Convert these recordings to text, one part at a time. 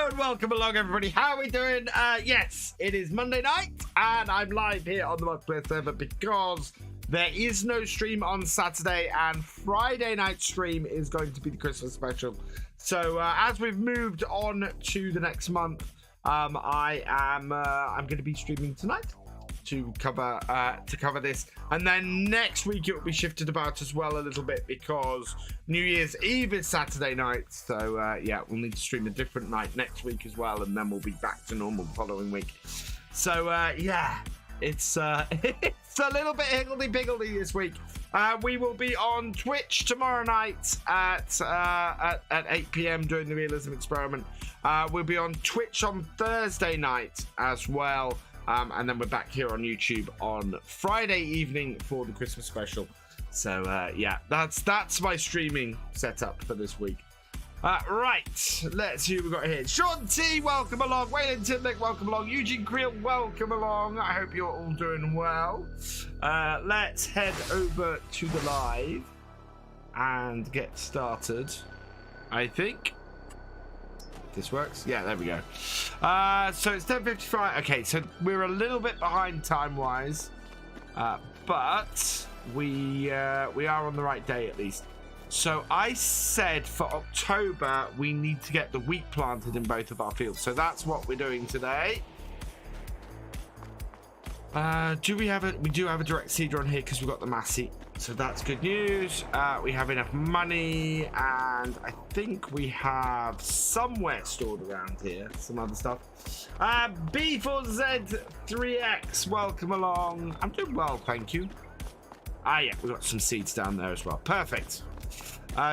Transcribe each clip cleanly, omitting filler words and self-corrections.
Hello and welcome along, everybody. How are we doing? Yes, it is Monday night, and I'm live here on the multiplayer server because there is no stream on Saturday, and Friday night stream is going to be the Christmas special. So as we've moved on to the next month, I'm going to be streaming tonight to cover this, and then next week it will be shifted about as well a little bit because New Year's Eve is Saturday night. So yeah, we'll need to stream a different night next week as well, and then we'll be back to normal the following week. So yeah, it's it's a little bit higgledy-piggledy this week. We will be on Twitch tomorrow night at 8 PM doing the realism experiment. We'll be on Twitch on Thursday night as well. And then we're back here on YouTube on Friday evening for the Christmas special. So yeah, that's my streaming setup for this week. Right, let's see who we've got here. Sean T, welcome along. Waylon Timnick, welcome along. Eugene Creel, welcome along. I hope you're all doing well. Let's head over to the live and get started, I think. This works? Yeah, there we go. So it's 10:55. Okay, so we're a little bit behind time-wise, but we are on the right day at least. So I said for October we need to get the wheat planted in both of our fields. So that's what we're doing today. We do have a direct seeder on here because we've got the Massey. So that's good news. We have enough money, and I think we have somewhere stored around here some other stuff. B4Z3X, welcome along. I'm doing well, thank you. Yeah, we've got some seeds down there as well. Perfect.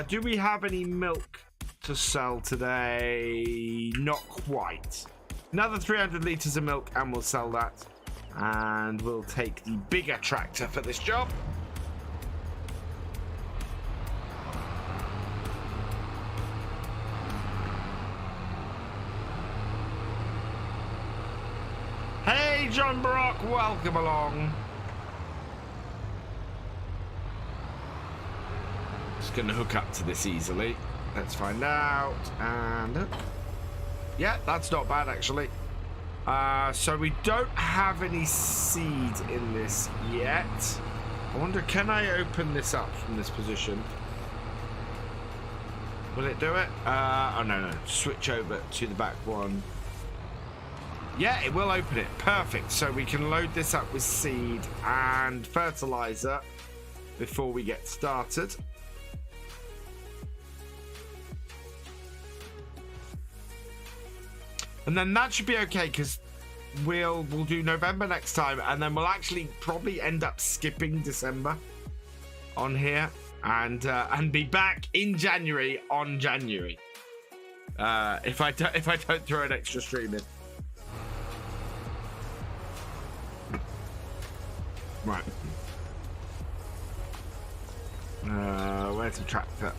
Do we have any milk to sell today? Not quite. Another 300 litres of milk, and we'll sell that. And we'll take the bigger tractor for this job. Hey, John Brock, welcome along. Just going to hook up to this easily. Let's find out. And yeah, that's not bad actually. So we don't have any seed in this yet. I wonder, can I open this up from this position? Will it do it? Oh no. Switch over to the back one. Yeah, it will open it. Perfect. So we can load this up with seed and fertilizer before we get started. And then that should be okay because we'll do November next time, and then we'll actually probably end up skipping December on here and be back in January on January. If I don't throw an extra stream in. Right. Where's the tractor?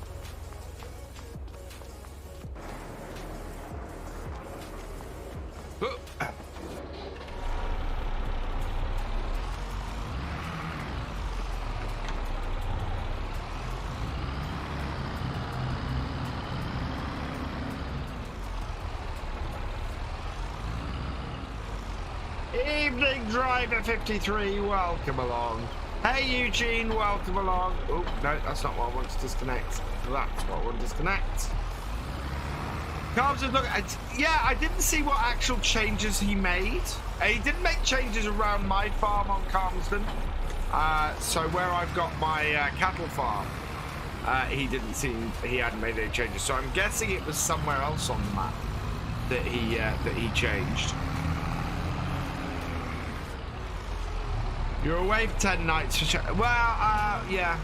Oh. Evening Driver 53, welcome along. Hey Eugene, welcome along. Oh, no, that's not what I want to disconnect. That's what I want to disconnect. Carlton, look, yeah, I didn't see what actual changes he made. He didn't make changes around my farm on Carlton. So where I've got my cattle farm, he hadn't made any changes. So I'm guessing it was somewhere else on the map that he changed. You're away for 10 nights for well, yeah.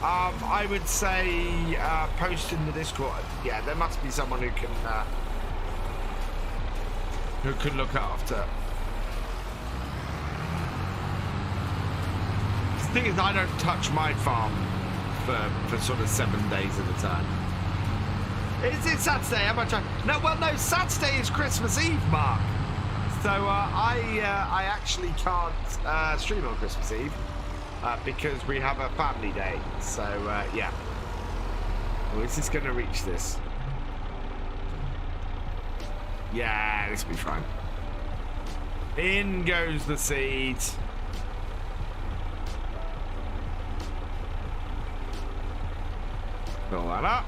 I would say post in the Discord. Yeah, there must be someone who can look after. The thing is, I don't touch my farm for sort of 7 days at a time. Is it Saturday? How much? No, well, no. Saturday is Christmas Eve, Mark. So I actually can't stream on Christmas Eve because we have a family day. So yeah. Oh, is this going to reach this? Yeah, this will be fine. In goes the seed. Fill that up.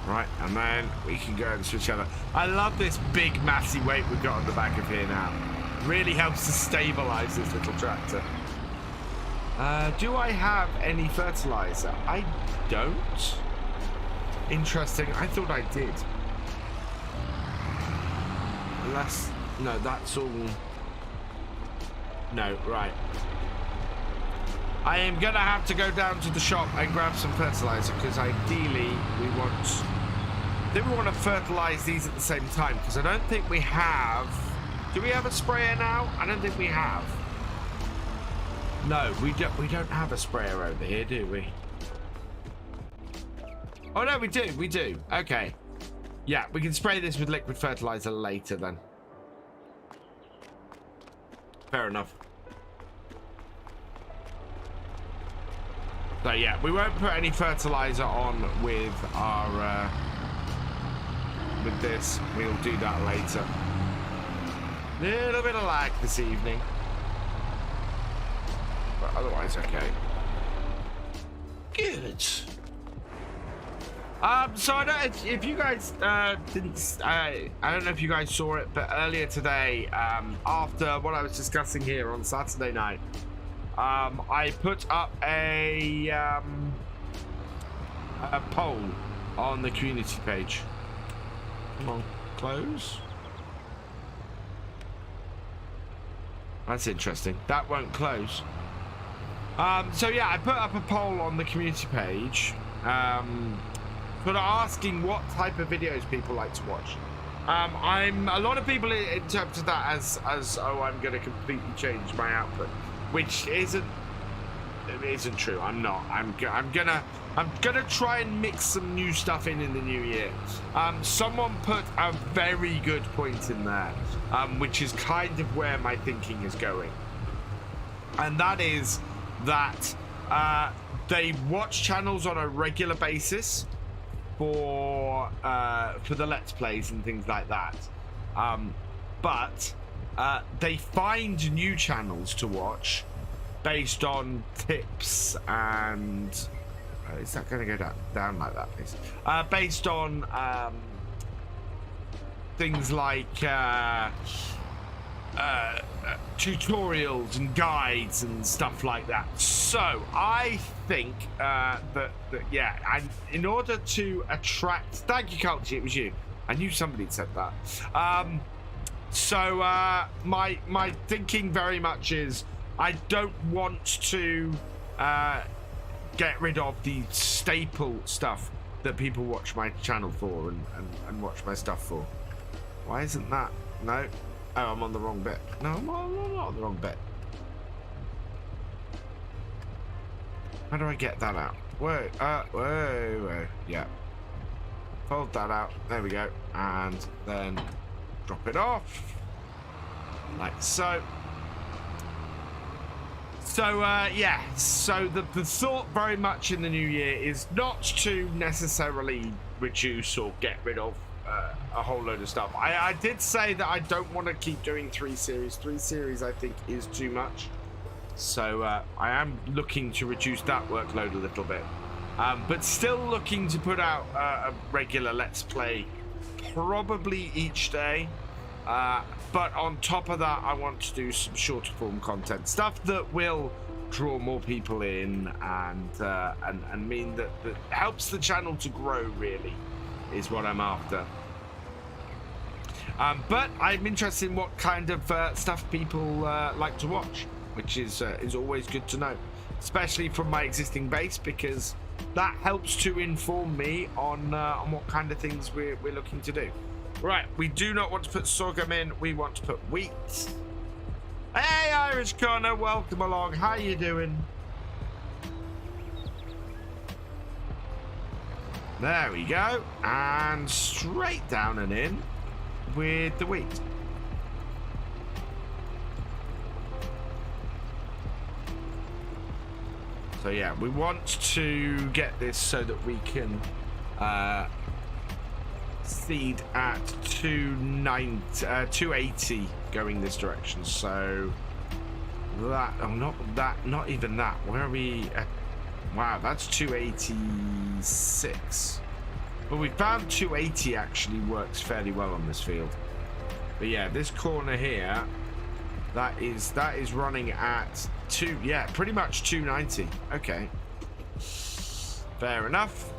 Right, and then we can go and switch over. I love this big, massy weight we've got on the back of here now. Really helps to stabilize this little tractor. Do I have any fertilizer? I don't. Interesting. I thought I did. Unless... No, that's all... No, right. I am gonna have to go down to the shop and grab some fertilizer because ideally we want... I think we want to fertilize these at the same time because I don't think we have... Do we have a sprayer now? I don't think we have. No, we don't have a sprayer over here, do we? Oh no, we do. Okay. Yeah, we can spray this with liquid fertilizer later then. Fair enough. So yeah, we won't put any fertilizer on with our with this. We'll do that later. Little bit of lag this evening, but otherwise okay. Good. So I don't if you guys didn't. I don't know if you guys saw it, but earlier today, after what I was discussing here on Saturday night. I put up a poll on the community page. Come on, close. That's interesting. That won't close. So yeah, I put up a poll on the community page, but asking what type of videos people like to watch. A lot of people interpret that as oh, I'm going to completely change my output. Which isn't true. I'm not. I'm gonna try and mix some new stuff in the new year. Someone put a very good point in there, which is kind of where my thinking is going, and that is that they watch channels on a regular basis for the Let's Plays and things like that, but they find new channels to watch based on tips and is that going to go down like that, please? Based on things like tutorials and guides and stuff like that. So I think that yeah, and in order to attract, thank you, Culture, it was you. I knew somebody had said that. So my thinking very much is I don't want to get rid of the staple stuff that people watch my channel for and watch my stuff for. Why isn't that? No. Oh, I'm on the wrong bit. No, I'm not on the wrong bit. How do I get that out? Whoa, whoa. Yeah. Fold that out. There we go. And then drop it off. Like so. So, yeah. So the thought very much in the new year is not to necessarily reduce or get rid of a whole load of stuff. I did say that I don't want to keep doing 3 series. 3 series I think is too much. So I am looking to reduce that workload a little bit. But still looking to put out a regular Let's Play probably each day. But on top of that, I want to do some shorter form content. Stuff that will draw more people in and mean that helps the channel to grow, really, is what I'm after. But I'm interested in what kind of stuff people like to watch, which is always good to know, especially from my existing base, because that helps to inform me on what kind of things we're looking to do. Right, we do not want to put sorghum in, we want to put wheat. Hey, Irish Connor, welcome along. How you doing? There we go, and straight down and in with the wheat. So yeah, we want to get this so that we can seed at 280 going this direction. So that, oh, not even that. Where are we at? Wow, that's 286. But we found 280 actually works fairly well on this field. But yeah, this corner here, that is running at pretty much 290. Okay, fair enough.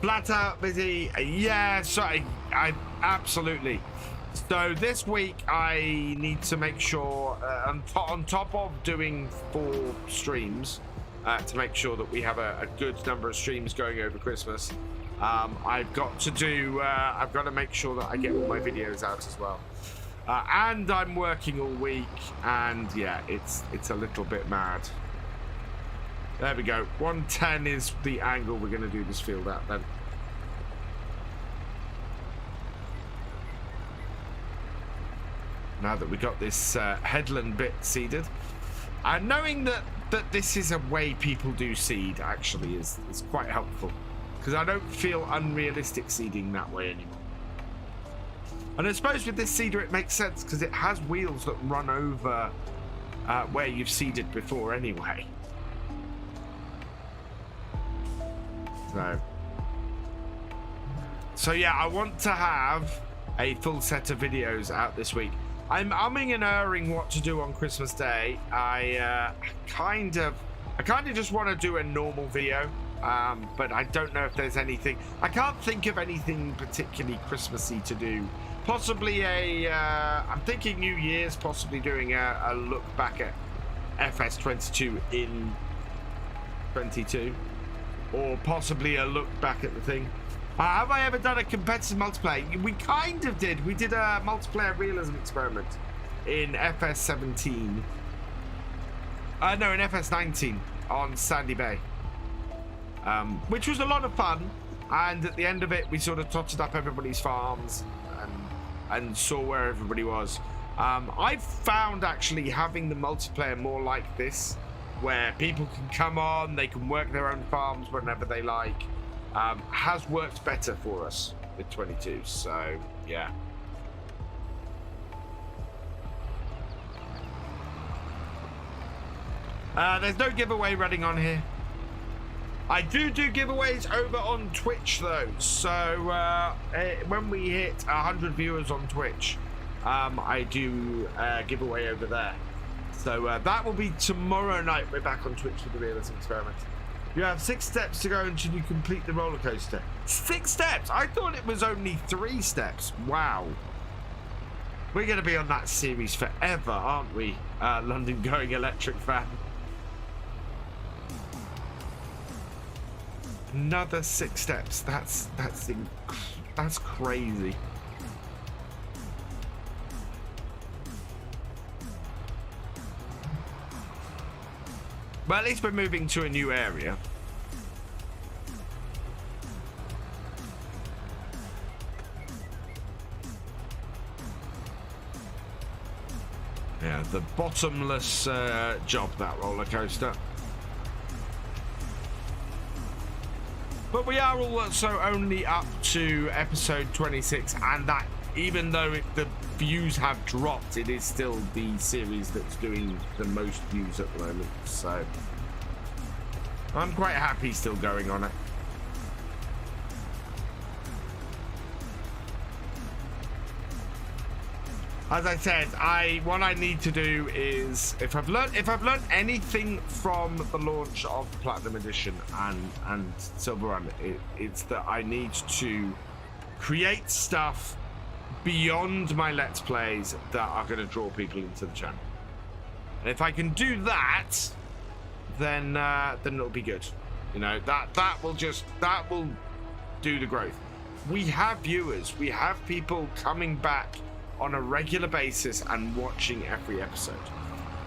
Flat out busy. Yeah, sorry, I absolutely. So this week I need to make sure on top of doing 4 streams to make sure that we have a good number of streams going over Christmas. I've got to make sure that I get all my videos out as well. And I'm working all week, and yeah, it's a little bit mad. There we go. 110 is the angle we're going to do this field at then. Now that we got this headland bit seeded, and knowing that this is a way people do seed actually is quite helpful, because I don't feel unrealistic seeding that way anymore. And I suppose with this seeder it makes sense because it has wheels that run over where you've seeded before anyway. So yeah, I want to have a full set of videos out this week. I'm umming and erring what to do on Christmas Day. I kind of just want to do a normal video, but I don't know if there's anything. I can't think of anything particularly Christmassy to do. Possibly I'm thinking New Year's, possibly doing a look back at FS22 in 22, or possibly a look back at the thing. Have I ever done a competitive multiplayer? We kind of did. We did a multiplayer realism experiment in FS17. No, in FS19 on Sandy Bay, which was a lot of fun. And at the end of it, we sort of totted up everybody's farms and saw where everybody was. I've found actually having the multiplayer more like this, where people can come on, they can work their own farms whenever they like, has worked better for us with 22. So yeah. There's no giveaway running on here. I do giveaways over on Twitch though, so when we hit 100 viewers on Twitch, I do a giveaway over there. So that will be tomorrow night. We're back on Twitch for the realism experiment. You have 6 steps to go until you complete the roller coaster. 6 steps? I thought it was only 3 steps. Wow. We're going to be on that series forever, aren't we? London Going Electric fan. Another 6 steps. That's crazy. Well, at least we're moving to a new area. Yeah, the bottomless job, that roller coaster. But we are also only up to episode 26, and that, even though the views have dropped, it is still the series that's doing the most views at the moment. So I'm quite happy still going on it. As I said, what I need to do is, if I've learned anything from the launch of Platinum Edition and Silver Run, it's that I need to create stuff beyond my Let's Plays that are going to draw people into the channel. And if I can do that, then it'll be good. You know, that will do the growth. We have viewers, we have people coming back on a regular basis and watching every episode,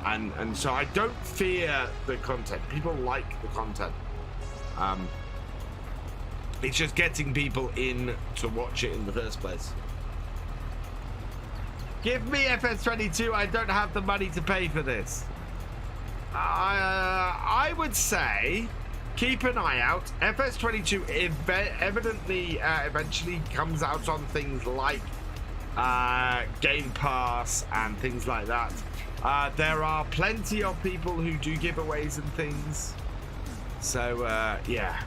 and so I don't fear the content. People like the content. It's just getting people in to watch it in the first place. Give me FS22. I don't have the money to pay for this. I would say keep an eye out. FS22 evidently eventually comes out on things like Game Pass and things like that. There are plenty of people who do giveaways and things. So, yeah.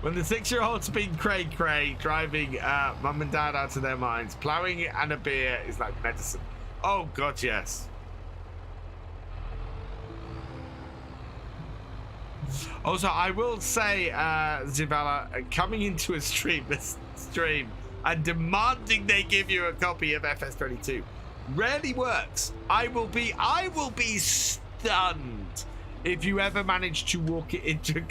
When the 6-year-old's been cray-cray, driving mum and dad out of their minds, ploughing and a beer is like medicine. Oh, God, yes. Also, I will say, Zivella, coming into a stream and demanding they give you a copy of FS22 rarely works. I will be stunned if you ever manage to walk it into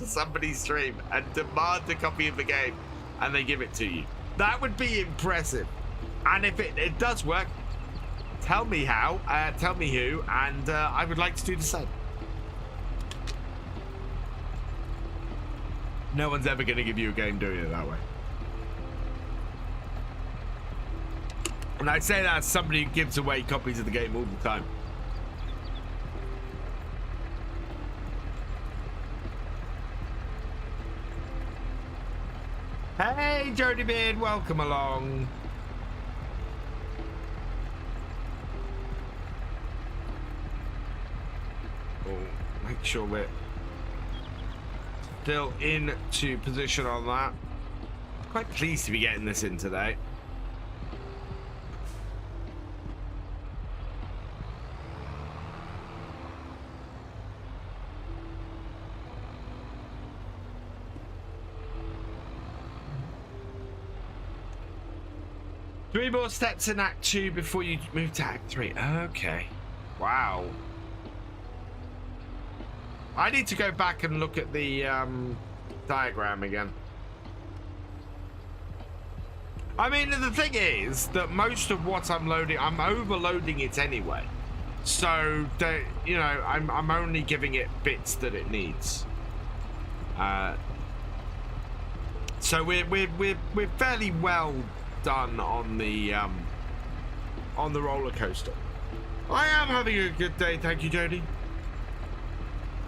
somebody's stream and demand a copy of the game and they give it to you. That would be impressive. And if it does work, tell me how, tell me who, and I would like to do the same. No one's ever going to give you a game doing it that way. And I say that as somebody who gives away copies of the game all the time. Hey, Jody Beard, welcome along. Oh, make sure we're still into position on that. Quite pleased to be getting this in today. Three more steps in Act 2 before you move to Act 3. Okay. Wow. I need to go back and look at the diagram again. I mean, the thing is that most of what I'm loading, I'm overloading it anyway. So, you know, I'm only giving it bits that it needs. So we're fairly well done on the roller coaster. I am having a good day, thank you, Jody.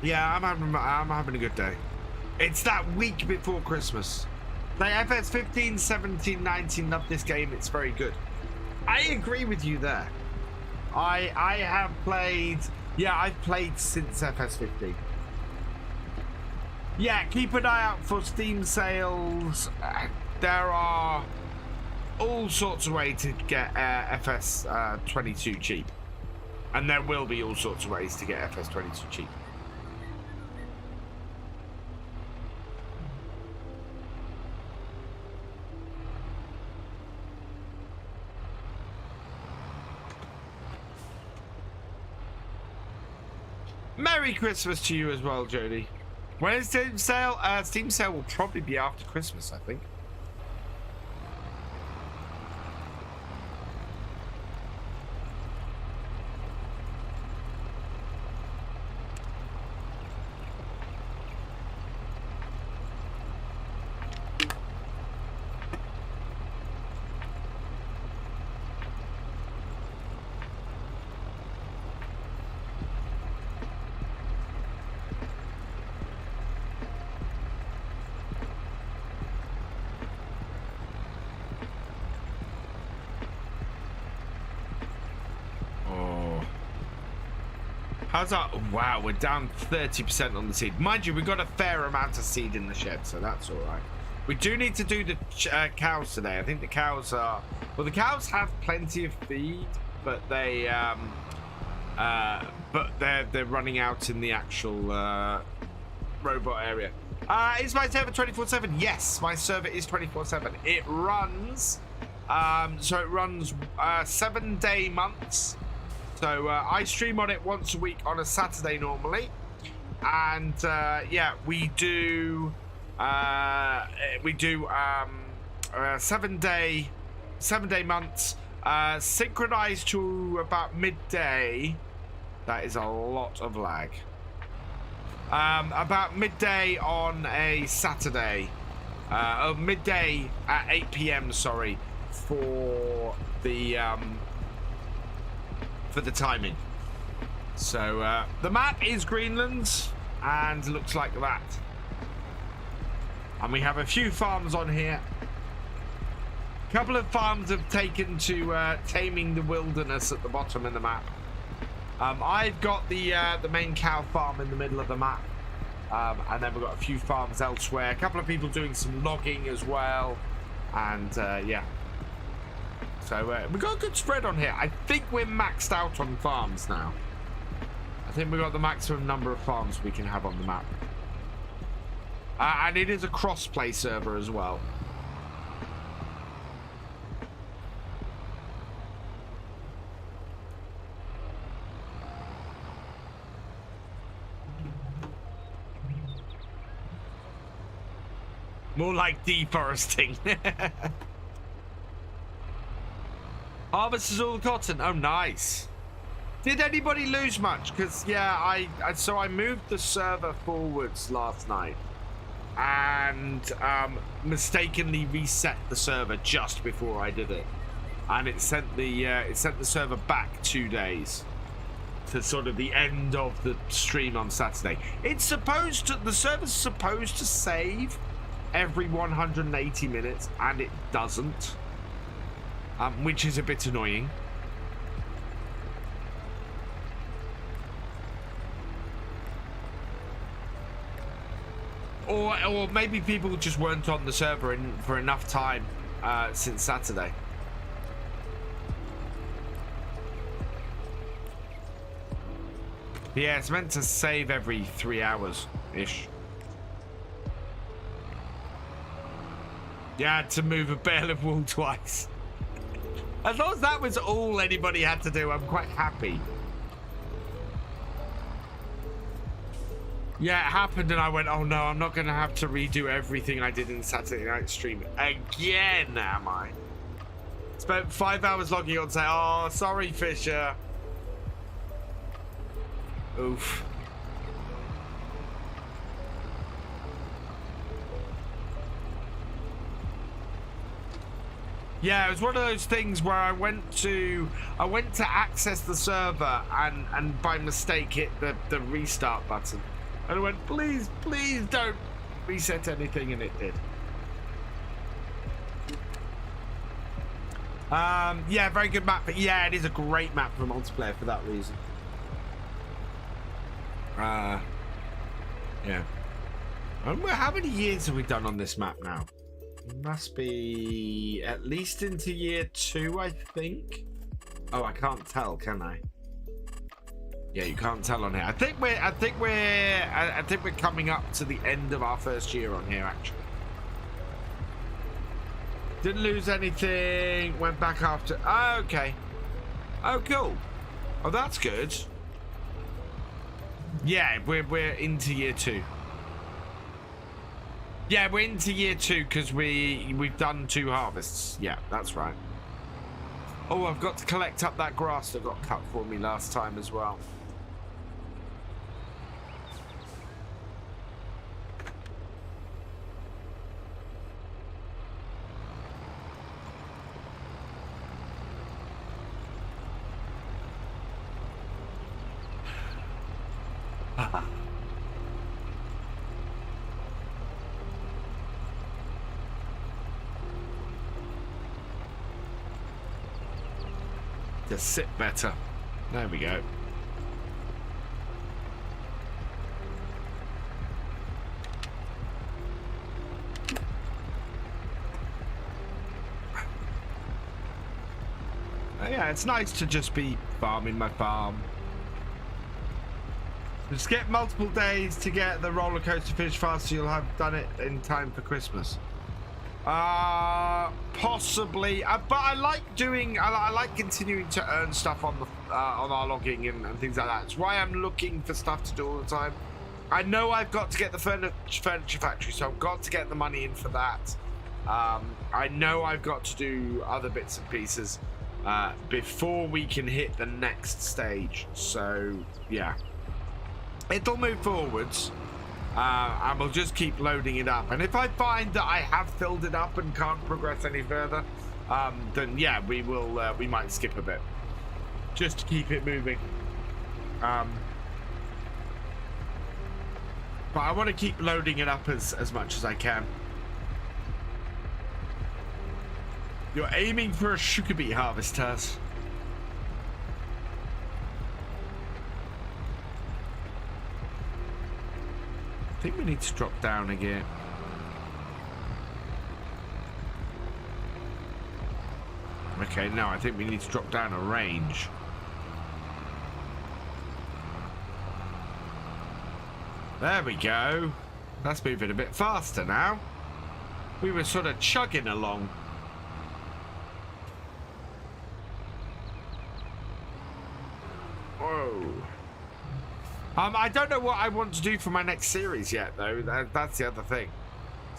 Yeah, I'm having a good day. It's that week before Christmas. Like FS 15, 17, 19, love this game. It's very good. I agree with you there. I have played. Yeah, I've played since FS 15. Yeah, keep an eye out for Steam sales. There are all sorts of ways to get FS 22 cheap, and there will be all sorts of ways to get FS 22 cheap. Merry Christmas to you as well, Jody. When is Steam sale? Steam sale will probably be after Christmas, I think. How's that? Wow, we're down 30% on the seed. Mind you, we've got a fair amount of seed in the shed, so that's all right. We do need to do the cows today. I think the cows are... Well, the cows have plenty of feed, but they... they're running out in the actual robot area. Is my server 24/7? Yes, my server is 24/7. It runs... so it runs 7-day months. So I stream on it once a week on a Saturday normally, and yeah, we do 7-day months, synchronized to about midday. That is a lot of lag. About midday on a Saturday, midday at 8 PM. Sorry, for the for the timing. So the map is Greenlands, and looks like that. And we have a few farms on here. A couple of farms have taken to taming the wilderness at the bottom of the map. I've got the main cow farm in the middle of the map. And then we've got a few farms elsewhere. A couple of people doing some logging as well. And yeah. So we've got a good spread on here. I think we're maxed out on farms now. I think we've got the maximum number of farms we can have on the map. And it is a cross-play server as well. More like deforesting. Harvest is all the cotton. Oh, nice. Did anybody lose much? Because, yeah, so I moved the server forwards last night. And mistakenly reset the server just before I did it. And it sent the server back 2 days. To sort of the end of the stream on Saturday. It's supposed to... The server's supposed to save every 180 minutes, and it doesn't, which is a bit annoying. Or maybe people just weren't on the server for enough time since Saturday. Yeah, it's meant to save every 3 hours ish. Yeah, to move a bale of wool twice. As long as that was all anybody had to do, I'm quite happy. Yeah, it happened and I went, oh no, I'm not going to have to redo everything I did in Saturday night stream again, am I? Spent 5 hours logging on, say, oh, sorry, Fisher. Oof. Yeah, it was one of those things where I went to access the server and by mistake hit the restart button. And I went, please don't reset anything, and it did. Yeah, very good map, but yeah, it is a great map for multiplayer for that reason. Yeah. How many years have we done on this map now? Must be at least into year 2, I think. Oh, I can't tell, can I? Yeah, you can't tell on here. I think we're coming up to the end of our first year on here, actually. Didn't lose anything. Went back after. Oh, okay. Oh, cool. Oh, that's good. Yeah, we're into year 2. Yeah, we're into year 2 because we've done 2 harvests. Yeah, that's right. Oh, I've got to collect up that grass that got cut for me last time as well. Just sit better. There we go. Yeah, it's nice to just be farming my farm. Just get multiple days to get the roller coaster fish fast, so you'll have done it in time for Christmas. Possibly, but I like doing. I like continuing to earn stuff on the on our logging and things like that. It's why I'm looking for stuff to do all the time. I know I've got to get the furniture factory, so I've got to get the money in for that. I know I've got to do other bits and pieces before we can hit the next stage. So yeah, it'll move forwards. And we'll just keep loading it up, and if I find that I have filled it up and can't progress any further, then yeah, we might skip a bit. just to keep it moving. But I want to keep loading it up as much as I can. You're aiming for a sugar beet harvest, Taz. I think we need to drop down again. Okay, no, I think we need to drop down a range. There we go. That's moving a bit faster now. We were sort of chugging along. Whoa. I don't know what I want to do for my next series yet, though. That's the other thing.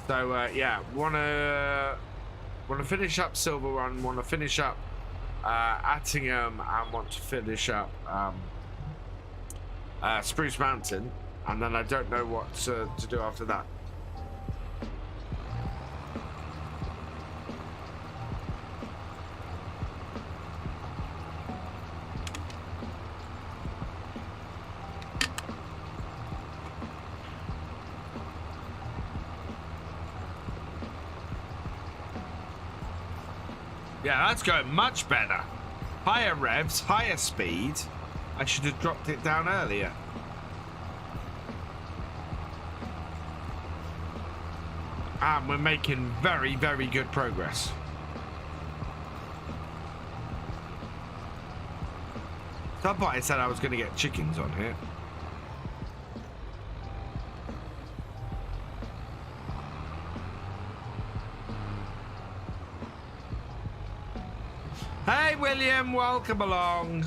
So, yeah, wanna finish up Silver Run, want to finish up Attingham, and want to finish up Spruce Mountain, and then I don't know what to do after that. Yeah, that's going much better. Higher revs, higher speed. I should have dropped it down earlier. And we're making very, very good progress. Somebody said I was going to get chickens on here. Hey, William, welcome along.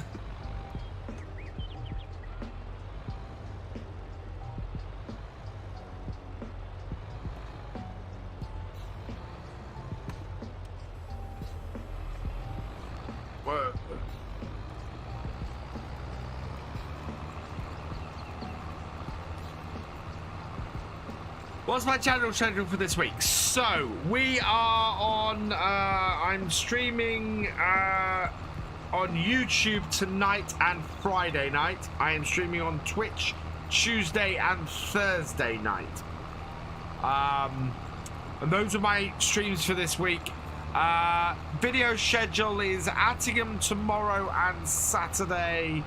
Whoa. What's my channel schedule for this week? So we are on I'm streaming on YouTube tonight and Friday night. I am streaming on Twitch Tuesday and Thursday night. And those are my streams for this week. Video schedule is Attingham tomorrow and Saturday.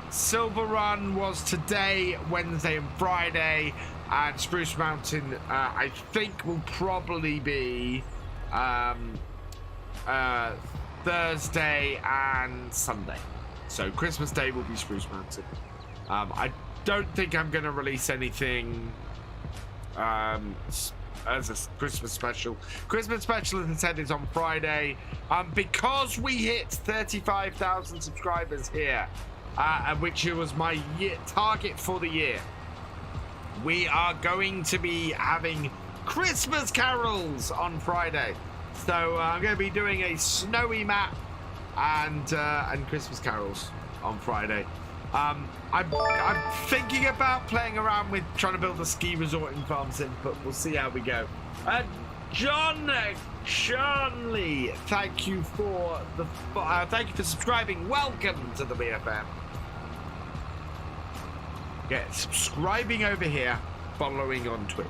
Silver Run was today, Wednesday and Friday, and Spruce Mountain I think will probably be Thursday and Sunday. So Christmas Day will be Spruce Mountain. I don't think I'm going to release anything as a Christmas special. Christmas special, as I said, is on Friday. Because we hit 35,000 subscribers here, which was my target for the year, we are going to be having Christmas carols on Friday. So I'm going to be doing a snowy map and Christmas carols on Friday. I'm thinking about playing around with trying to build a ski resort in FarmCatGR, but we'll see how we go. John Lee, thank you for subscribing. Welcome to the BFM. Get subscribing over here, following on Twitch.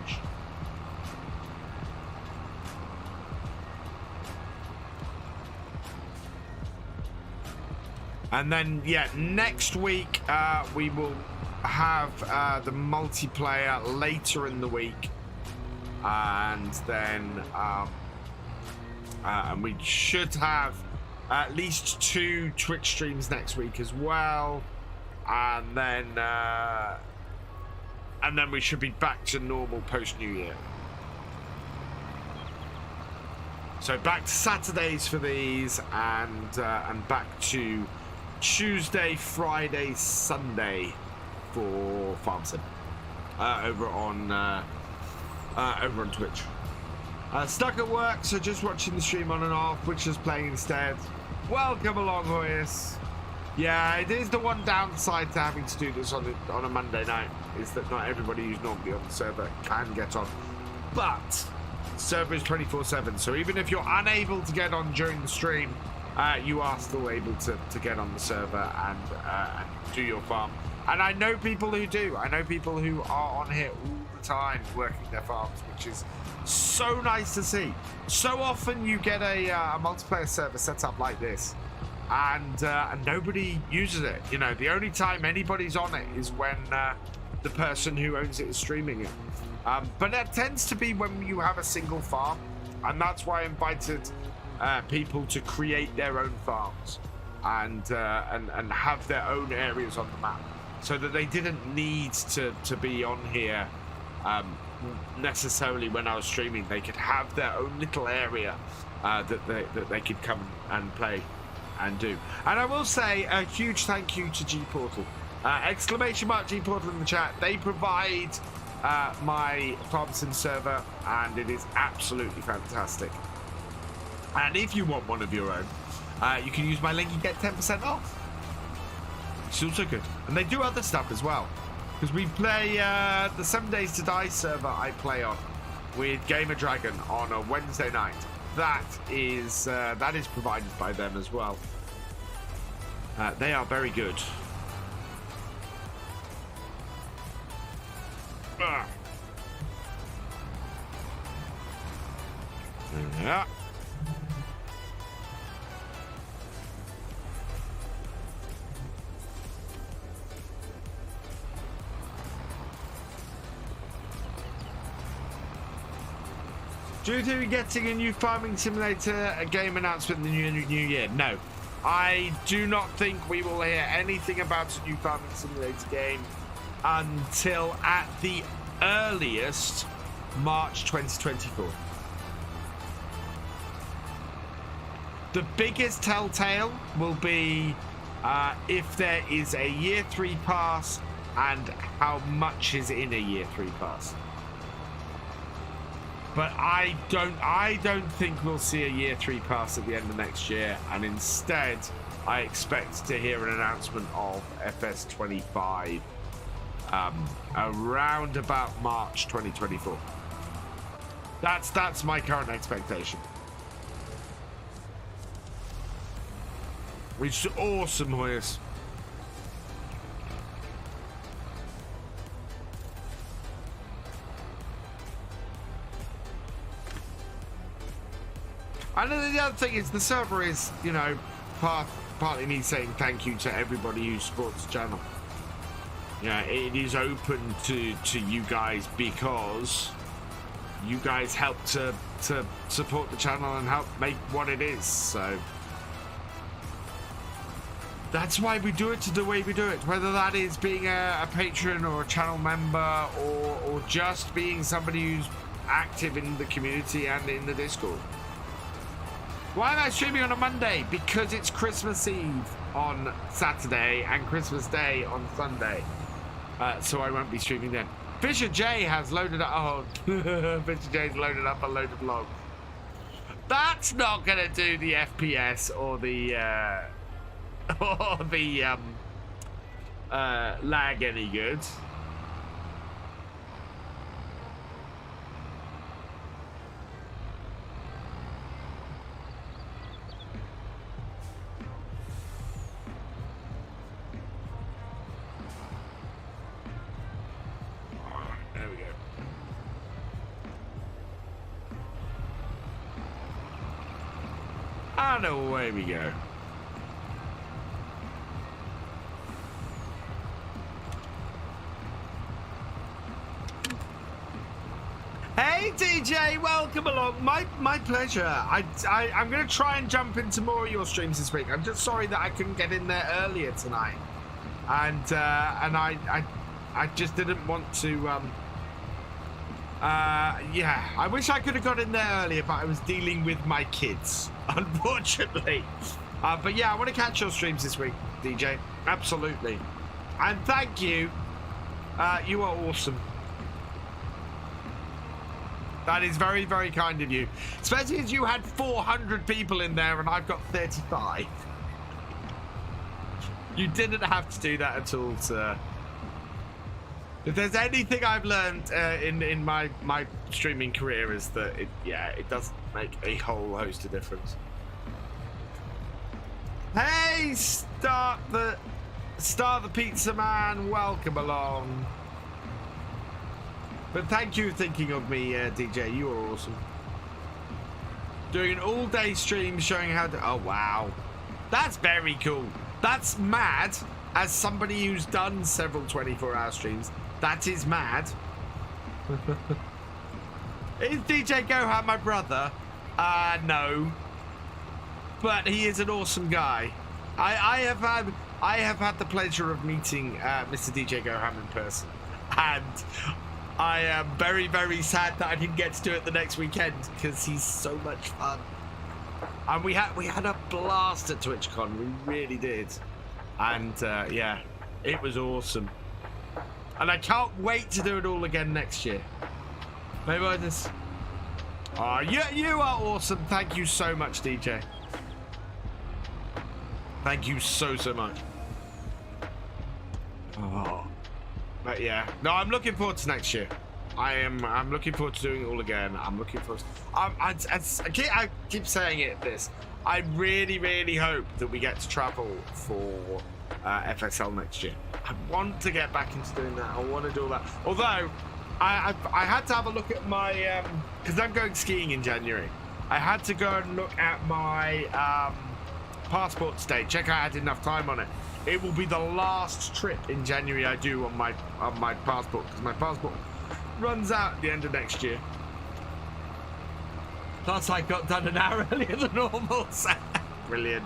And then, yeah, next week we will have the multiplayer later in the week, and then and we should have at least 2 Twitch streams next week as well, and then we should be back to normal post New Year. So back to Saturdays for these, and back to Tuesday, Friday, Sunday for FarmCatGR over on Twitch. Stuck at work, so just watching the stream on and off, which is playing instead. Welcome along, Hoyas. Yeah, it is the one downside to having to do this on a Monday night, is that not everybody who's normally on the server can get on. But server is 24/7, so even if you're unable to get on during the stream, you are still able to get on the server and do your farm. And I know people who do. I know people who are on here all the time working their farms, which is so nice to see. So often you get a multiplayer server set up like this, and nobody uses it. You know, the only time anybody's on it is when the person who owns it is streaming it. But that tends to be when you have a single farm, and that's why I invited people to create their own farms and have their own areas on the map, so that they didn't need to be on here necessarily when I was streaming. They could have their own little area that they could come and play and do. And I will say a huge thank you to G-Portal. Exclamation mark G-Portal in the chat. They provide my FarmSim server, and it is absolutely fantastic. And if you want one of your own, you can use my link and get 10% off. It's also good. And they do other stuff as well, because we play the 7 Days to Die server I play on with Gamer Dragon on a Wednesday night. That is provided by them as well. They are very good. Yeah. Do you think we're getting a new farming simulator game announcement in the new year? No. I do not think we will hear anything about a new farming simulator game until at the earliest March 2024. The biggest telltale will be if there is a year 3 pass and how much is in a year 3 pass. But I don't think we'll see a year 3 pass at the end of next year, and instead I expect to hear an announcement of FS25 around about March 2024. That's my current expectation. Which is awesome, Hoyas. And then the other thing is the server is, you know, partly me saying thank you to everybody who supports the channel. Yeah, it is open to you guys because you guys help to support the channel and help make what it is. So that's why we do it the way we do it. Whether that is being a patron or a channel member or just being somebody who's active in the community and in the Discord. Why am I streaming on a Monday? Because it's Christmas Eve on Saturday and Christmas Day on Sunday. So I won't be streaming then. Thefisherj has loaded up. Oh, Thefisherj's loaded up a load of logs. That's not going to do the FPS or the lag any good. And away we go. Hey DJ, welcome along. My pleasure. I'm going to try and jump into more of your streams this week. I'm just sorry that I couldn't get in there earlier tonight, and I just didn't want to. Yeah, I wish I could have got in there earlier, but I was dealing with my kids, unfortunately. But yeah, I want to catch your streams this week, DJ. Absolutely. And thank you. You are awesome. That is very, very kind of you. Especially as you had 400 people in there and I've got 35. You didn't have to do that at all, sir. If there's anything I've learned in my streaming career is that it doesn't make a whole host of difference. Hey, start the pizza man. Welcome along. But thank you for thinking of me, DJ. You are awesome. Doing an all-day stream showing how to... Oh, wow. That's very cool. That's mad. As somebody who's done several 24-hour streams, that is mad. Is DJ Gohan my brother? No. But he is an awesome guy. I have had the pleasure of meeting Mr. DJ Gohan in person, and I am very, very sad that I didn't get to do it the next weekend because he's so much fun. And we had a blast at TwitchCon. We really did. And yeah, it was awesome. And I can't wait to do it all again next year. Maybe I just... Oh, you are awesome. Thank you so much, DJ. Thank you so much. Oh. But yeah. No, I'm looking forward to next year. I'm looking forward to doing it all again. I'm looking forward to... I keep saying this. I really, really hope that we get to travel for FSL next year. I want to get back into doing that. I want to do all that. Although, I had to have a look at my... because I'm going skiing in January. I had to go and look at my passport state. Check out I had enough time on it. It will be the last trip in January I do on my passport, because my passport runs out at the end of next year. Plus, I got done an hour earlier than normal. So brilliant.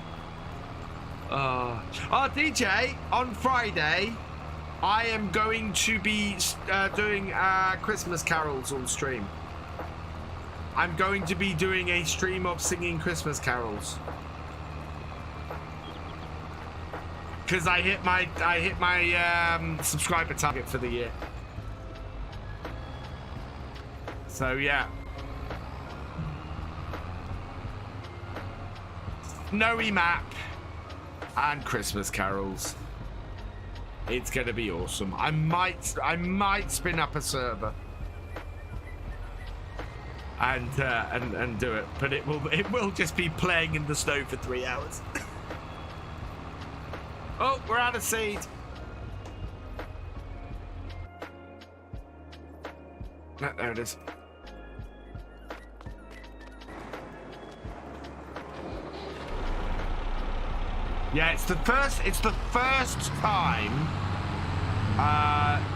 Oh, DJ, on Friday, I am going to be doing Christmas carols on stream. I'm going to be doing a stream of singing Christmas carols. Because I hit my subscriber target for the year. So yeah. Snowy map and Christmas carols. It's gonna be awesome. I might spin up a server and do it, but it will just be playing in the snow for 3 hours. Oh, we're out of seed. No, there it is. Yeah, it's the first time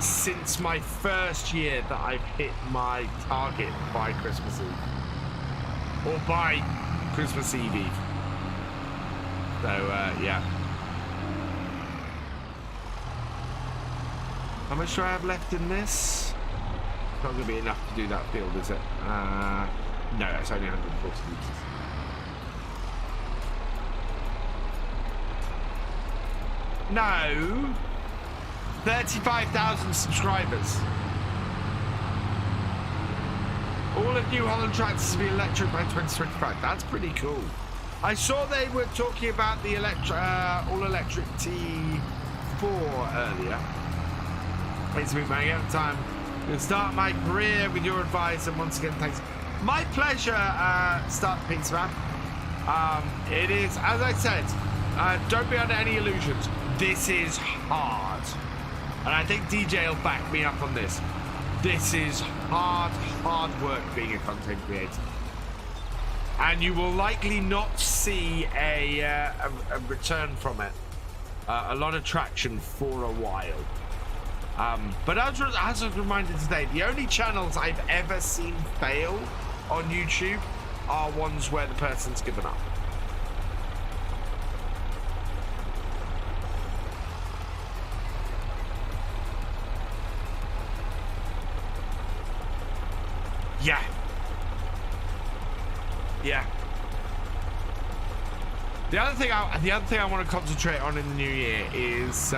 since my first year that I've hit my target by Christmas Eve. Or by Christmas Eve. So, yeah. How much do I have left in this? It's not going to be enough to do that field, is it? No, it's only 140 litres. No, 35,000 subscribers. All of New Holland tractors will be electric by 2025. That's pretty cool. I saw they were talking about the all-electric T4 earlier. It's been going out of time. We'll start my career with your advice, and once again, thanks. My pleasure, Start the Pizza Man. It is, as I said, don't be under any illusions. This is hard. And I think DJ will back me up on this. This is hard work being a content creator. And you will likely not see a return from it. A lot of traction for a while. But as I was reminded today, the only channels I've ever seen fail on YouTube are ones where the person's given up. Yeah. Yeah. The other thing I want to concentrate on in the new year is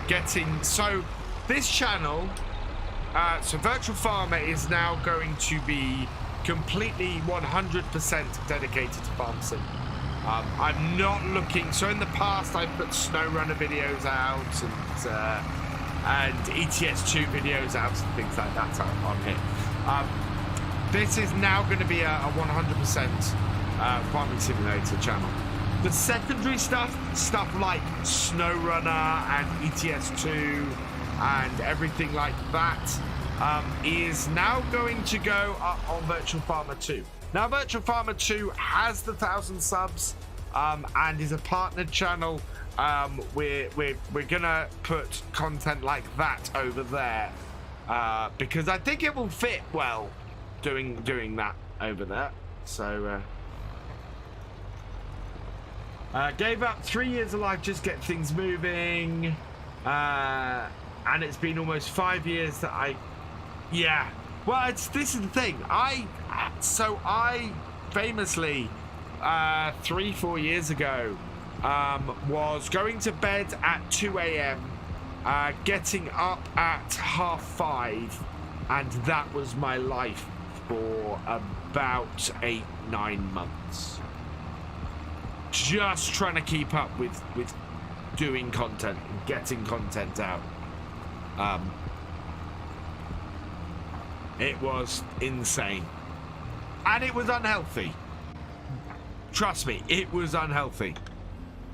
getting... So this channel, so Virtual Farmer is now going to be completely 100% dedicated to farm sim. I'm not looking... So in the past, I've put SnowRunner videos out and ETS2 videos out and things like that on here. This is now going to be a 100% farming simulator channel. The secondary stuff like SnowRunner and ETS2 and everything like that is now going to go up on Virtual Farmer 2. Now, Virtual Farmer 2 has the 1,000 subs and is a partnered channel. We're gonna put content like that over there because I think it will fit well doing that over there. So gave up 3 years of life, just get things moving, and it's been almost 5 years that well, this is the thing. I famously 3-4 years ago was going to bed at 2 a.m, getting up at 5:30, and that was my life for about 8-9 months. Just trying to keep up with doing content and getting content out. It was insane, and it was unhealthy. Trust me, it was unhealthy.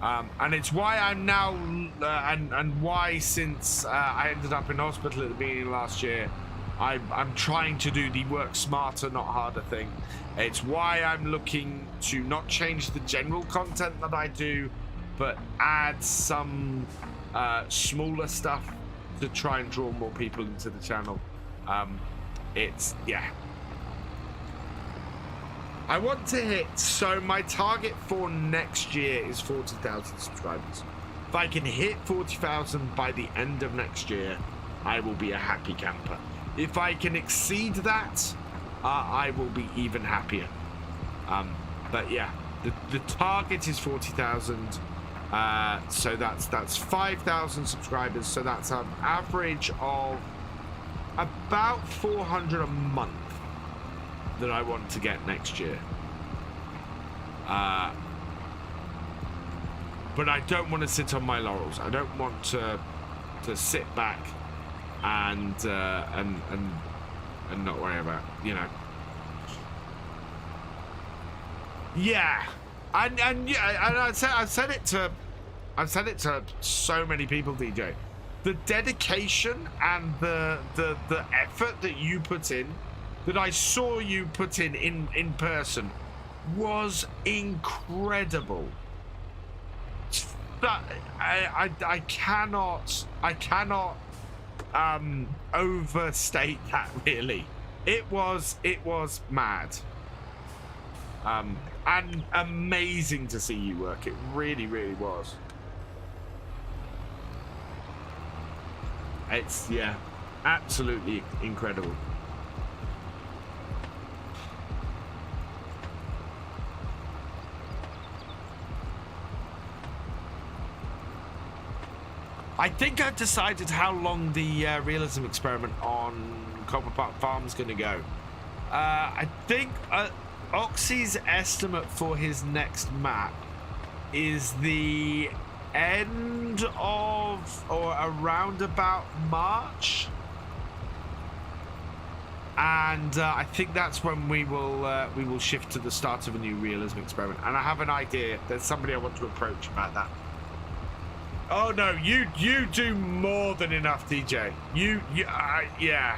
And it's why I'm now, and why since I ended up in hospital at the beginning of last year, I'm trying to do the work smarter, not harder thing. It's why I'm looking to not change the general content that I do, but add some smaller stuff to try and draw more people into the channel. I want to hit, so my target for next year is 40,000 subscribers. If I can hit 40,000 by the end of next year, I will be a happy camper. If I can exceed that, I will be even happier. But yeah, the target is 40,000. So that's 5,000 subscribers. So that's an average of about 400 a month that I want to get next year. But I don't want to sit on my laurels. I don't want to sit back and not worry about, you know. Yeah, and I've said it to so many people, DJ. The dedication and the effort that you put in, that I saw you put in person, was incredible. I cannot overstate that, really. It was mad. And amazing to see you work. It really, really was. It's, yeah, absolutely incredible. I think I've decided how long the realism experiment on Copper Park Farm is going to go. I think Oxy's estimate for his next map is the end of, or around about March, and I think that's when we will shift to the start of a new realism experiment. And I have an idea. There's somebody I want to approach about that. Oh no, you do more than enough, DJ. Yeah,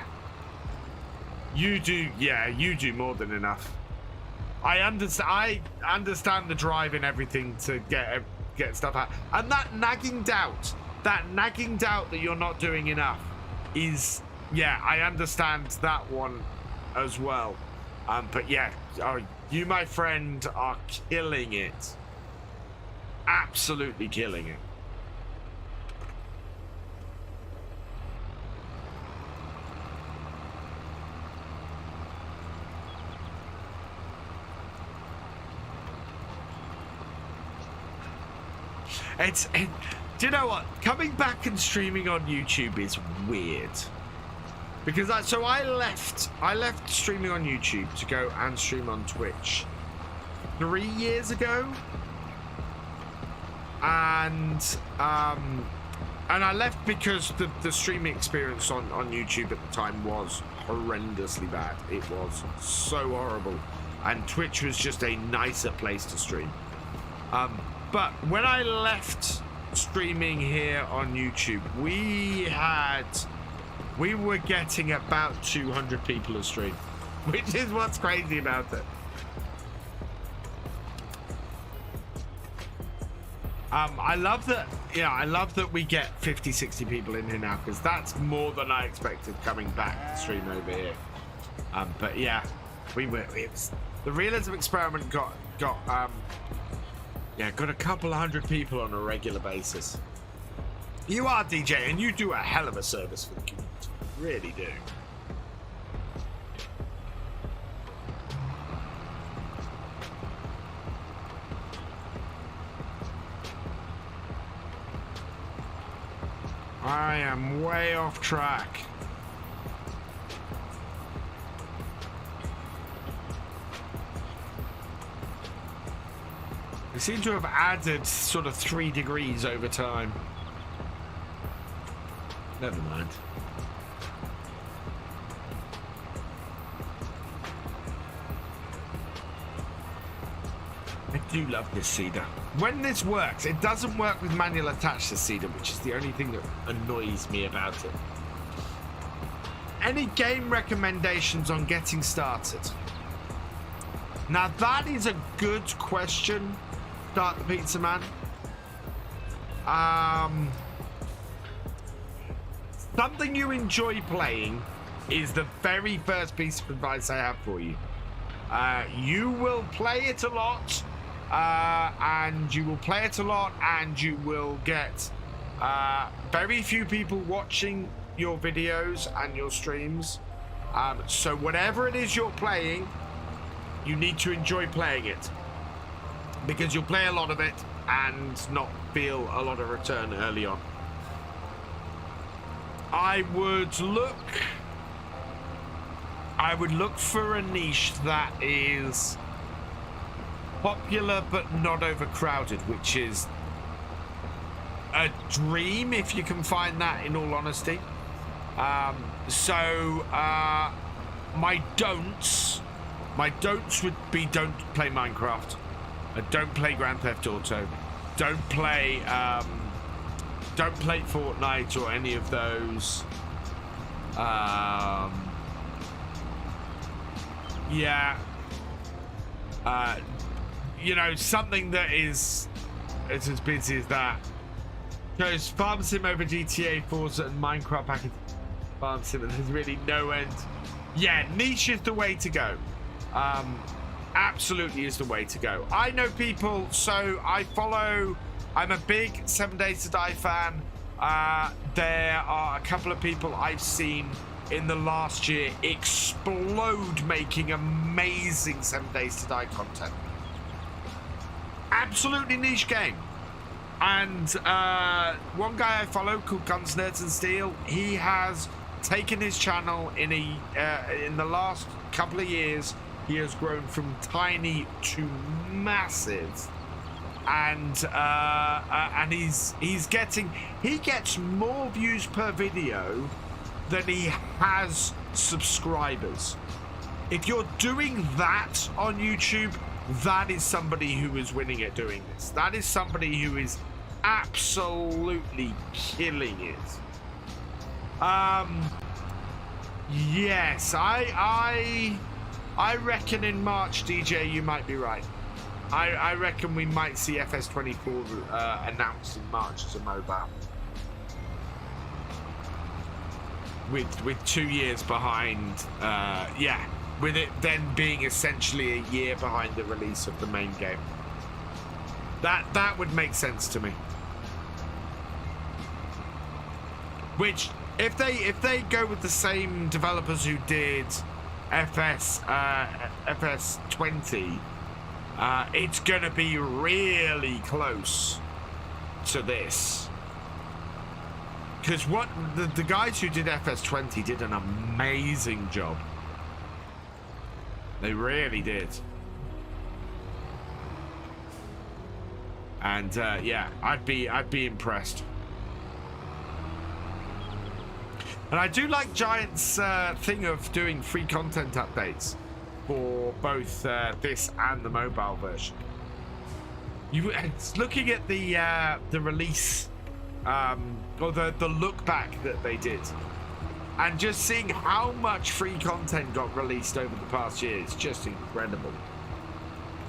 you do more than enough. I understand the drive and everything to get stuff out, and that nagging doubt that you're not doing enough is, yeah, I understand that one as well. But yeah, you, my friend, are killing it. Absolutely killing it. Do you know what? Coming back and streaming on YouTube is weird, because I left streaming on YouTube to go and stream on Twitch 3 years ago, and I left because the streaming experience on YouTube at the time was horrendously bad. It was so horrible, and Twitch was just a nicer place to stream. But when I left streaming here on YouTube, we were getting about 200 people a stream, which is what's crazy about it. I love that. Yeah, I love that we get 50, 60 people in here now, because that's more than I expected coming back to stream over here. But yeah, it was the realism experiment got a couple of hundred people on a regular basis. You are DJ, and you do a hell of a service for the community. You really do. I am way off track. They seem to have added sort of 3 degrees over time. Never mind. I do love this seeder. When this works, it doesn't work with manual attach to seeder, which is the only thing that annoys me about it. Any game recommendations on getting started? Now that is a good question, Start the Pizza Man. Something you enjoy playing is the very first piece of advice I have for you. You will play it a lot, and you will get very few people watching your videos and your streams. So whatever it is you're playing, you need to enjoy playing it, because you'll play a lot of it and not feel a lot of return early on. I would look for a niche that is popular but not overcrowded, which is a dream if you can find that, in all honesty. My don'ts would be: don't play Minecraft, don't play Grand Theft Auto, don't play Fortnite or any of those. Something that is as busy as that. Goes Farm Sim over GTA, Forza, and Minecraft package. Farm Sim, and there's really no end. Yeah, niche is the way to go. Absolutely is the way to go. I know people, so I'm a big 7 Days to Die fan. There are a couple of people I've seen in the last year explode making amazing 7 Days to Die content. Absolutely niche game. And one guy I follow called Guns, Nerds and Steel, he has taken his channel in the last couple of years. He has grown from tiny to massive, and he gets more views per video than he has subscribers. If you're doing that on YouTube, that is somebody who is winning at doing this. That is somebody who is absolutely killing it. Yes, I reckon in March, DJ, you might be right. I reckon we might see FS24 announced in March as a mobile. With 2 years behind, with it then being essentially a year behind the release of the main game. That would make sense to me. Which, if they go with the same developers who did FS20, it's gonna be really close to this. Because what the guys who did FS20 did an amazing job. They really did. And I'd be impressed. And I do like Giant's thing of doing free content updates for both this and the mobile version. looking at the release, or the look back that they did, and just seeing how much free content got released over the past year, it's just incredible.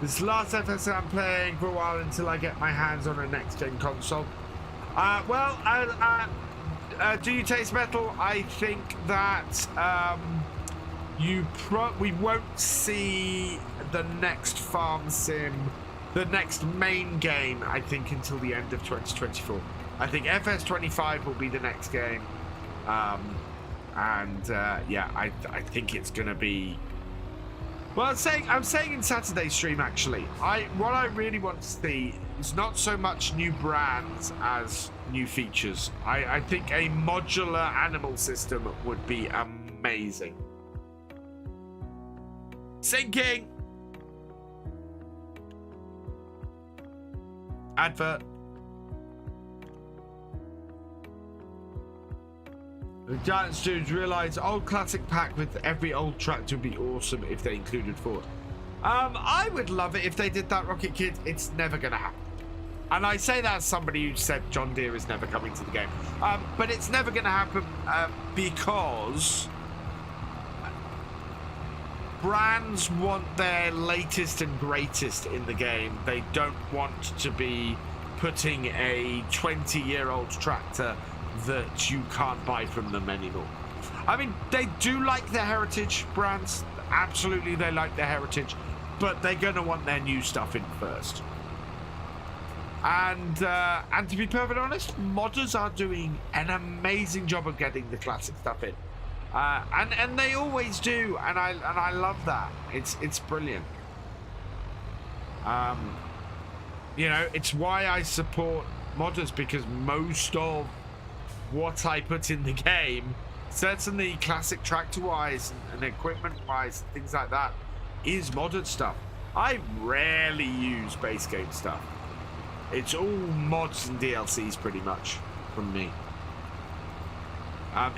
This is the last FS I'm playing for a while until I get my hands on a next-gen console. Do you taste metal? I think that we won't see the next farm sim, the next main game, I think, until the end of 2024. I think FS25 will be the next game. Yeah, I think it's gonna be. Well, I'm saying in Saturday's stream, actually, what I really want to see is not so much new brands as new features. I think a modular animal system would be amazing. Sinking. Advert. The Giant Studios realised old classic pack with every old tractor would be awesome if they included Ford. I would love it if they did that, Rocket Kid. It's never going to happen. And I say that as somebody who said John Deere is never coming to the game. But it's never going to happen because brands want their latest and greatest in the game. They don't want to be putting a 20-year-old tractor that you can't buy from them anymore. I mean, they do like their heritage brands. Absolutely, they like their heritage. But they're going to want their new stuff in first. And to be perfectly honest, modders are doing an amazing job of getting the classic stuff in. And they always do, and I love that. It's brilliant. You know, it's why I support modders, because most of what I put in the game, certainly classic tractor wise and equipment wise, things like that, is modded stuff. I rarely use base game stuff. It's all mods and DLCs pretty much from me.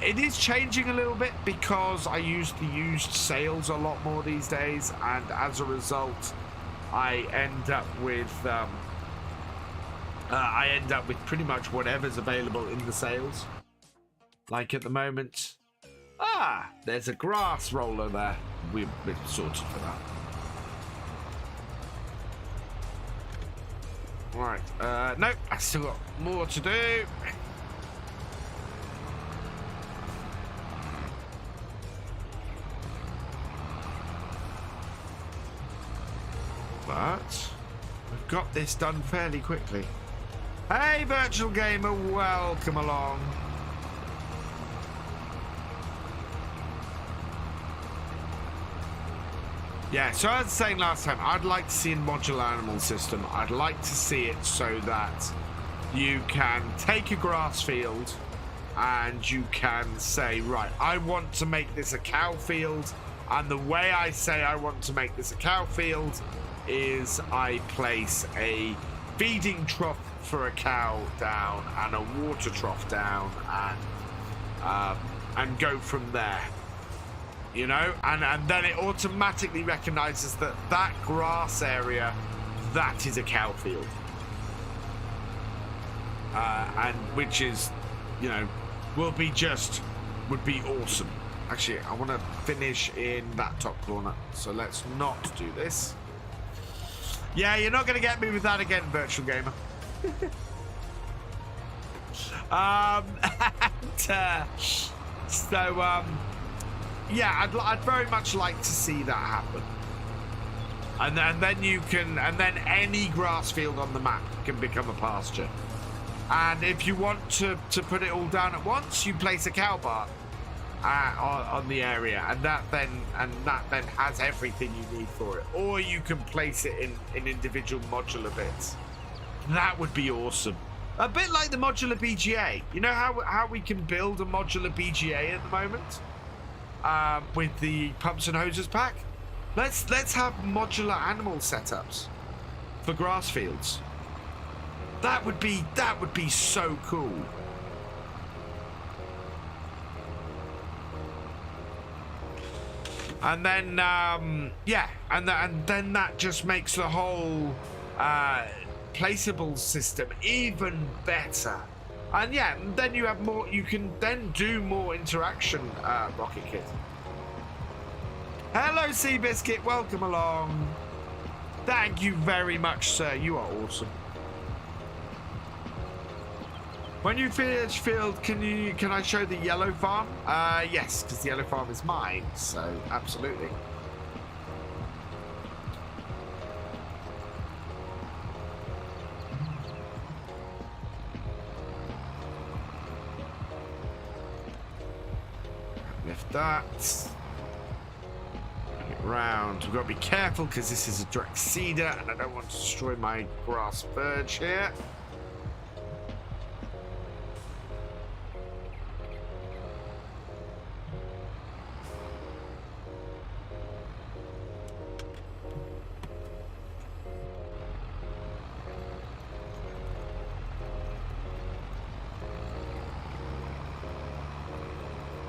It is changing a little bit because I use the used sales a lot more these days, and as a result, I end up with pretty much whatever's available in the sales. Like at the moment, there's a grass roller there. We're sorted for that. Right, nope, I still got more to do. But we've got this done fairly quickly. Hey, Virtual Gamer, welcome along. Yeah, so as I was saying last time, I'd like to see a modular animal system. I'd like to see it so that you can take a grass field and you can say, right, I want to make this a cow field. And the way I say I want to make this a cow field is I place a feeding trough for a cow down and a water trough down and go from there. You know, and then it automatically recognizes that grass area, that is a cow field. And which is, you know, would be awesome. Actually, I want to finish in that top corner, so let's not do this. Yeah, you're not going to get me with that again, Virtual Gamer. Yeah, I'd very much like to see that happen. And then you can, and then any grass field on the map can become a pasture. And if you want to put it all down at once, you place a cow barn on the area, and that then has everything you need for it. Or you can place it in individual modular bits. That would be awesome. A bit like the modular BGA. You know how we can build a modular BGA at the moment? With the pumps and hoses pack, let's have modular animal setups for grass fields. That would be so cool. And then yeah, and then that just makes the whole placeable system, even better. And yeah, then you have more, you can then do more interaction, Rocket Kid. Hello, Seabiscuit, welcome along. Thank you very much, sir. You are awesome. When you finish field, can I show the yellow farm? Yes, because the yellow farm is mine, so absolutely. Lift that. Bring it round. We've got to be careful because this is a direct cedar and I don't want to destroy my grass verge here.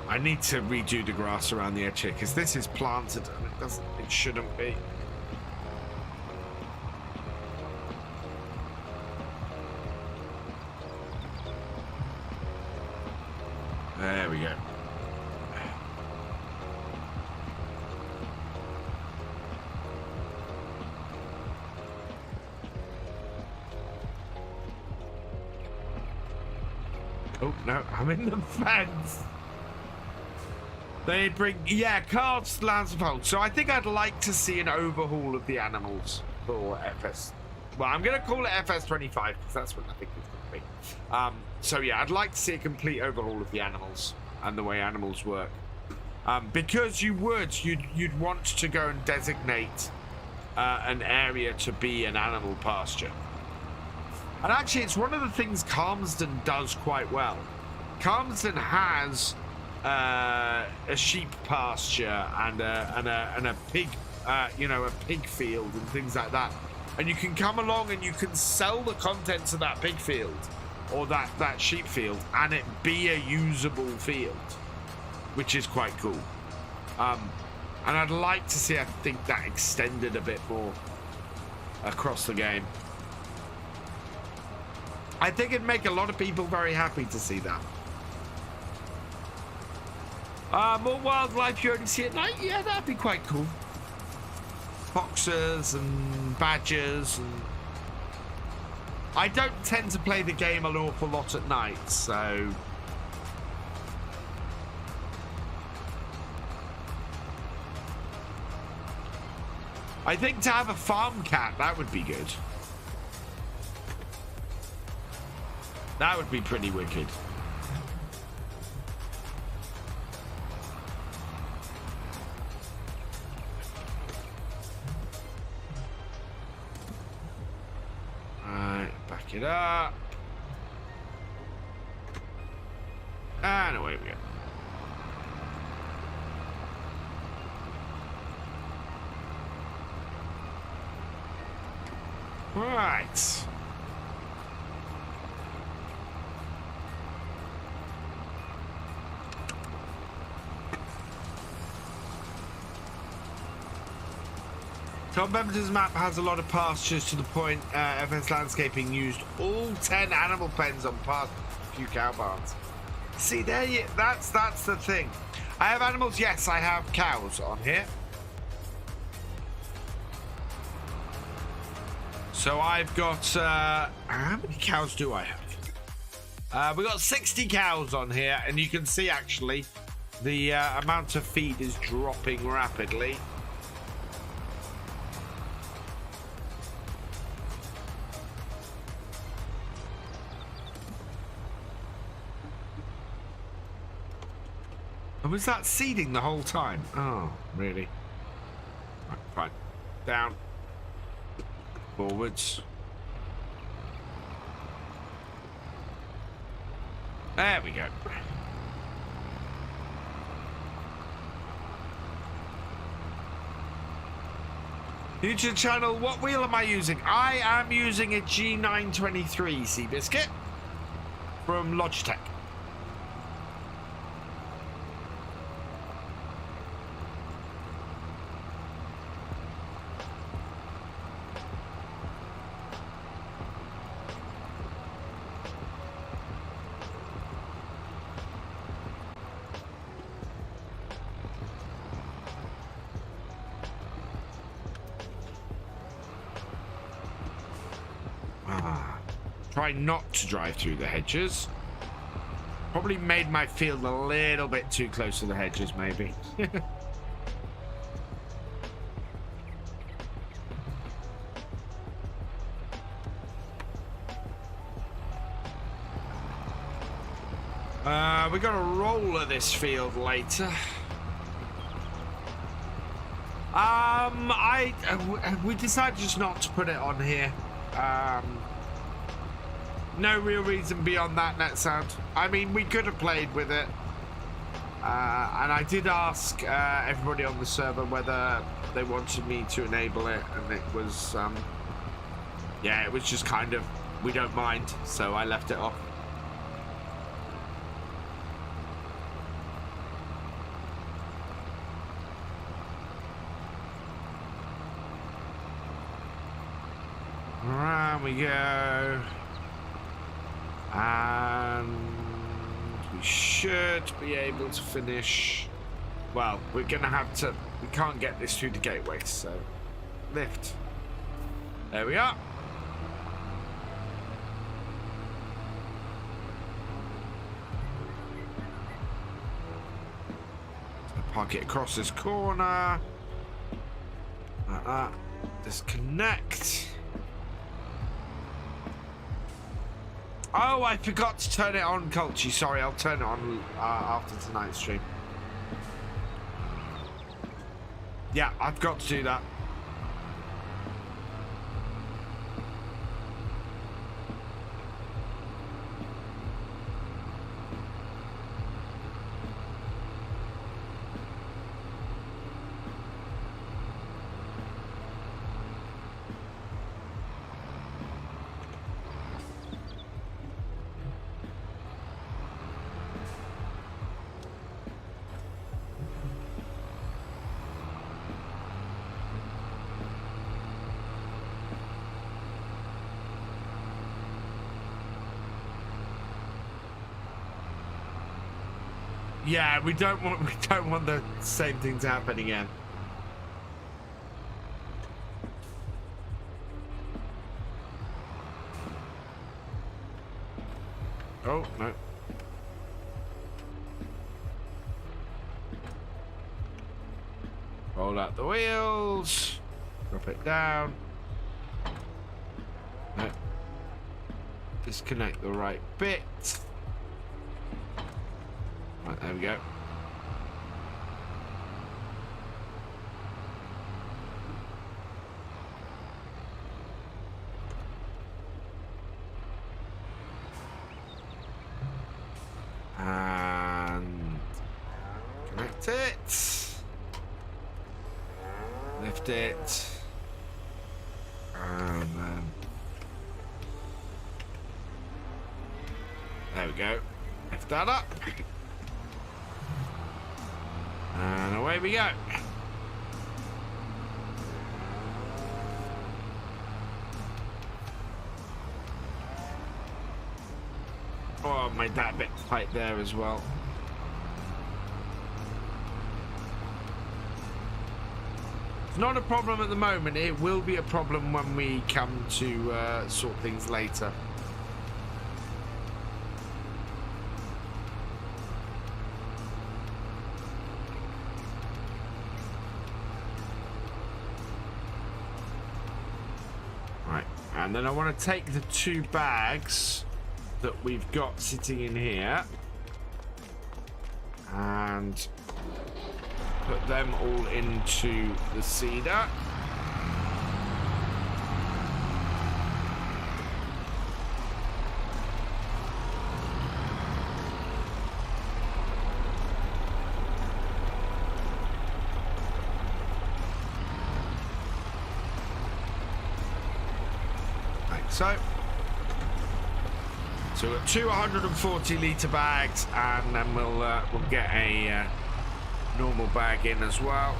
I need to redo the grass around the edge here because this is planted and it shouldn't be. There we go. Oh no, I'm in the fence. They bring, yeah, cards, lands of hold. So I think I'd like to see an overhaul of the animals for FS. Well, I'm going to call it FS25 because that's what I think it's going to be. So yeah, I'd like to see a complete overhaul of the animals and the way animals work. Because you'd want to go and designate an area to be an animal pasture. And actually, it's one of the things Calmsden does quite well. Calmsden has a sheep pasture and a pig, you know, a pig field and things like that. And you can come along and you can sell the contents of that pig field or that sheep field, and it be a usable field, which is quite cool. And I'd like to see, I think, that extended a bit more across the game. I think it'd make a lot of people very happy to see that. More wildlife you only see at night? Yeah, that'd be quite cool. Foxes and badgers. And I don't tend to play the game an awful lot at night, so... I think to have a farm cat, that would be good. That would be pretty wicked. Back it up. And away we go. Right. Tom Bempton's map has a lot of pastures to the point FS Landscaping used all 10 animal pens on past few cow barns. See, there you, that's the thing. I have animals, yes, I have cows on here. So I've got, how many cows do I have? We've got 60 cows on here, and you can see actually the amount of feed is dropping rapidly. And was that seeding the whole time? Oh, really? Right, fine. Down. Forwards. There we go. YouTube channel, what wheel am I using? I am using a G923 Seabiscuit from Logitech. Try not to drive through the hedges. Probably made my field a little bit too close to the hedges, maybe. We're gonna roller this field later. We decided just not to put it on here. No real reason beyond that, net sound. I mean, we could have played with it. And I did ask everybody on the server whether they wanted me to enable it, and it was, yeah, it was just kind of, we don't mind, so I left it off. Around we go. And we should be able to finish. Well, we're gonna have to, we can't get this through the gateway, so lift. There we are. Park it across this corner. Like that. Disconnect. Oh, I forgot to turn it on, Culture. Sorry, I'll turn it on after tonight's stream. Yeah, I've got to do that. Yeah, we don't want the same thing to happen again. Oh, no. Roll out the wheels. Drop it down. No. Disconnect the right bit. Right, there we go. And connect it. Lift it. And then there we go. Lift that up. And away we go. Oh, I made that bit tight there as well. It's not a problem at the moment. It will be a problem when we come to sort things later. And then I want to take the 2 bags that we've got sitting in here and put them all into the seeder. So we've got 2 140-litre bags, and then we'll get a normal bag in as well.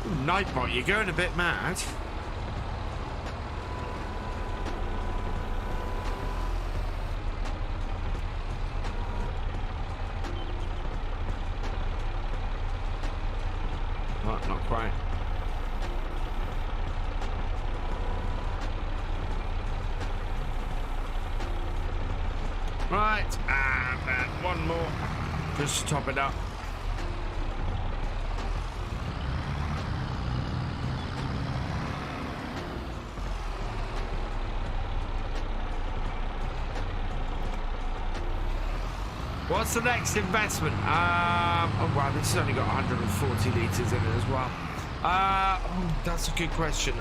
Ooh, Nightbot, you're going a bit mad. Right, and then one more, just to top it up. What's the next investment? Oh wow, this has only got 140 litres in it as well. That's a good question.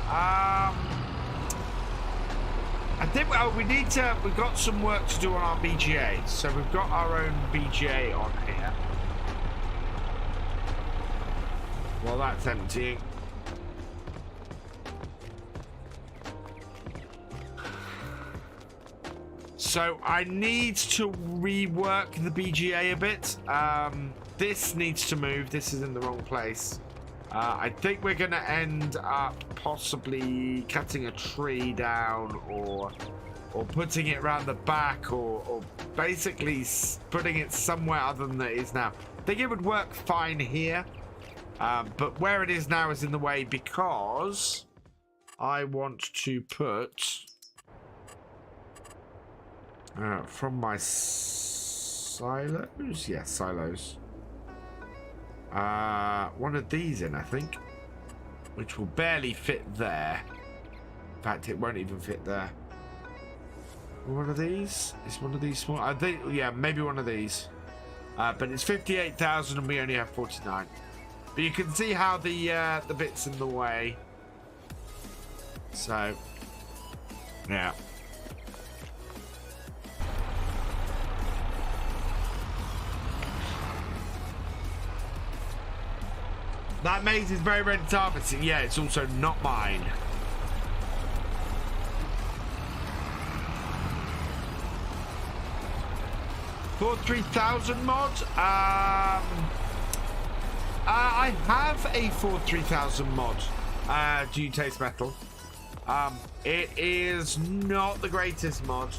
I think we've got some work to do on our BGA. So we've got our own BGA on here. Well, that's emptying. So I need to rework the BGA a bit. This needs to move. This is in the wrong place. I think we're going to end up possibly cutting a tree down or putting it around the back or basically putting it somewhere other than it is now. I think it would work fine here. But where it is now is in the way because I want to put... from my silos? Yes, silos. One of these in, I think. Which will barely fit there. In fact, it won't even fit there. One of these? Is one of these small? I think, yeah, maybe one of these. But it's 58,000 and we only have 49. But you can see how the bit's in the way. So, yeah. That maize is very ready to harvest. Yeah, it's also not mine. For 3000 mod, I have a 3000 mod. Do you taste metal? It is not the greatest mod.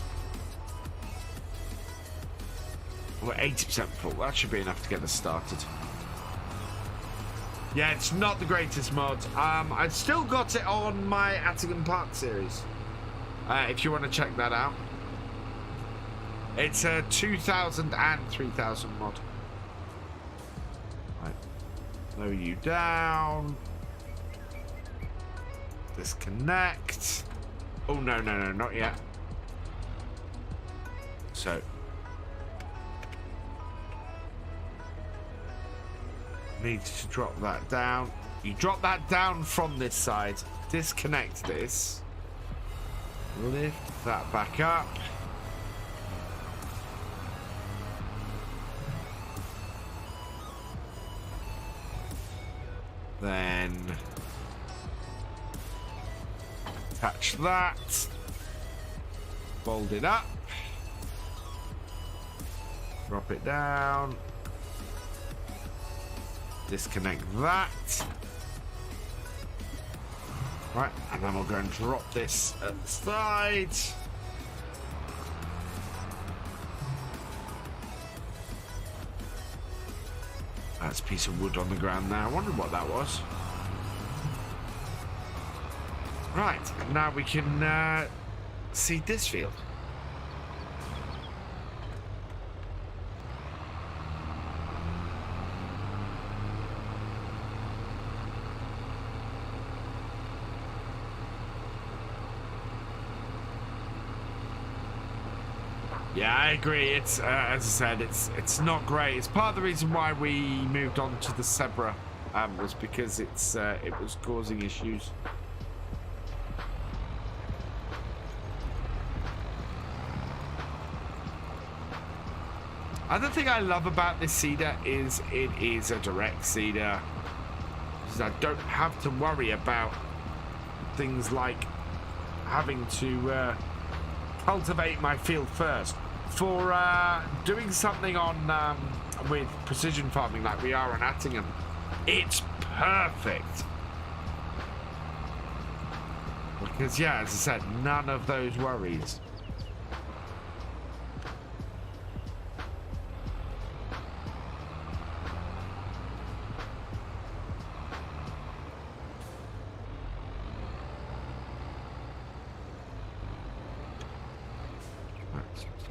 We're 80% full. That should be enough to get us started. Yeah, it's not the greatest mod. I've still got it on my Attingham Park series. If you want to check that out. It's a 2000 and 3000 mod. Right. Lower you down. Disconnect. Oh, no, not yet. So. Needs to drop that down. You drop that down from this side. Disconnect this. Lift that back up. Then attach that. Fold it up. Drop it down. Disconnect that. Right, and then we'll go and drop this at the side. That's a piece of wood on the ground now. I wonder what that was. Right, now we can seed this field. Yeah, I agree. It's as I said, it's not great. It's part of the reason why we moved on to the Zebra, was because it was causing issues. Other thing I love about this seeder is it is a direct seeder, because I don't have to worry about things like having to cultivate my field first. For doing something on with precision farming like we are on Attingham, it's perfect. Because yeah, as I said, none of those worries.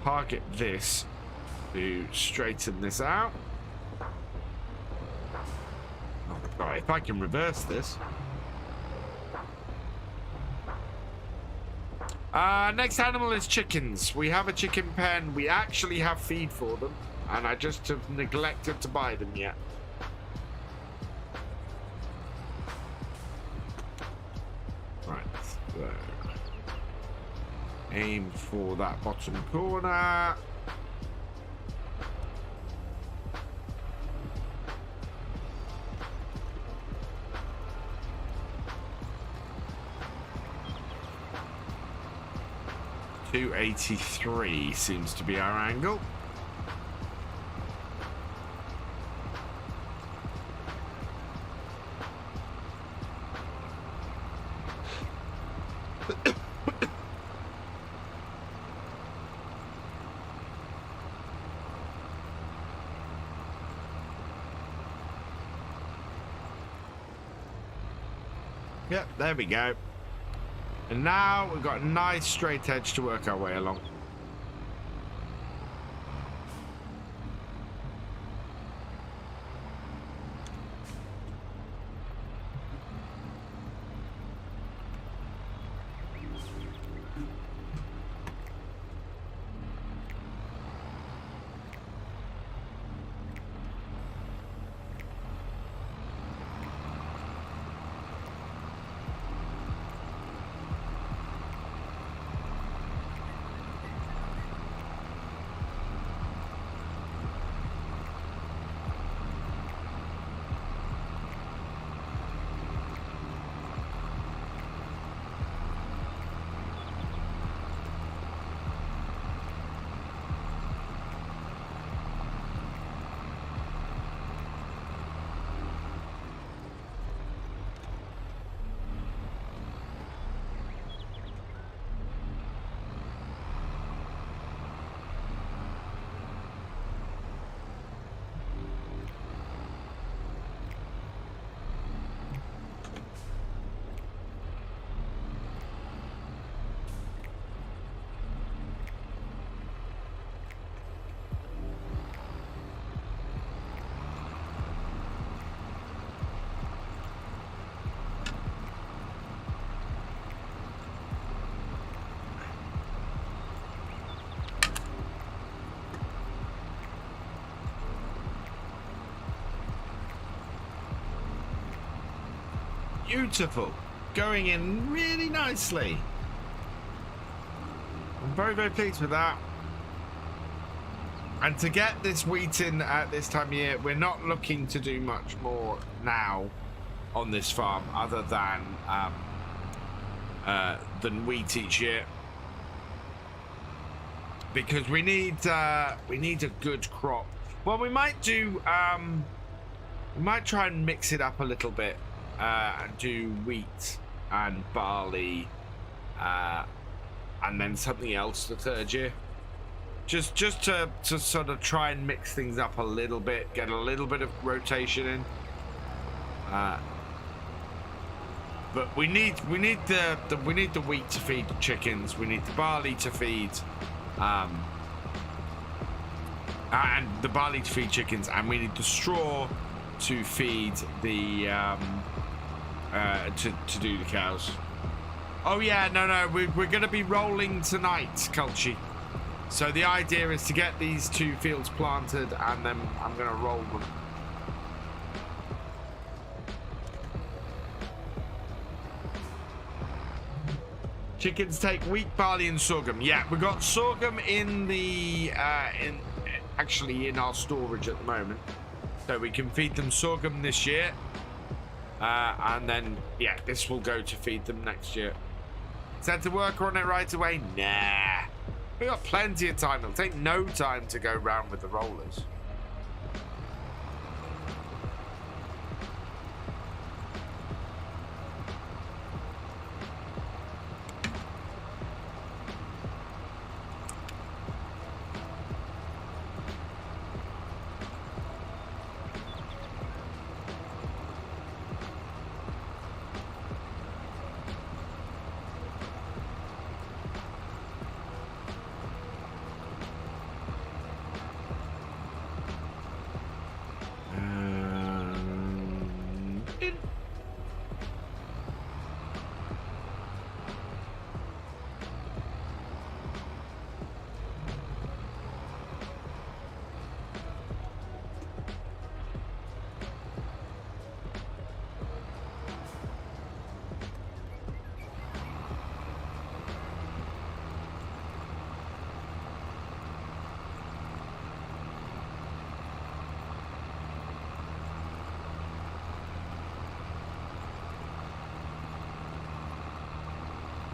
target this to straighten this out. Oh, God, if I can reverse this. Next animal is chickens. We have a chicken pen. We actually have feed for them, and I just have neglected to buy them yet. Right, so aim for that bottom corner. .283 seems to be our angle. Yep, there we go. And now we've got a nice straight edge to work our way along. Beautiful. Going in really nicely. I'm very, very pleased with that. And to get this wheat in at this time of year, we're not looking to do much more now on this farm other than wheat each year. Because we need a good crop. Well, we might do we might try and mix it up a little bit. And do wheat and barley and then something else the third year, just to sort of try and mix things up a little bit, get a little bit of rotation in, but we need the wheat to feed the chickens, we need the barley to feed and the barley to feed chickens, and we need the straw to feed the to do the cows. Oh yeah, no, we're going to be rolling tonight, Culchy. So the idea is to get these 2 fields planted, and then I'm going to roll them. Chickens take wheat, barley, and sorghum. Yeah, we've got sorghum in the actually in our storage at the moment, so we can feed them sorghum this year. And then, yeah, this will go to feed them next year. Said to work on it right away? Nah. We got plenty of time. It'll take no time to go round with the rollers.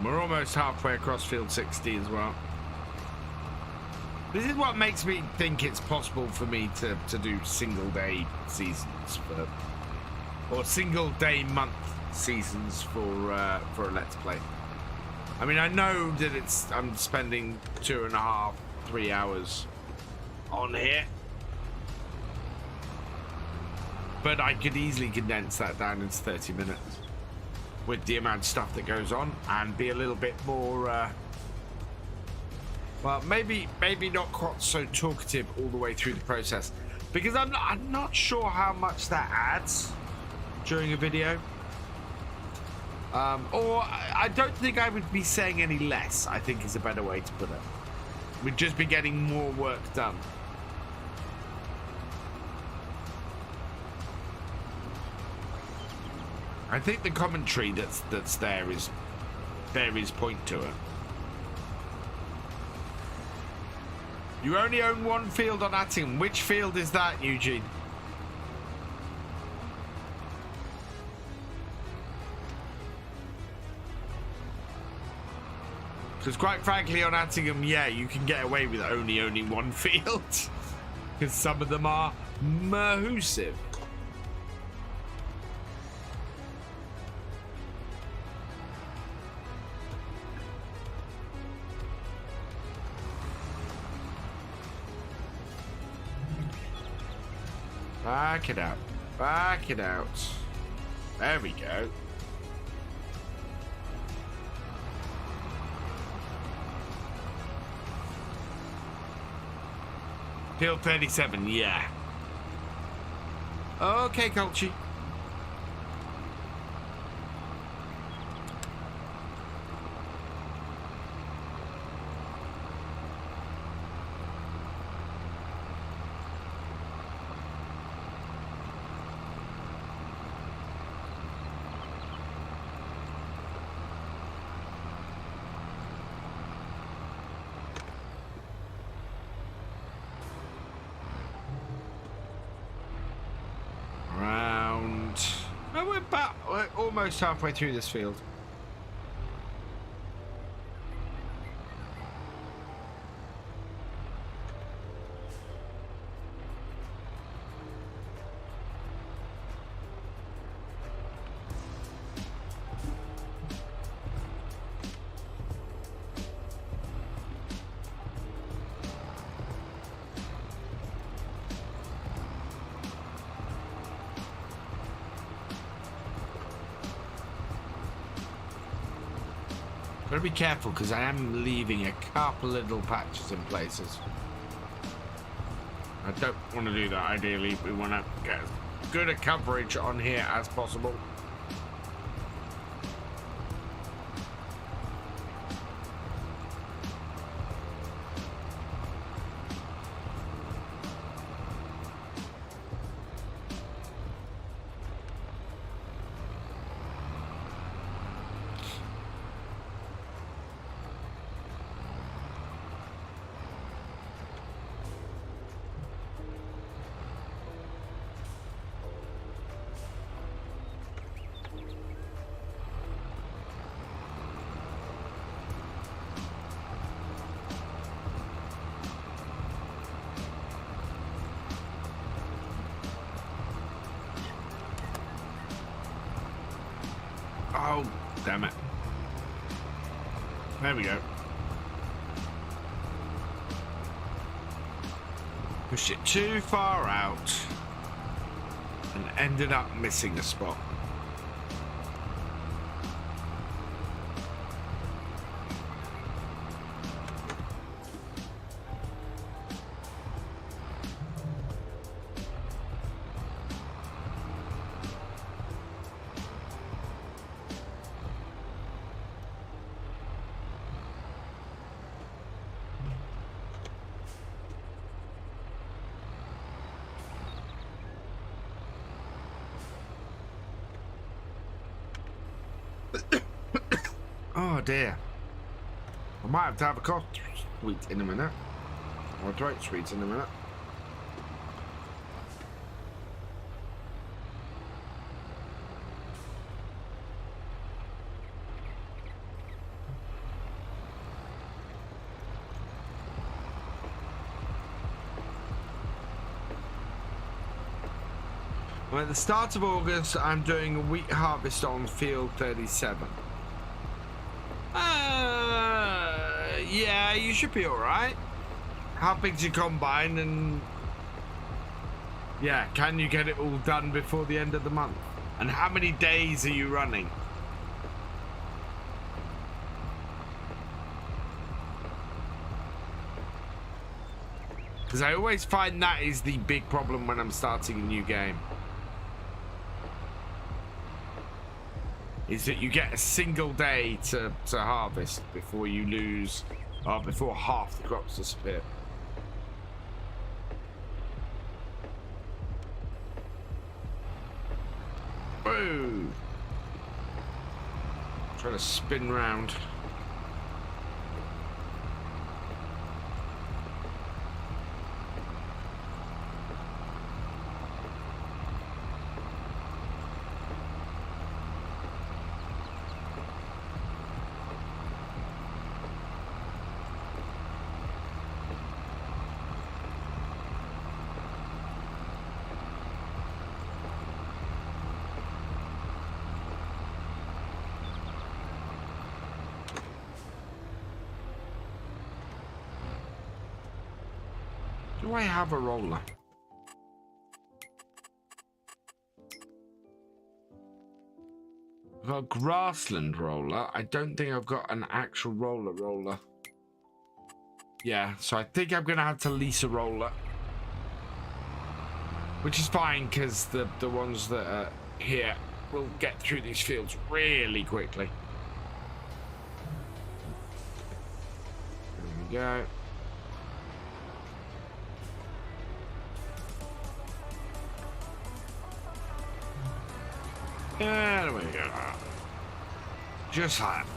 We're almost halfway across field 60 as well. This is what makes me think it's possible for me to do single day seasons or single day month seasons for a Let's Play. I mean, I know that I'm spending 2.5, 3 hours on here, but I could easily condense that down into 30 minutes with the amount of stuff that goes on and be a little bit more, well, maybe not quite so talkative all the way through the process, because I'm not sure how much that adds during a video. Or I don't think I would be saying any less, I think is a better way to put it. We'd just be getting more work done. I think the commentary that's there is point to it. You only own one field on Attingham. Which field is that, Eugene? Because quite frankly, on Attingham, yeah, you can get away with only owning one field. Because some of them are massive. Back it out. Back it out. There we go. Field 37, yeah. Okay, Colchi. We're almost halfway through this field. Gotta be careful because I am leaving a couple little patches in places. I don't want to do that. Ideally, we want to get as good a coverage on here as possible. Oh, damn it. There we go. Pushed it too far out and ended up missing a spot. Oh dear. I might have to have a cough sweet in a minute. Or a throat sweet in a minute. Well, at the start of August, I'm doing a wheat harvest on field 37. Yeah, you should be all right. How big's your combine? And yeah, can you get it all done before the end of the month? And how many days are you running? Because I always find that is the big problem when I'm starting a new game. Is that you get a single day to harvest before you lose, before half the crops disappear. Whoa! Trying to spin round. Do I have a roller? I've got a grassland roller. I don't think I've got an actual roller. Yeah, so I think I'm gonna have to lease a roller. Which is fine, because the ones that are here will get through these fields really quickly. There we go. There we go. Just like that.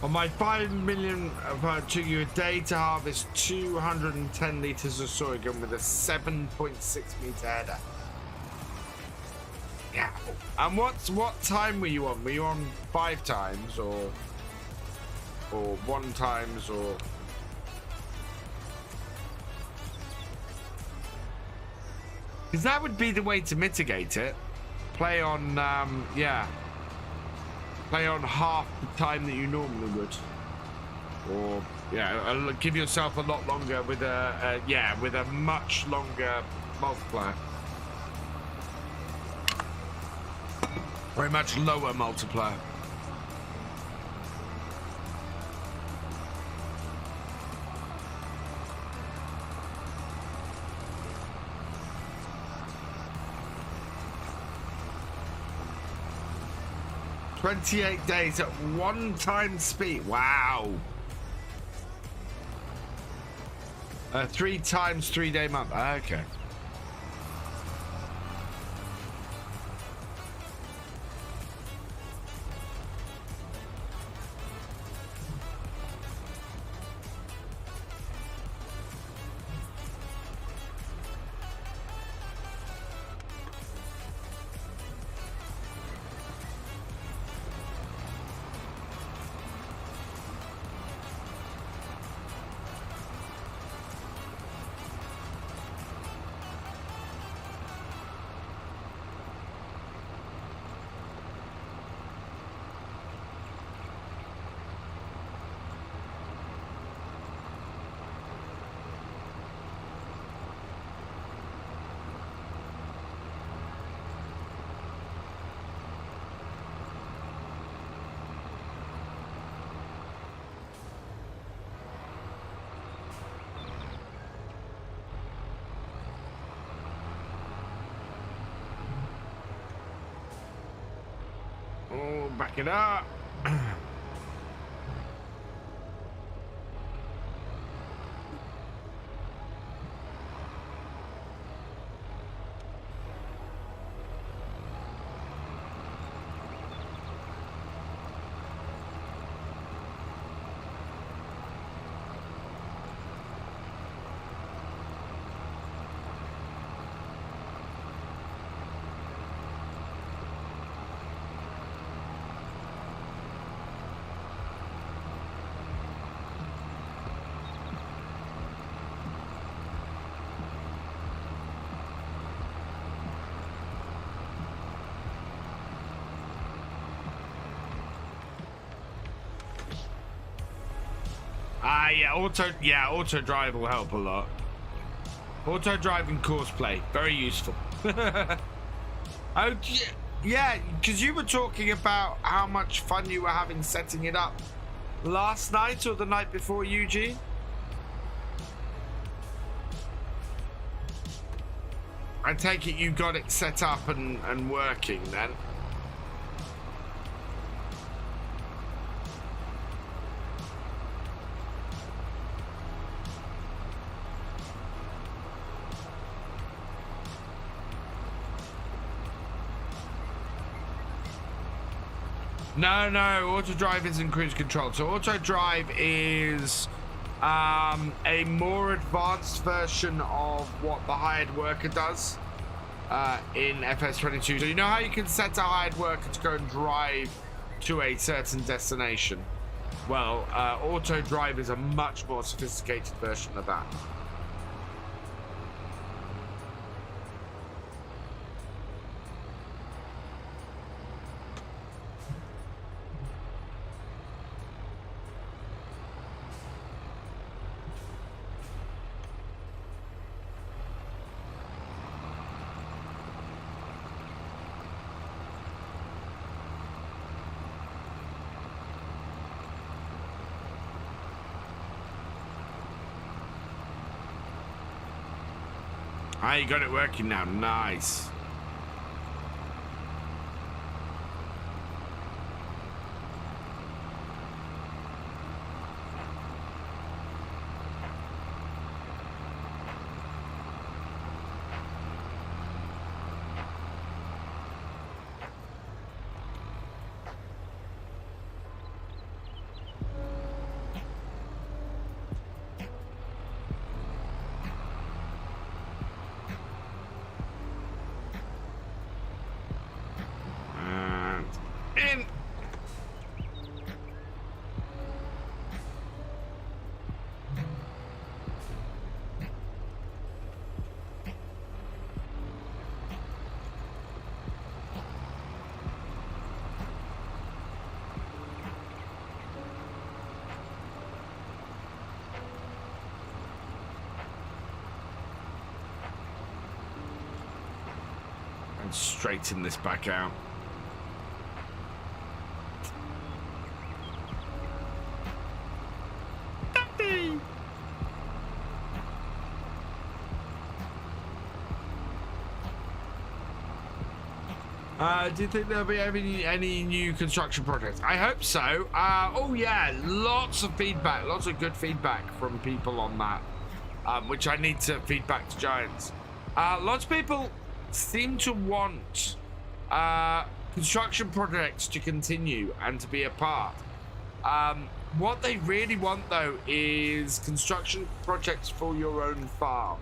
On my 5 million, took you a day to harvest 210 litres of sorghum with a 7.6 metre header. Yeah. And what time were you on? Were you on 5 times or 1 times or? Because that would be the way to mitigate it. Play on, yeah. Play on half the time that you normally would, or yeah, give yourself a lot longer with a much longer multiplier, or a much lower multiplier. $28 days at 1 time speed. Wow. 3 times 3 day month. Okay. Oh, back it up. Yeah, auto drive will help a lot. Auto drive and course play, very useful. Oh, yeah, because you were talking about how much fun you were having setting it up last night or the night before, Eugene. I take it you got it set up and working then. No, auto drive isn't cruise control. So auto drive is a more advanced version of what the hired worker does in FS22. So you know how you can set a hired worker to go and drive to a certain destination? Well, auto drive is a much more sophisticated version of that. Ah, you got it working now. Nice. And straighten this back out. Do you think there'll be any new construction projects? I hope so. Oh yeah, lots of feedback, lots of good feedback from people on that, which I need to feed back to Giants. Lots of people seem to want construction projects to continue and to be a part. What they really want though is construction projects for your own farm.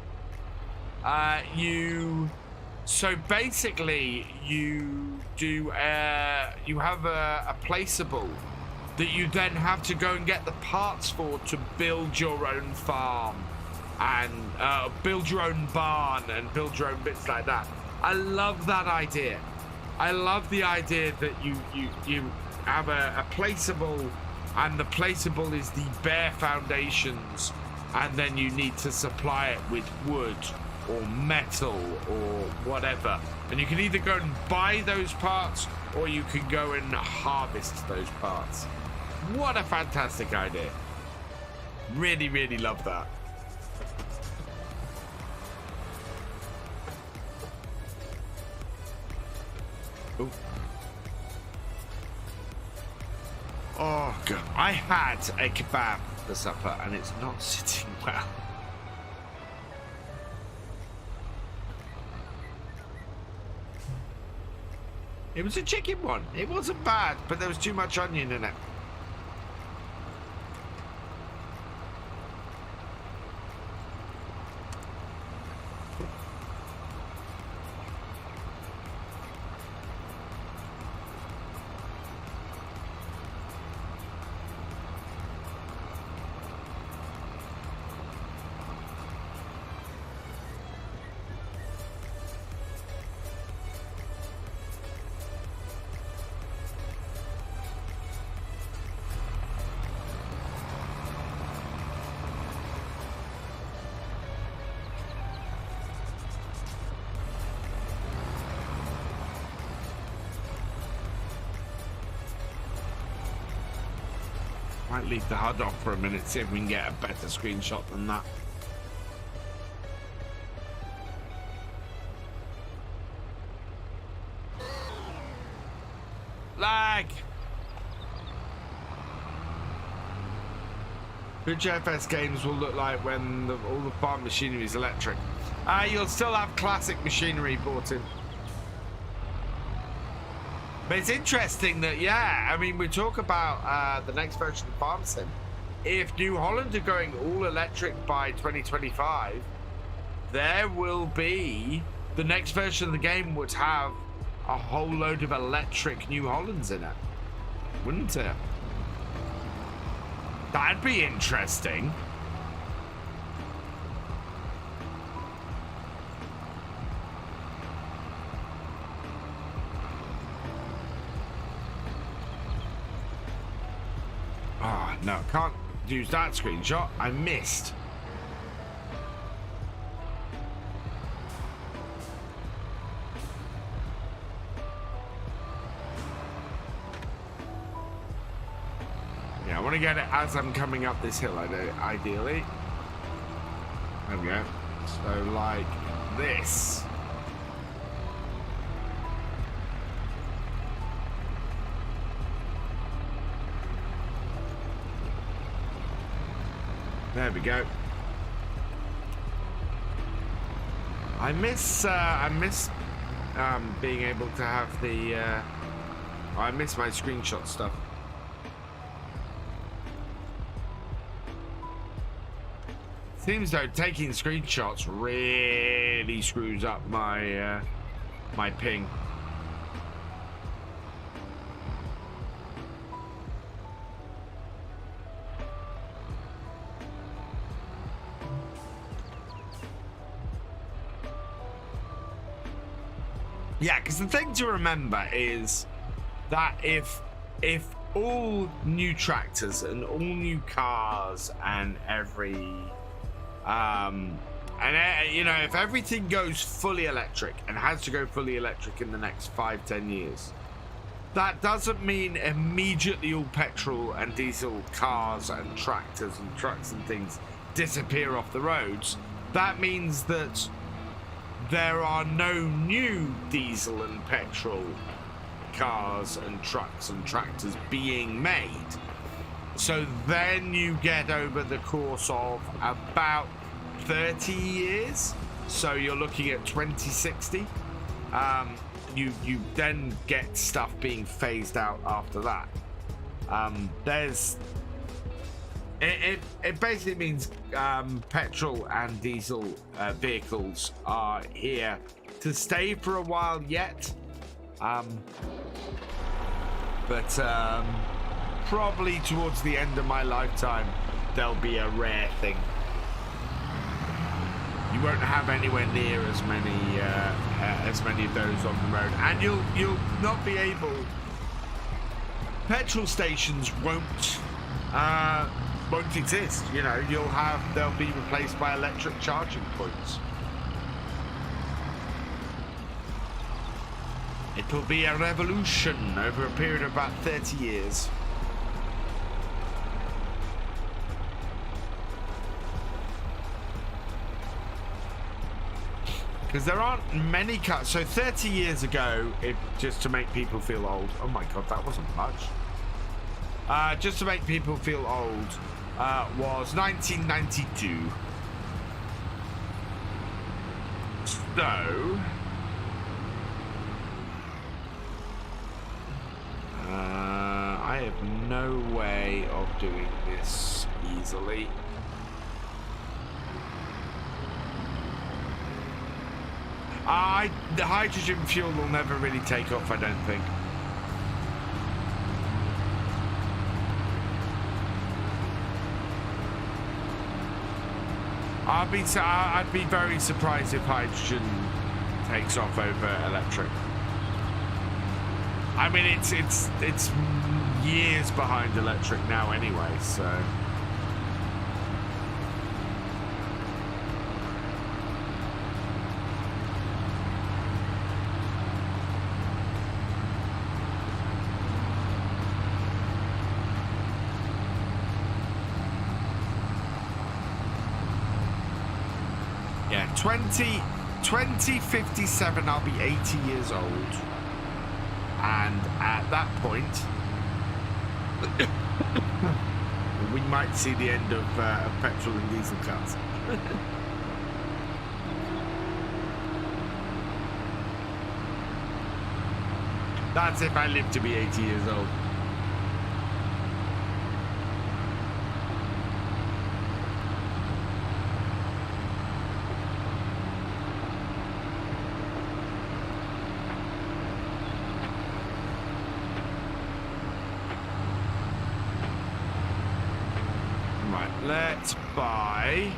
So basically, you have a placeable that you then have to go and get the parts for to build your own farm and build your own barn and build your own bits like that. I love that idea. I love the idea that you have a placeable, and the placeable is the bare foundations, and then you need to supply it with wood or metal or whatever, and you can either go and buy those parts or you can go and harvest those parts. What a fantastic idea. Really, really love that. Ooh. Oh god, I had a kebab for supper and it's not sitting well. It was a chicken one. It wasn't bad, but there was too much onion in it. Might leave the HUD off for a minute, see if we can get a better screenshot than that. Lag! Which FS games will look like when all the farm machinery is electric? You'll still have classic machinery bought in. But it's interesting that, yeah, I mean, we talk about the next version of Farm Sim. If New Holland are going all electric by 2025, there will be, the next version of the game would have a whole load of electric New Hollands in it. Wouldn't it? That'd be interesting. Ah, no, can't use that screenshot. I missed. Yeah, I want to get it as I'm coming up this hill, ideally. There we go. So, like this. There we go. I miss being able to have the I miss my screenshot stuff. Seems though taking screenshots really screws up my my ping. Yeah, because the thing to remember is that if all new tractors and all new cars and every you know, if everything goes fully electric and has to go fully electric in the next 5-10 years, that doesn't mean immediately all petrol and diesel cars and tractors and trucks and things disappear off the roads. That means that there are no new diesel and petrol cars and trucks and tractors being made. So then you get over the course of about 30 years, so you're looking at 2060, you then get stuff being phased out after that. It basically means petrol and diesel vehicles are here to stay for a while yet, but probably towards the end of my lifetime they'll be a rare thing. You won't have anywhere near as many of those on the road, and you'll not be able. Petrol stations won't exist. You know, they'll be replaced by electric charging points. It'll be a revolution over a period of about 30 years. Because there aren't many cars. So 30 years ago, just to make people feel old. Oh my god, that wasn't much. Just to make people feel old, was 1992. So I have no way of doing this easily. The hydrogen fuel will never really take off, I don't think. I'd be very surprised if hydrogen takes off over electric. I mean, it's years behind electric now anyway, so. 2057, I'll be 80 years old. And at that point, we might see the end of petrol and diesel cars. That's if I live to be 80 years old. Let's buy.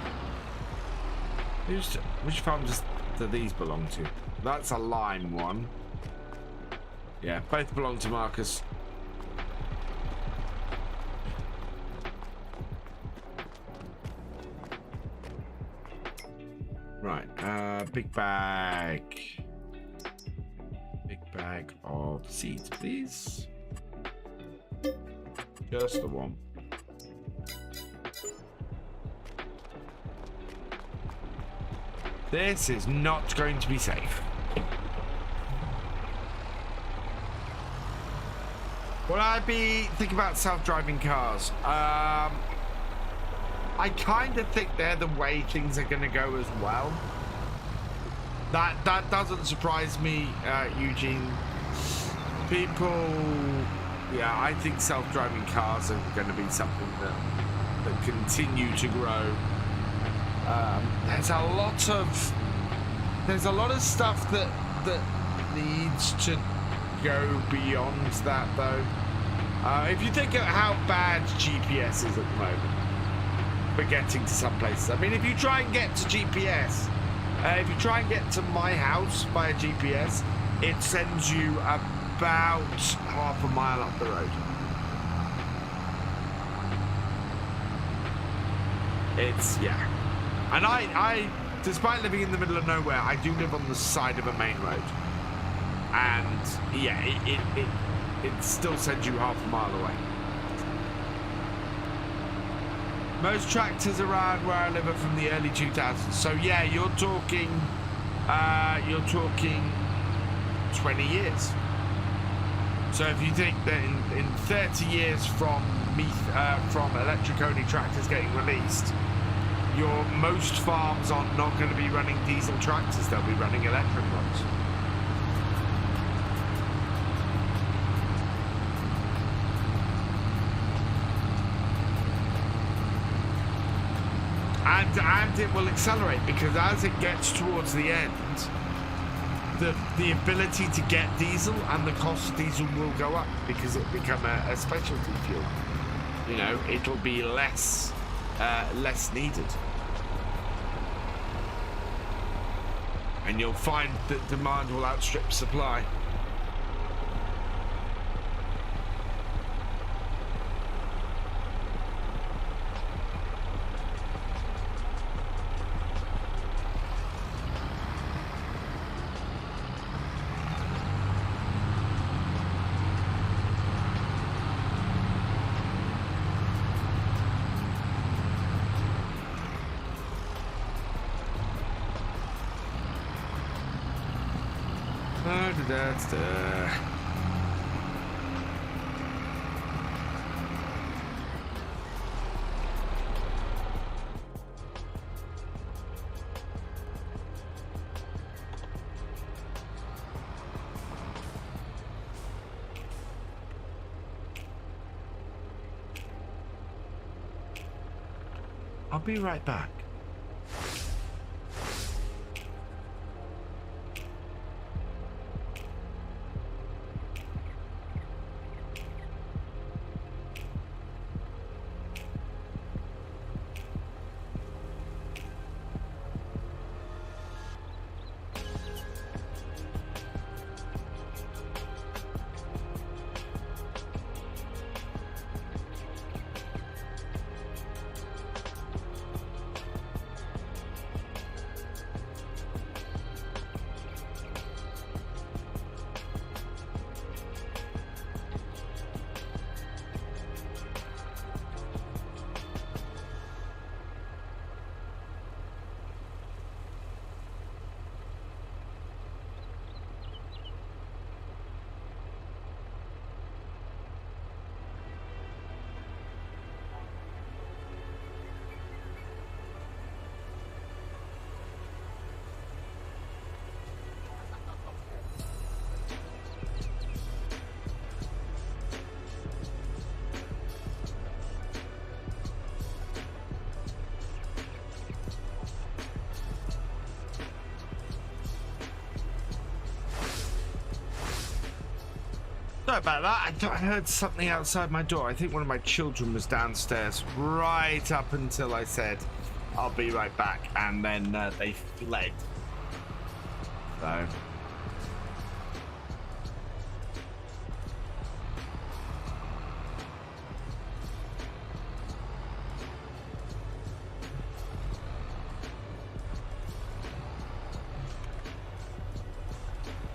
Which farm do these belong to? That's a lime one. Yeah, both belong to Marcus. Right, big bag. Big bag of seeds, please. Just the one. This is not going to be safe. Will I be thinking about self-driving cars? I kind of think they're the way things are going to go as well. That doesn't surprise me, Eugene. People, yeah, I think self-driving cars are going to be something that continue to grow. There's a lot of stuff that needs to go beyond that, though. If you think of how bad GPS is at the moment for getting to some places. I mean, if you try and get to GPS, if you try and get to my house via GPS, it sends you about half a mile up the road. It's, yeah. And I, despite living in the middle of nowhere, I do live on the side of a main road. And yeah, it still sends you half a mile away. Most tractors around where I live are from the early 2000s. So yeah, you're talking 20 years. So if you think that in 30 years from electric-only tractors getting released, most farms are not going to be running diesel tractors, they'll be running electric ones. And it will accelerate, because as it gets towards the end, the ability to get diesel and the cost of diesel will go up, because it'll become a specialty fuel. You know, it'll be less needed. And you'll find that demand will outstrip supply. I'll be right back. Sorry about that. I thought I heard something outside my door. I think one of my children was downstairs right up until I said, I'll be right back. And then they fled. So...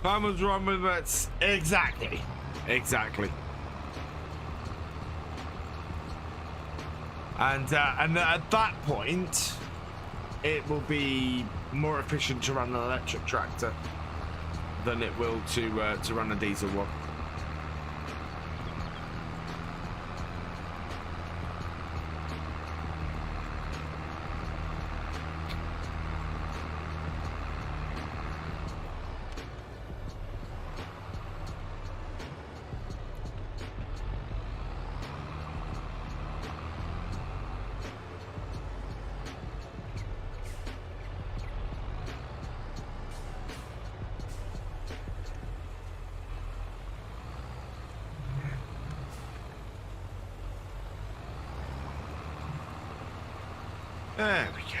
Farmers run with it. Exactly. Exactly. And at that point, it will be more efficient to run an electric tractor than it will to run a diesel one. There we go.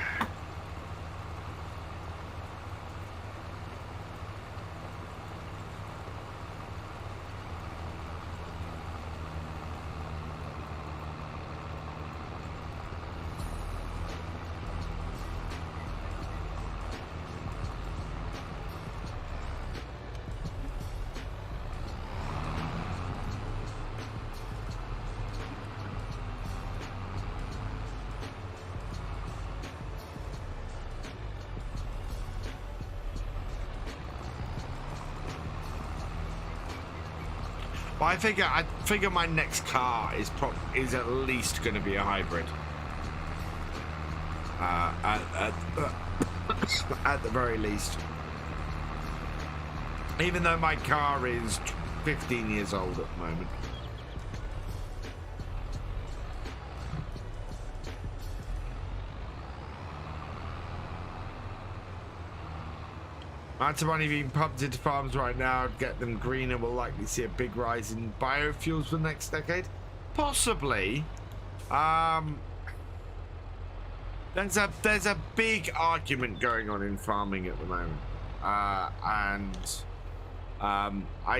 I figure my next car is at least going to be a hybrid. At the very least. Even though my car is 15 years old at the moment. Amount of money being pumped into farms right now to get them greener will likely see a big rise in biofuels for the next decade. Possibly. There's a big argument going on in farming at the moment. I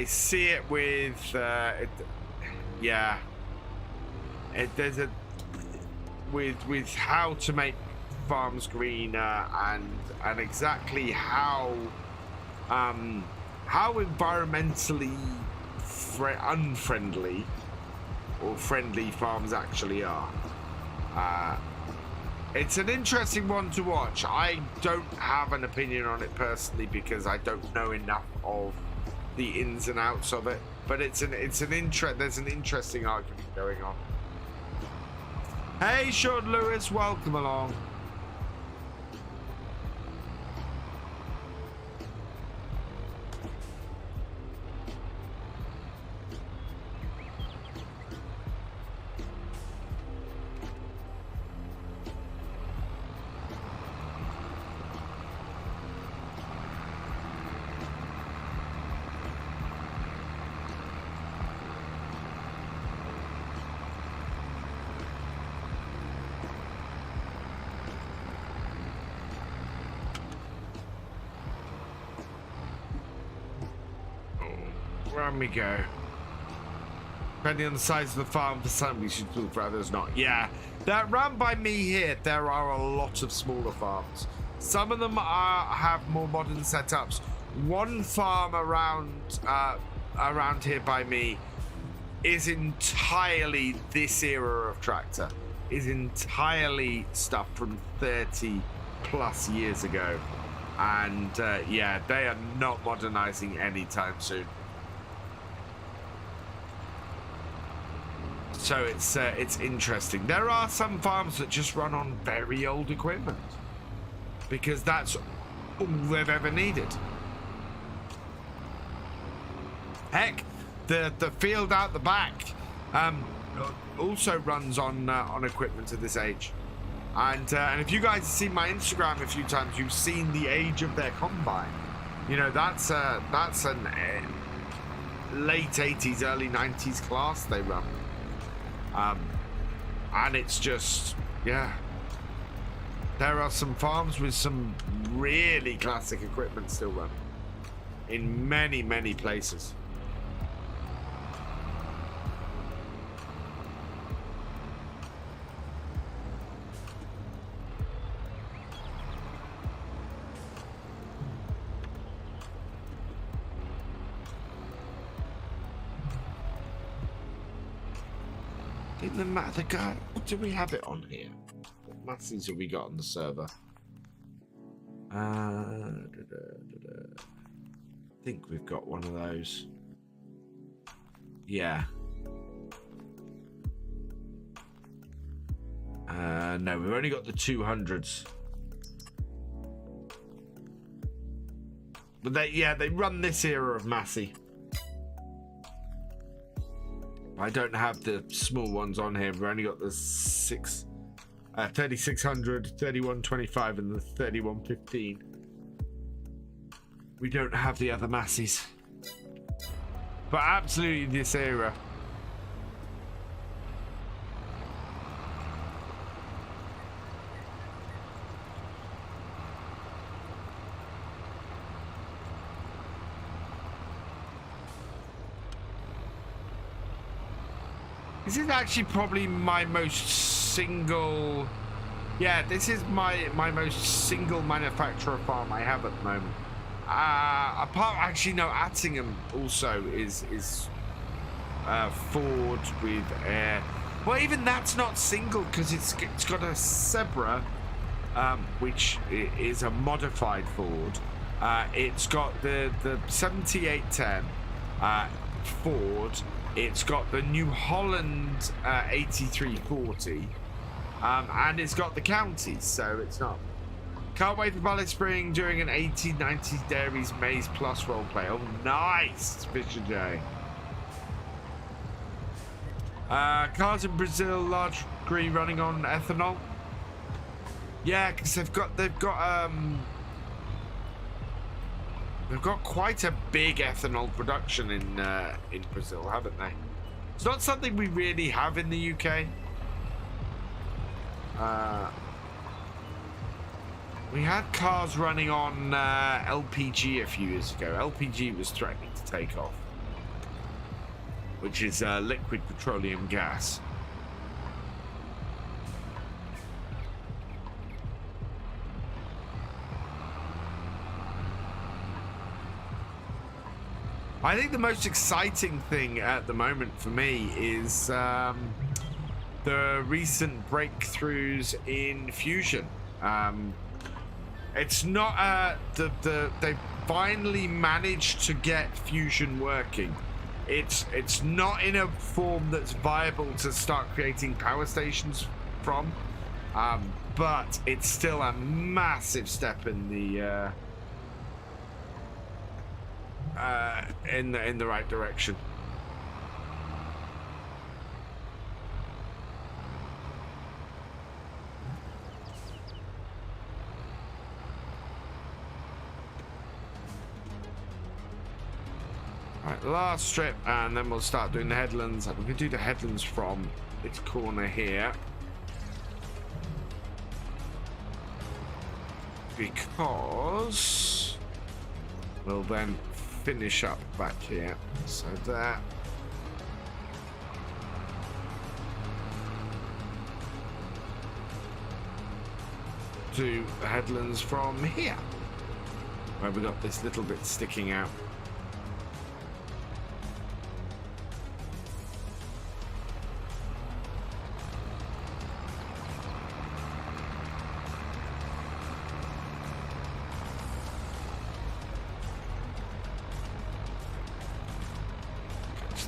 see it with with how to make farms greener and exactly how environmentally unfriendly or friendly farms actually are. It's an interesting one to watch. I don't have an opinion on it personally because I don't know enough of the ins and outs of it. But there's an interesting argument going on. Hey, Sean Lewis, welcome along. Where'd we go? Depending on the size of the farm, for some we should do, for others not. Yeah, that round by me here, there are a lot of smaller farms. Some of them have more modern setups. One farm around here by me is entirely this era of tractor. Is entirely stuff from 30 plus years ago, and yeah, they are not modernizing anytime soon. So it's interesting. There are some farms that just run on very old equipment because that's all they've ever needed. Heck, the field out the back also runs on equipment of this age. And if you guys have seen my Instagram a few times, you've seen the age of their combine. You know, that's late 80s, early 90s class they run. And it's just, yeah. There are some farms with some really classic equipment still running in many, many places. The guy, do we have it on here? What masses have we got on the server? I think we've got one of those. Yeah. No, we've only got the 200s. But they run this era of Massey. I don't have the small ones on here. We've only got the 3600, 3125, and the 3115. We don't have the other Masseys. But absolutely this era. This is actually probably my most single... Yeah, this is my most single manufacturer farm I have at the moment. Apart, actually, no, Attingham also is Ford with air. Well, even that's not single because it's got a Zebra, which is a modified Ford. It's got the 7810 Ford. It's got the New Holland 8340, and it's got the counties, so it's not. Can't wait for Ballet Spring during an 1890s Dairies Maze Plus roleplay. Oh, nice, Thefisherj. Cars in Brazil largely running on ethanol. Yeah, because they've got quite a big ethanol production in Brazil, haven't they? It's not something we really have in the UK. We had cars running on LPG a few years ago. LPG was threatening to take off, which is liquid petroleum gas. I think the most exciting thing at the moment for me is the recent breakthroughs in fusion. It's not they finally managed to get fusion working. It's not in a form that's viable to start creating power stations from, but it's still a massive step in the in the right direction. Right, last strip, and then we'll start doing the headlands. We can do the headlands from this corner here, because we'll then finish up back here. So there. Do the headlands from here, where we got this little bit sticking out.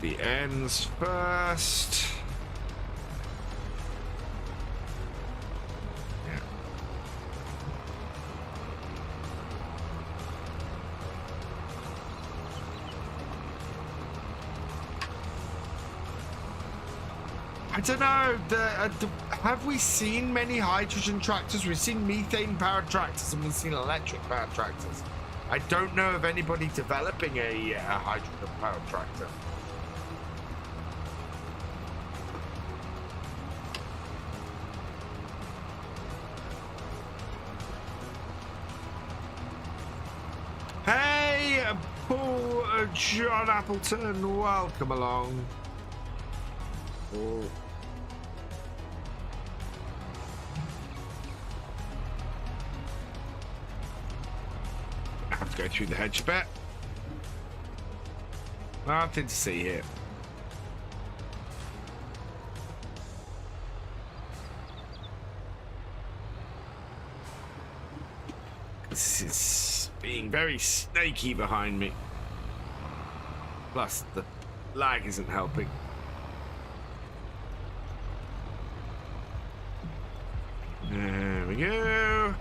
The ends first. Yeah. I don't know. Have we seen many hydrogen tractors? We've seen methane powered tractors and we've seen electric powered tractors. I don't know of anybody developing a hydrogen powered tractor. Hey, Paul John Appleton, welcome along. Oh. I have to go through the hedge a bit. Nothing to see here. This is being very snaky behind me. Plus, the lag isn't helping. There we go.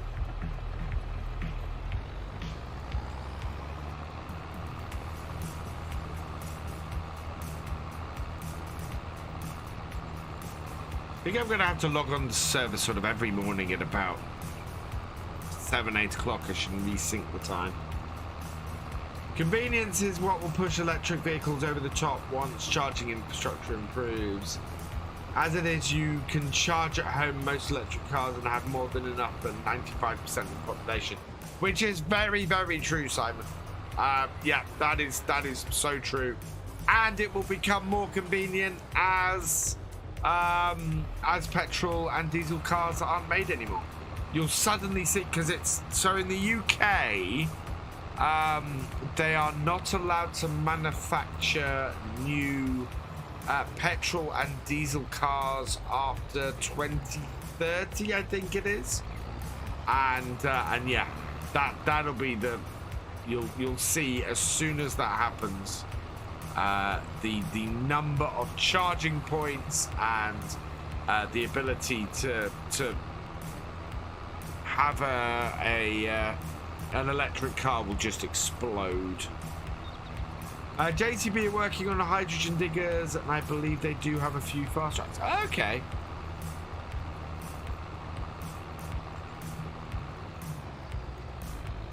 I think I'm going to have to log on the server sort of every morning at about 7, 8 o'clock. I should resync the time. Convenience is what will push electric vehicles over the top once charging infrastructure improves. As it is, you can charge at home most electric cars and have more than enough for 95% of the population, which is very, very true, Simon. Yeah, that is so true, and it will become more convenient as petrol and diesel cars aren't made anymore. You'll suddenly see, because it's so in the UK, they are not allowed to manufacture new petrol and diesel cars after 2030, I think it is, and yeah, that'll be the you'll see as soon as that happens. The number of charging points and the ability to have an electric car will just explode. JTB are working on hydrogen diggers, and I believe they do have a few fast tracks. Okay.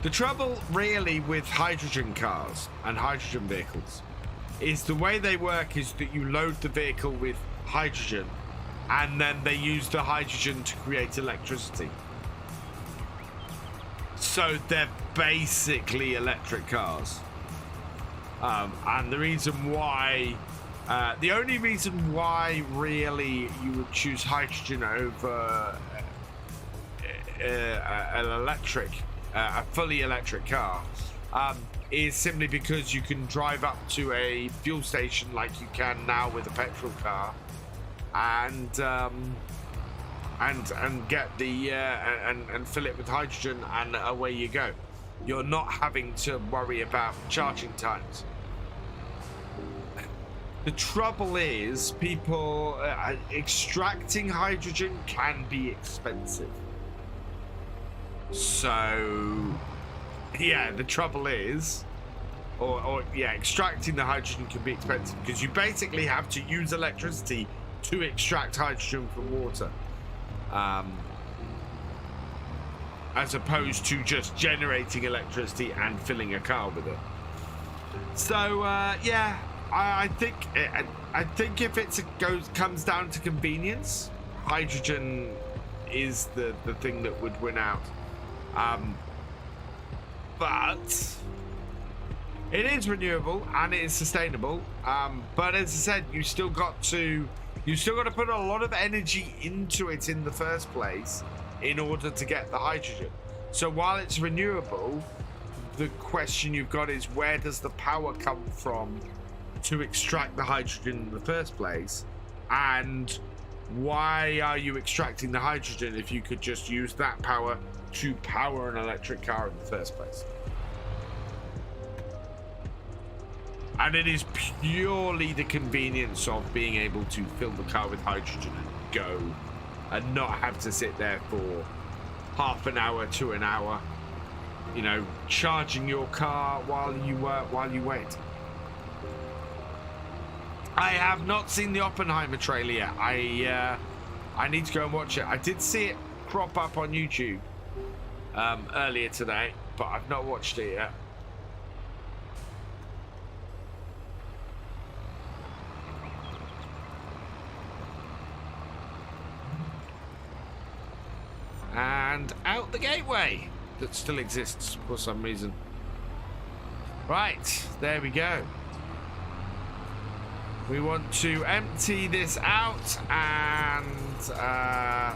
The trouble really with hydrogen cars and hydrogen vehicles is the way they work is that you load the vehicle with hydrogen and then they use the hydrogen to create electricity. So they're basically electric cars. And the reason why, the only reason why really you would choose hydrogen over an electric, a fully electric car, is simply because you can drive up to a fuel station like you can now with a petrol car, and get the and fill it with hydrogen, and away you go. You're not having to worry about charging times. The trouble is, people extracting hydrogen can be expensive. So, yeah, the trouble is, extracting the hydrogen can be expensive because you basically have to use electricity to extract hydrogen from water, as opposed to just generating electricity and filling a car with it. So, yeah. I think if it comes down to convenience, hydrogen is the thing that would win out. But it is renewable and it is sustainable. But as I said, you still got to put a lot of energy into it in the first place in order to get the hydrogen. So while it's renewable, the question you've got is, where does the power come from to extract the hydrogen in the first place? And why are you extracting the hydrogen if you could just use that power to power an electric car in the first place? And it is purely the convenience of being able to fill the car with hydrogen and go, and not have to sit there for half an hour to an hour, you know, charging your car while you wait. I have not seen the Oppenheimer trailer yet. I need to go and watch it. I did see it crop up on YouTube earlier today, but I've not watched it yet. and out the gateway that still exists for some reason. Right, there we go. We want to empty this out and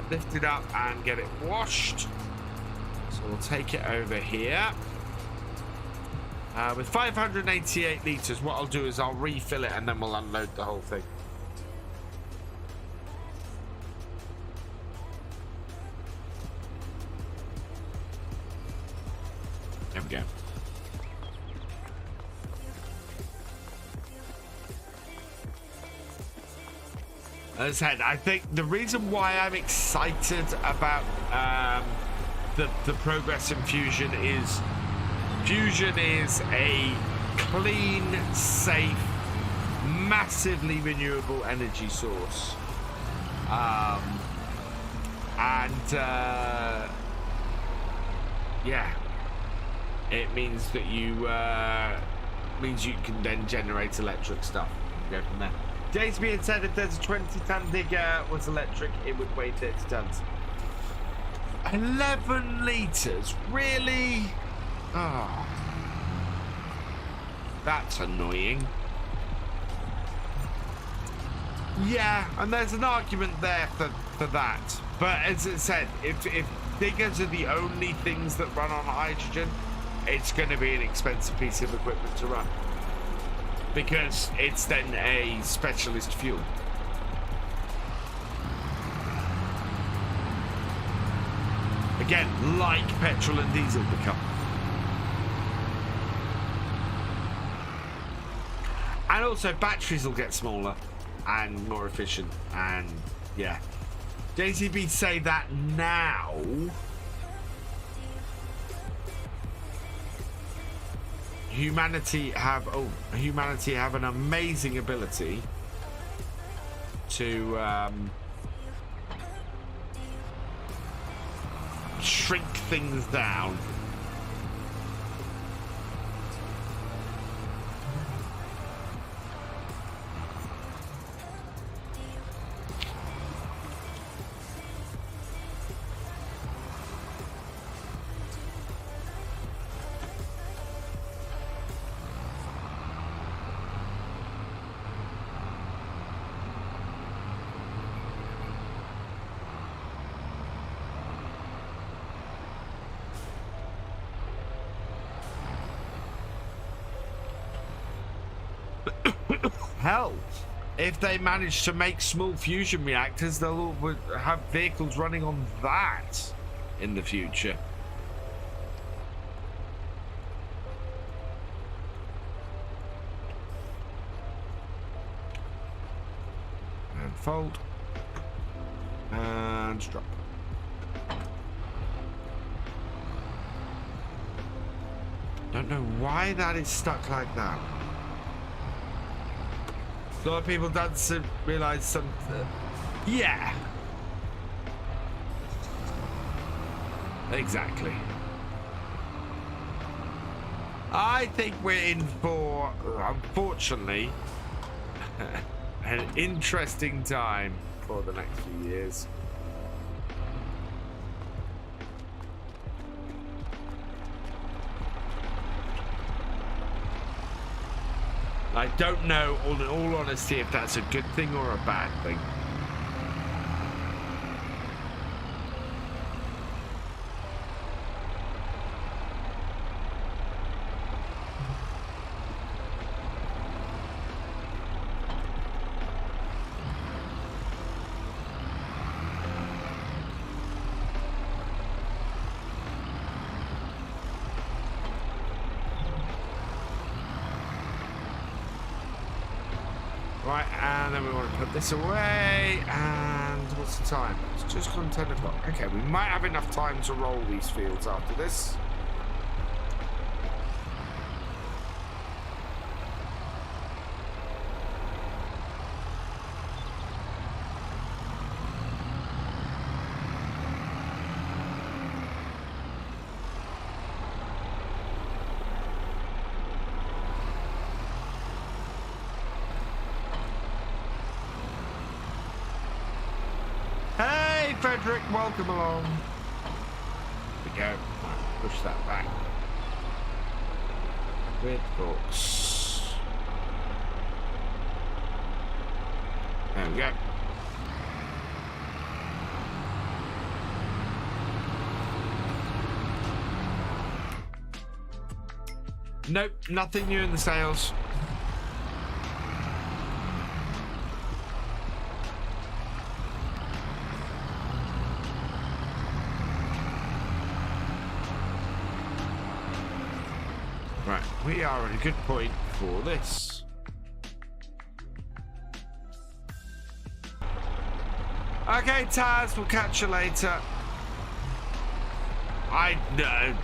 lift it up and get it washed. So we'll take it over here. With 588 litres, what I'll do is I'll refill it and then we'll unload the whole thing. There we go. As I said, I think the reason why I'm excited about the progress in Fusion is a clean, safe, massively renewable energy source. Yeah, it means that you can then generate electric stuff and go from there. James being said if there's a 20-ton digger was electric, it would weigh 30 tons. 11 litres? Really? Oh. That's annoying. Yeah, and there's an argument there for that. But as it said, if diggers are the only things that run on hydrogen, it's going to be an expensive piece of equipment to run. Because it's then a specialist fuel. Again, like petrol and diesel become. And also batteries will get smaller and more efficient. And yeah. JCB say that now. Humanity have an amazing ability to shrink things down. Hell, if they manage to make small fusion reactors, they'll have vehicles running on that in the future. And fold. And drop. Don't know why that is stuck like that. A lot of people don't realise something. Yeah. Exactly. I think we're in for, unfortunately, an interesting time for the next few years. I don't know, in all honesty, if that's a good thing or a bad thing. Right, and then we want to put this away, and what's the time? It's just gone 10 o'clock. Okay, we might have enough time to roll these fields after this. Frederick, welcome along. go. Push that back. With books. There we go. Nope, nothing new in the sales. Right, we are at a good point for this. Okay, Taz, we'll catch you later. I know.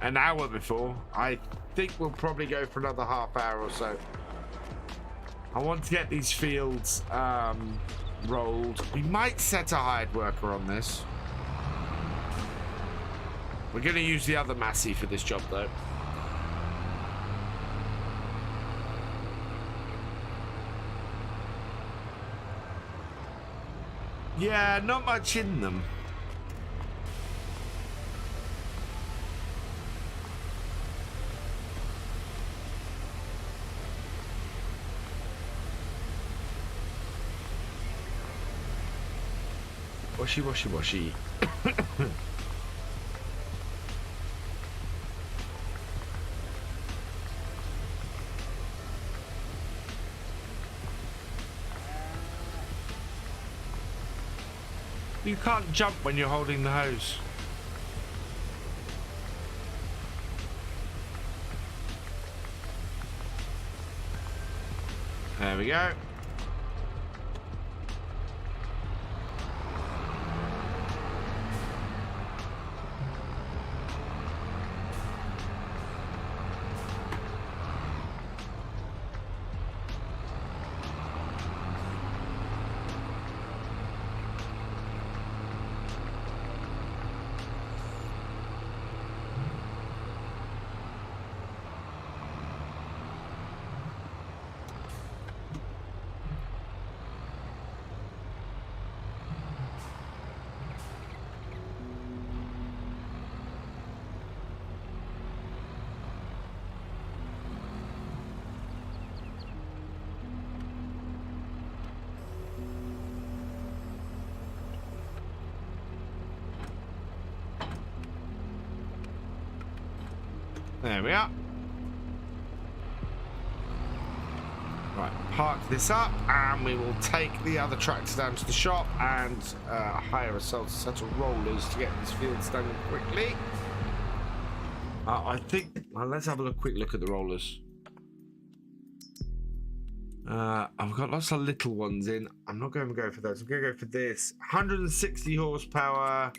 An hour before. I think we'll probably go for another half hour or so. I want to get these fields rolled. We might set a hired worker on this. We're going to use the other Massey for this job, though. Yeah, not much in them. Washy, washy, washy. You can't jump when you're holding the hose. There we go. There we are. Right, park this up and we will take the other tractor down to the shop and hire ourselves a set of rollers to get these fields done quickly. I think, well, let's have a quick look at the rollers. I've got lots of little ones in. I'm not going to go for those. I'm going to go for this. 160 horsepower.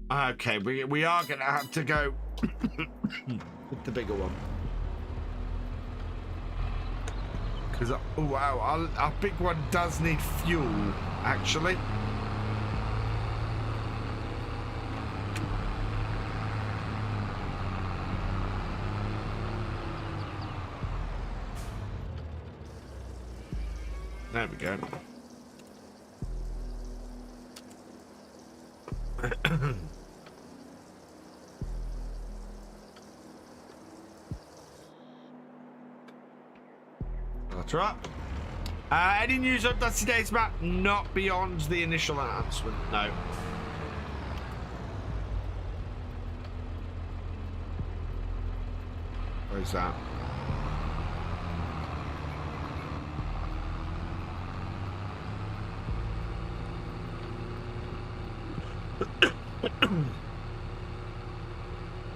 Okay, we are going to have to go with the bigger one. Because, oh wow, our big one does need fuel, actually. There we go. That's right. Any news on Dusty Days map? Not beyond the initial announcement, no. Where's that?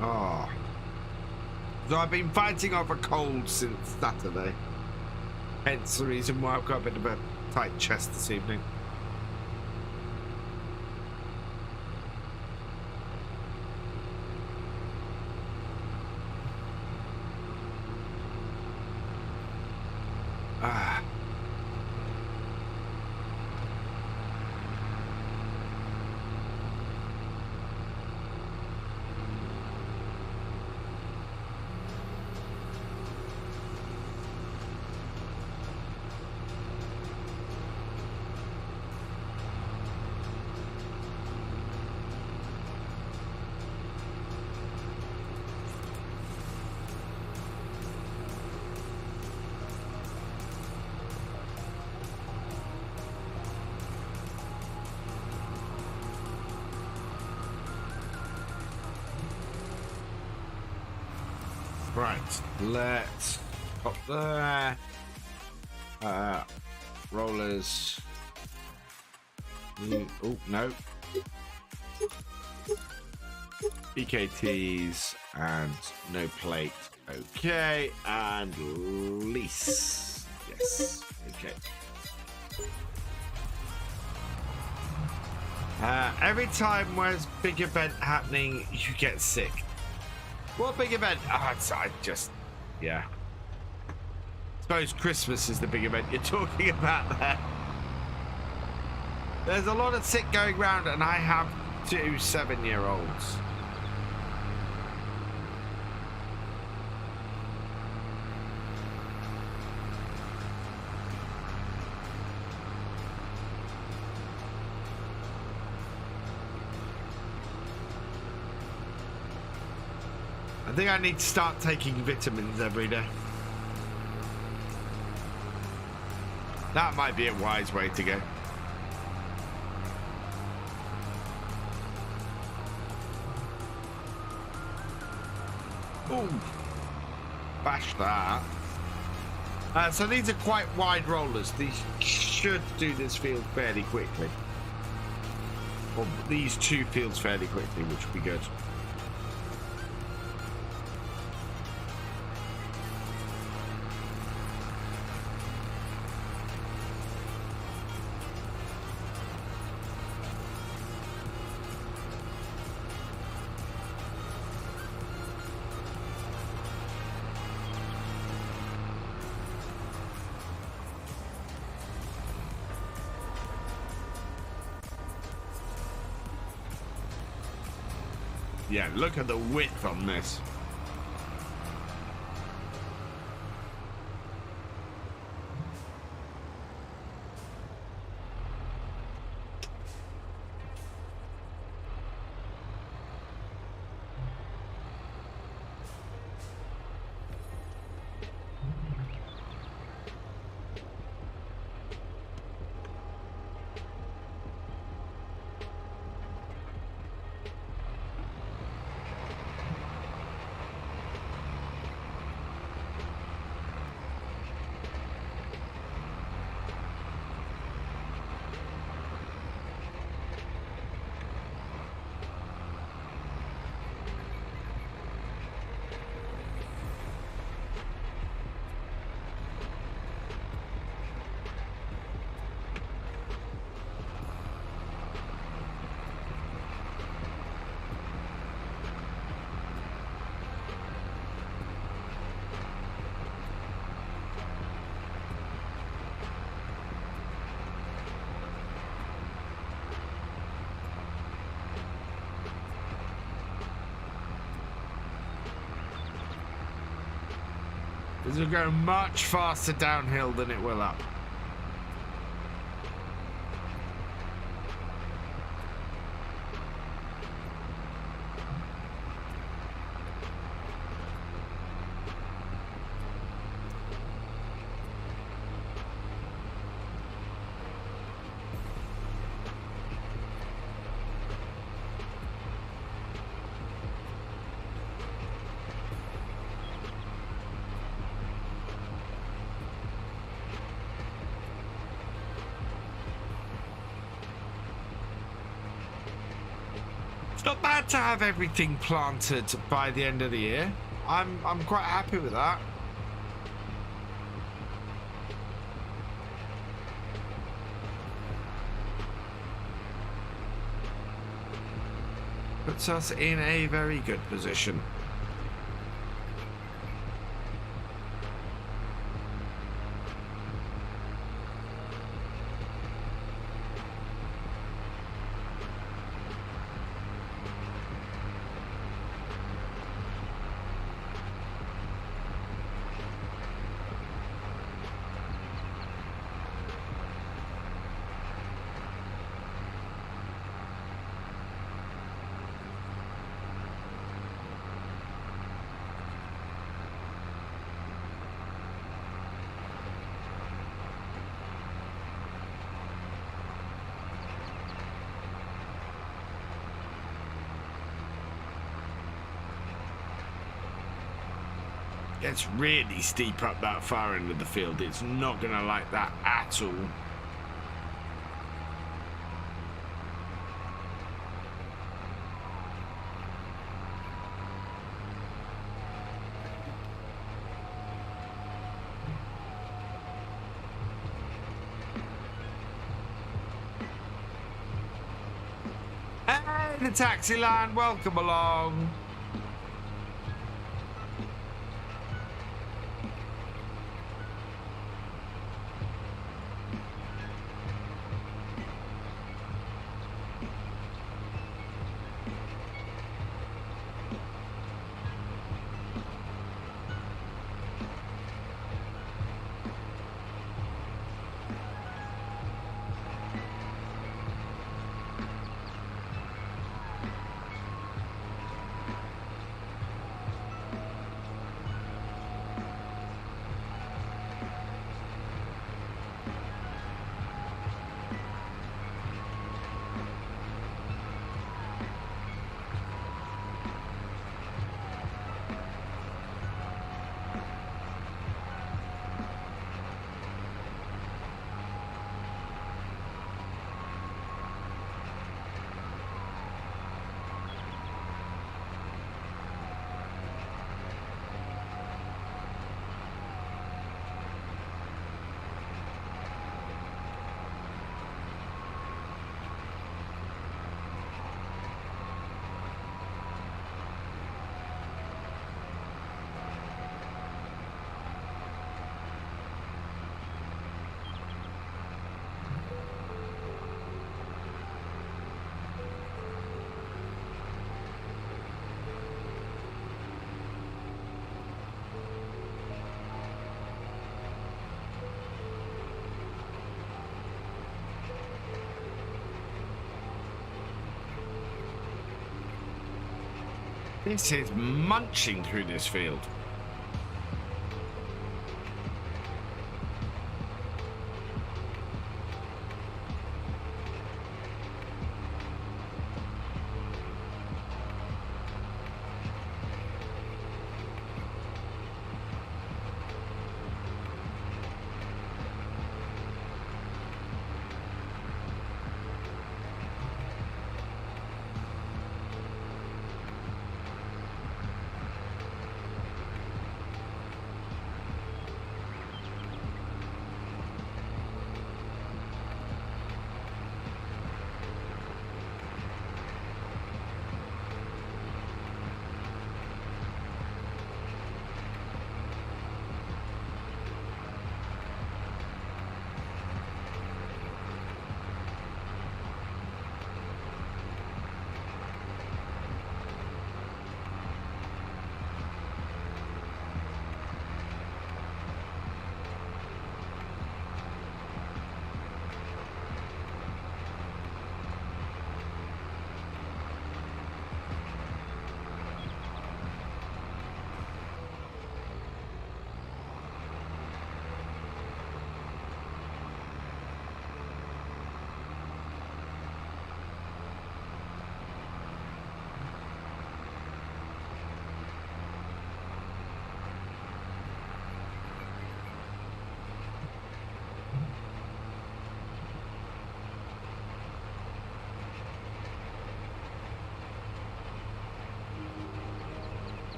Oh. So I've been fighting off a cold since Saturday. Hence the reason why I've got a bit of a tight chest this evening. Ah. Right, let's pop there. Rollers. Oh, no. BKTs and no plate. Okay, and lease. Yes. Okay. Every time there's a big event happening, you get sick. What big event? I just, yeah. Suppose Christmas is the big event you're talking about there. There's a lot of sick going around, and I have 2 7-year-olds. I think I need to start taking vitamins every day. That might be a wise way to go. Ooh. Bash that. So these are quite wide rollers. These should do this field fairly quickly. Or these 2 fields fairly quickly, which would be good. Yeah, look at the width on this. This will go much faster downhill than it will up. It's not bad to have everything planted by the end of the year. I'm quite happy with that. Puts us in a very good position. gets really steep up that far end of the field. It's not going to like that at all. Hey, the taxi line, welcome along. This is munching through this field.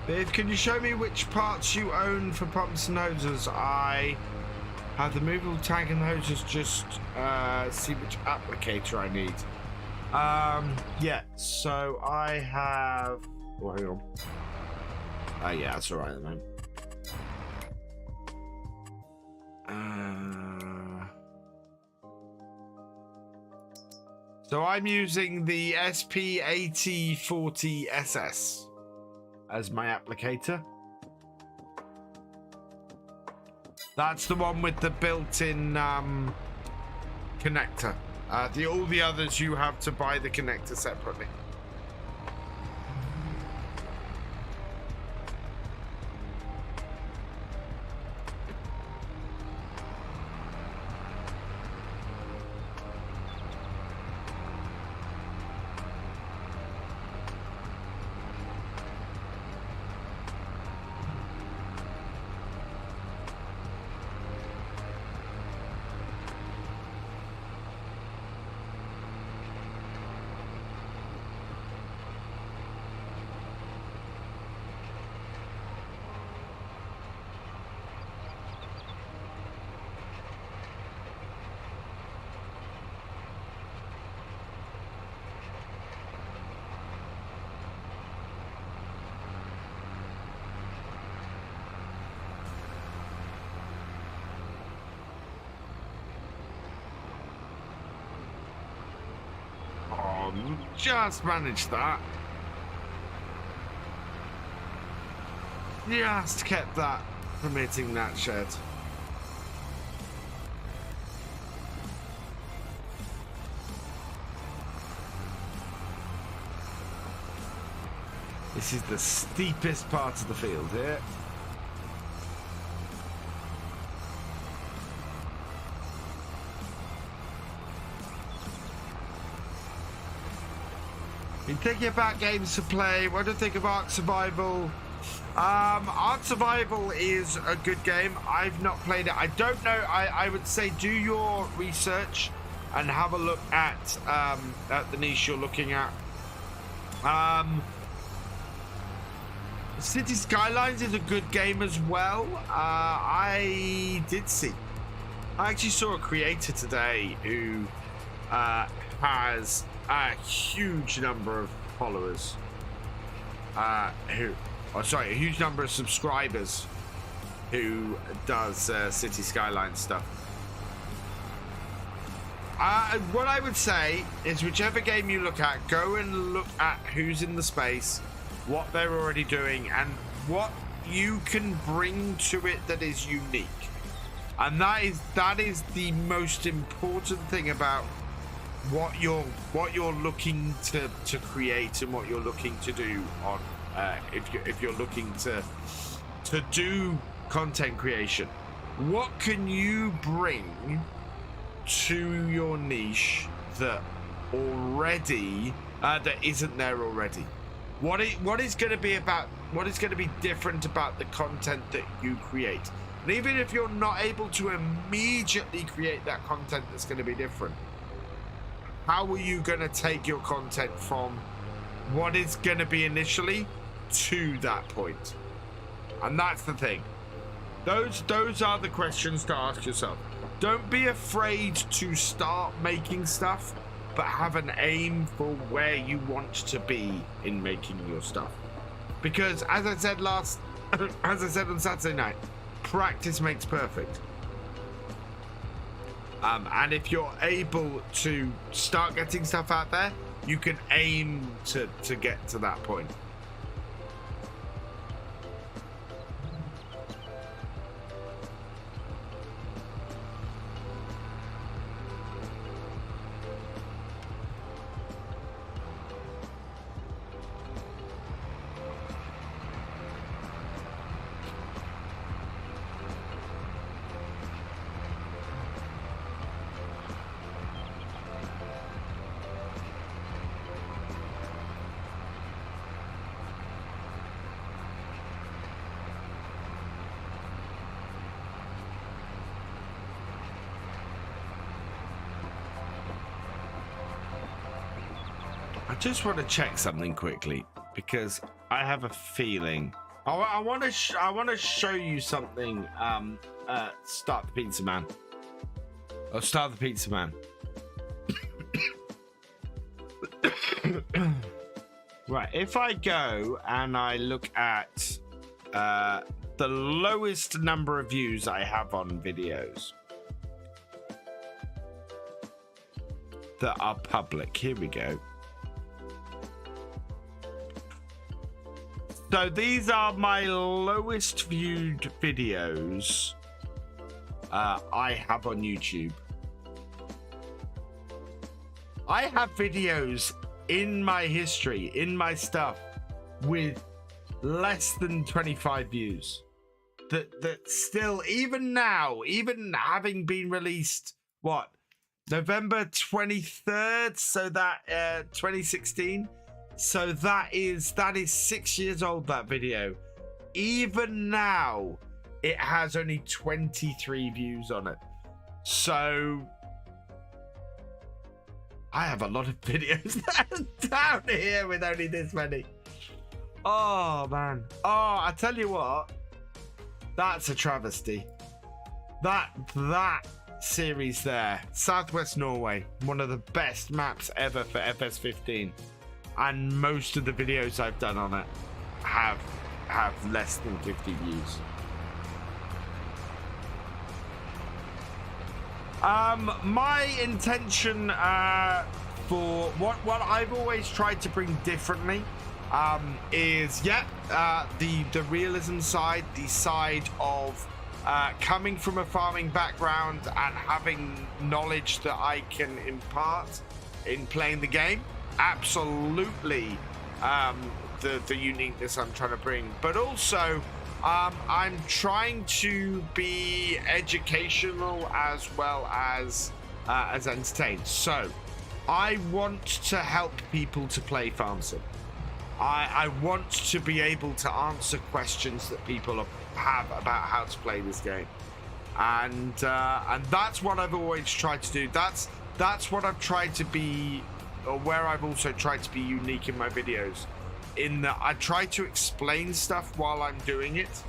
Dave, can you show me which parts you own for pumps and hoses? I have the movable tank and hoses, just see which applicator I need. Yeah, so I have... Oh, hang on. Yeah, that's all right at the moment. So I'm using the SP8040SS as my applicator. That's the one with the built-in connector. All the others you have to buy the connector separately. Just managed that. Just kept that from hitting that shed. This is the steepest part of the field here. Been thinking about games to play. What do you think of Ark Survival? Ark Survival is a good game. I've not played it. I don't know. I would say do your research and have a look at the niche you're looking at. City Skylines is a good game as well. I actually saw a creator today who has a huge number of followers, a huge number of subscribers who does City Skylines stuff. What I would say is whichever game you look at, go and look at who's in the space, what they're already doing, and what you can bring to it that is unique. And that is the most important thing about what you're looking to create and what you're looking to do on if you're looking to do content creation. What can you bring to your niche that already that isn't there already? What is going to be different about the content that you create? And even if you're not able to immediately create that content that's going to be different, how are you going to take your content from what is going to be initially to that point? And that's the thing. Those are the questions to ask yourself. Don't be afraid to start making stuff, but have an aim for where you want to be in making your stuff. Because as I said on Saturday night, practice makes perfect. And if you're able to start getting stuff out there, you can aim to get to that point. I just want to check something quickly because I have a feeling I want to show you something. Start the Pizza Man. Right, if I go and I look at the lowest number of views I have on videos that are public, here we go. So these are my lowest viewed videos I have on YouTube. I have videos in my history, in my stuff, with less than 25 views. That still, even now, even having been released, what, November 23rd, so that 2016. So that is 6 years old, that video. Even now, it has only 23 views on it. So I have a lot of videos down here with only this many. Oh, man. Oh, I tell you what. That's a travesty. That series there. Southwest Norway. One of the best maps ever for FS15. And most of the videos I've done on it have less than 50 views. My intention for what I've always tried to bring differently is the realism side, the side of coming from a farming background and having knowledge that I can impart in playing the game. Absolutely the uniqueness I'm trying to bring, but also I'm trying to be educational as well as entertained. So I want to help people to play Farm Sim. I want to be able to answer questions that people have about how to play this game, and that's what I've always tried to do. That's what I've tried to be, or where I've also tried to be unique in my videos, in that I try to explain stuff while I'm doing it,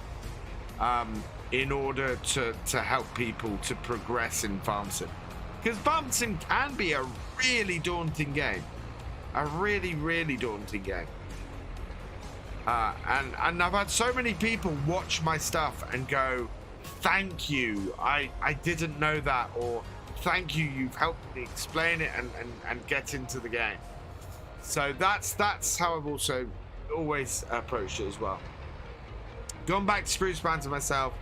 in order to help people to progress in Farm Sim. Because Farm Sim can be a really daunting game. A really, really daunting game. And I've had so many people watch my stuff and go, thank you, I didn't know that, or thank you, you've helped me explain it and get into the game. So that's how I've also always approached it as well. Gone back to Spruce Mountain myself,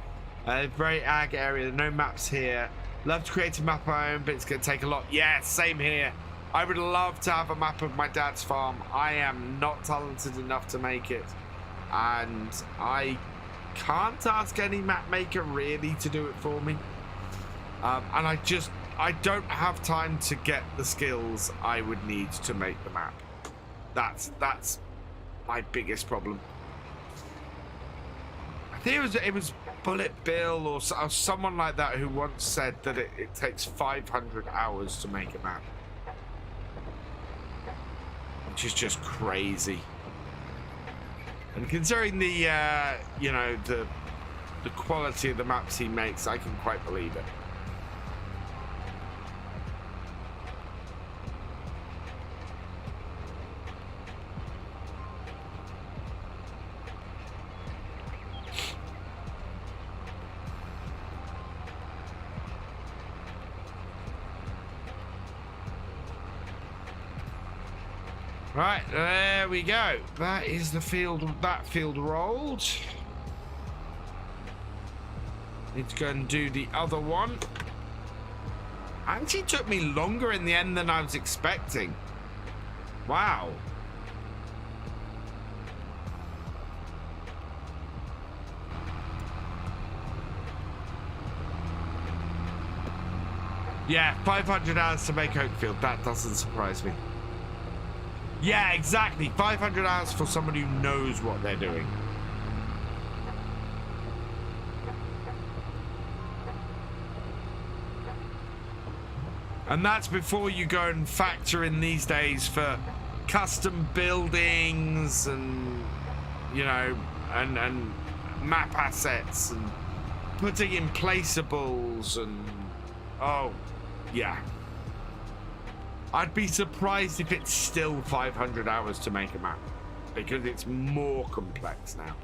very ag area, no maps here. Love to create a map of my own, but it's going to take a lot. Yeah, same here. I would love to have a map of my dad's farm. I am not talented enough to make it, and I can't ask any map maker really to do it for me. And I don't have time to get the skills I would need to make the map. That's my biggest problem. I think it was Bullet Bill or someone like that who once said that it takes 500 hours to make a map, which is just crazy. And considering the the quality of the maps he makes, I can quite believe it. Right, there we go. That is the field, that field rolled. Need to go and do the other one. Actually took me longer in the end than I was expecting. Wow. Yeah, 500 hours to make Oakfield. That doesn't surprise me. Yeah, exactly. 500 hours for someone who knows what they're doing. And that's before you go and factor in these days for custom buildings and, you know, and map assets and putting in placeables and, oh, yeah. I'd be surprised if it's still 500 hours to make a map. because it's more complex now.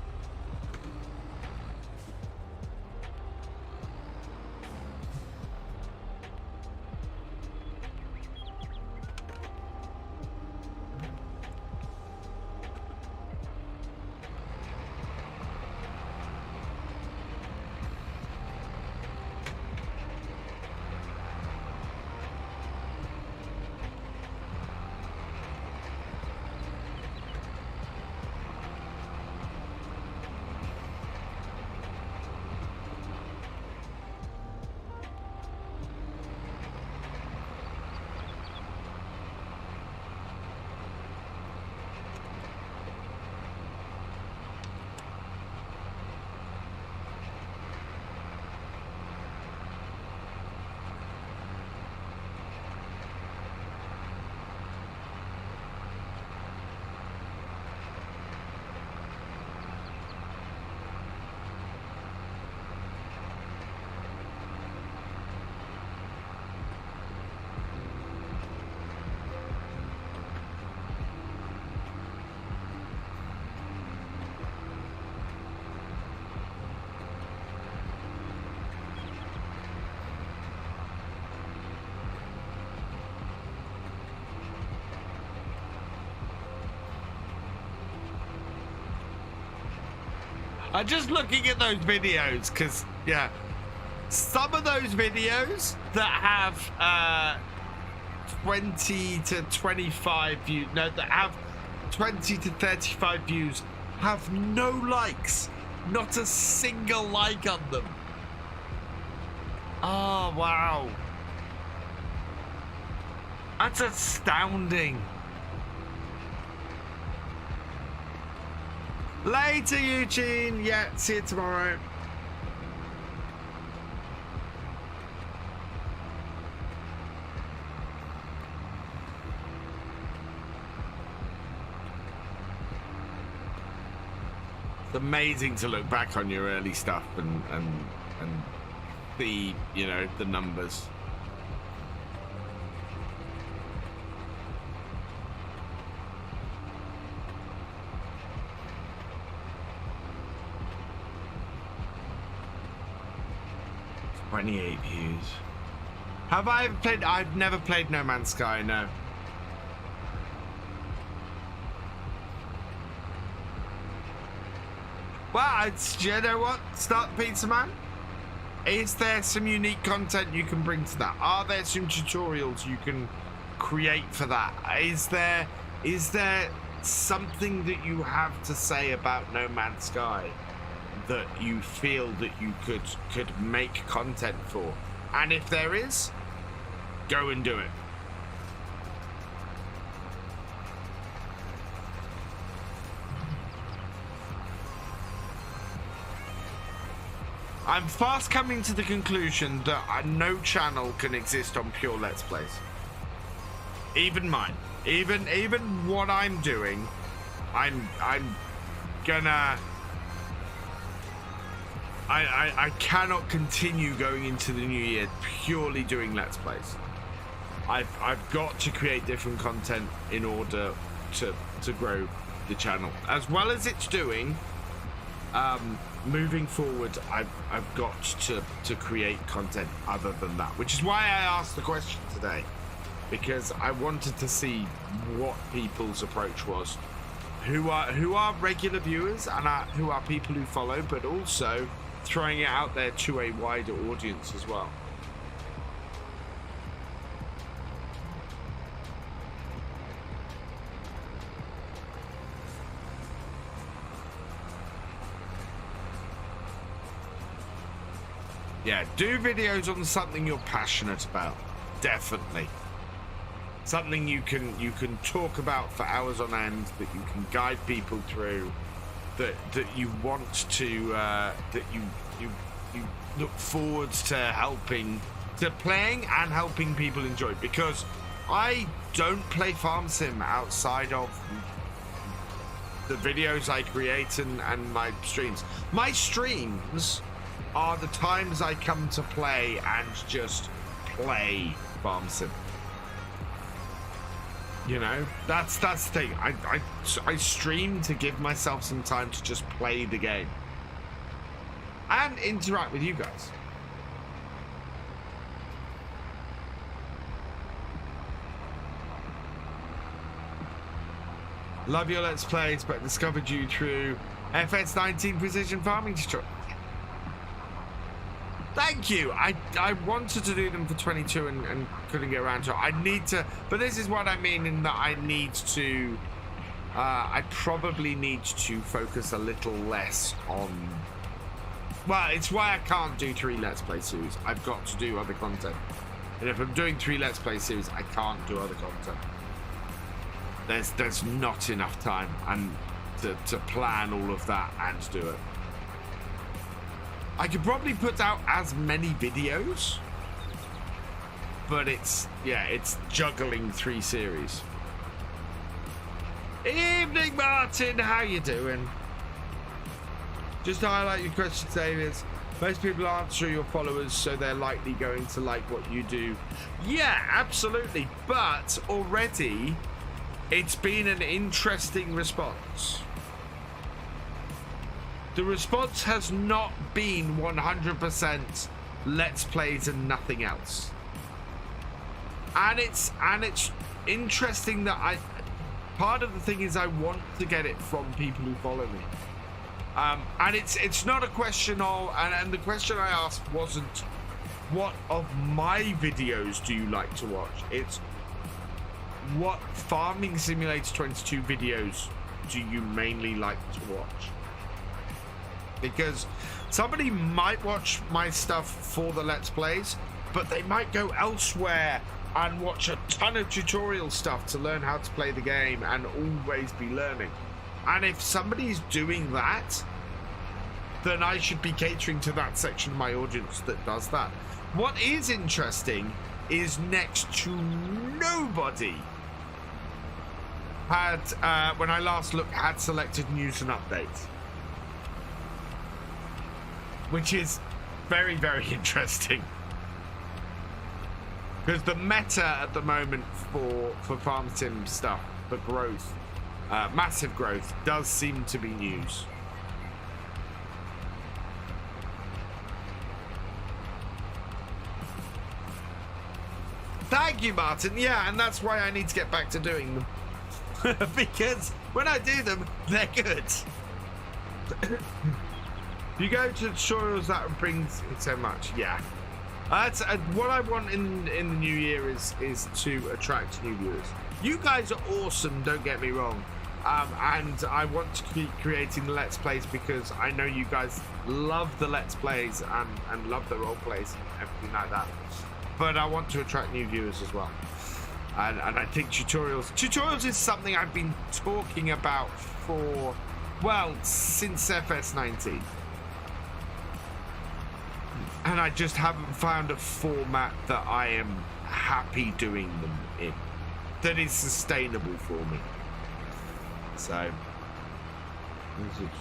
I'm just looking at those videos because, yeah, some of those videos that have 20 to 25 views, no, that have 20 to 35 views have no likes, not a single like on them. Oh, wow. That's astounding. Later, Eugene. Yeah, see you tomorrow. It's amazing to look back on your early stuff and see, you know, the numbers. $28 views. Have I ever played? I've never played No Man's Sky, no. Well, it's, you know what? Start Pizza Man. Is there some unique content you can bring to that? Are there some tutorials you can create for that? Is there something that you have to say about No Man's Sky that you feel that you could make content for? And if there is, go and do it. I'm fast coming to the conclusion that no channel can exist on pure Let's Plays. Even mine. Even what I'm doing, I'm gonna... I cannot continue going into the new year purely doing Let's Plays. I've got to create different content in order to grow the channel. As well as it's doing, moving forward, I've got to create content other than that, which is why I asked the question today, because I wanted to see what people's approach was, who are regular viewers and who are people who follow, but also throwing it out there to a wider audience as well. Yeah, do videos on something you're passionate about. Definitely. Something you can talk about for hours on end, that you can guide people through, that you want to that you look forward to playing and helping people enjoy. Because I don't play Farm Sim outside of the videos I create and my streams. My streams are the times I come to play and just play Farm Sim. You know, that's the thing. I stream to give myself some time to just play the game and interact with you guys. Love your Let's Plays, but discovered you through FS19 Precision Farming Tutorial. Thank you. I wanted to do them for 22 and couldn't get around to it. I need to, but this is what I mean in that I need to, I probably need to focus a little less on, well, it's why I can't do 3 Let's Play series. I've got to do other content. And if I'm doing 3 Let's Play series, I can't do other content. There's not enough time and to plan all of that and do it. I could probably put out as many videos, but it's juggling 3 series. Evening, Martin, how you doing? Just to highlight your question, David. Most people answer your followers, so they're likely going to like what you do. Yeah, absolutely. But already, it's been an interesting response. The response has not been 100% Let's Plays and nothing else. And it's interesting that part of the thing is I want to get it from people who follow me. And it's not a question of, and the question I asked wasn't what of my videos do you like to watch? It's what Farming Simulator 22 videos do you mainly like to watch? Because somebody might watch my stuff for the Let's Plays, but they might go elsewhere and watch a ton of tutorial stuff to learn how to play the game and always be learning. And if somebody's doing that, then I should be catering to that section of my audience that does that. What is interesting is next to nobody had, when I last looked, had selected news and updates. Which is very, very interesting. Because the meta at the moment for farm sim stuff, for growth, massive growth, does seem to be news. Thank you, Martin. Yeah, and that's why I need to get back to doing them. Because when I do them, they're good. You go to tutorials that brings it so much. Yeah, that's what I want in the new year is to attract new viewers. You guys are awesome, don't get me wrong, and I want to keep creating the Let's Plays because I know you guys love the Let's Plays and love the role plays and everything like that. But I want to attract new viewers as well, and I think tutorials is something I've been talking about for, well, since FS19. And I just haven't found a format that I am happy doing them in, that is sustainable for me. So,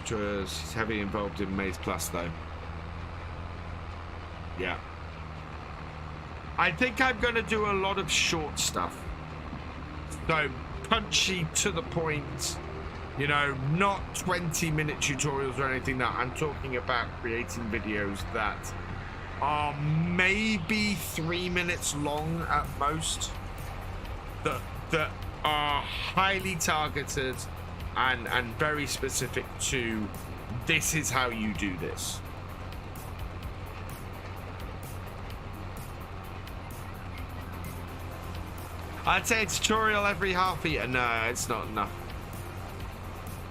he's heavily involved in Maze Plus though. Yeah. I think I'm going to do a lot of short stuff. So, punchy, to the point, you know, not 20-minute tutorials or anything that I'm talking about creating videos that are maybe 3 minutes long at most, that are highly targeted and very specific to this is how you do this. I'd say a tutorial every half year. No, it's not enough.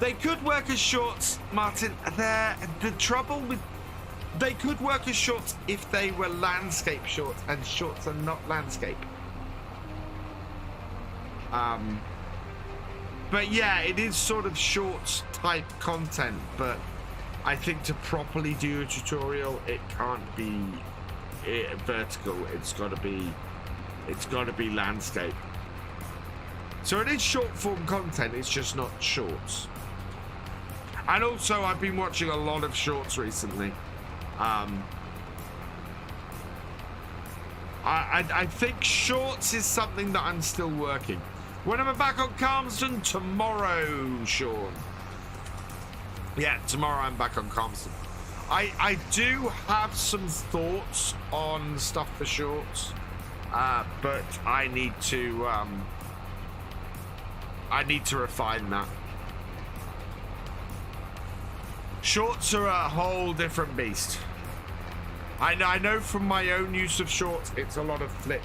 They could work as shorts, Martin. The trouble with they could work as shorts if they were landscape shorts, and shorts are not landscape. But yeah, it is sort of shorts type content, but I think to properly do a tutorial, it can't be vertical. It's got to be landscape. So it is short form content, it's just not shorts. And also I've been watching a lot of shorts recently. I think shorts is something that I'm still working. When am I back on Calmston? Tomorrow, Sean. Yeah, tomorrow I'm back on Calmston. I do have some thoughts on stuff for shorts, but I need to refine that. Shorts are a whole different beast. I know from my own use of shorts, it's a lot of flick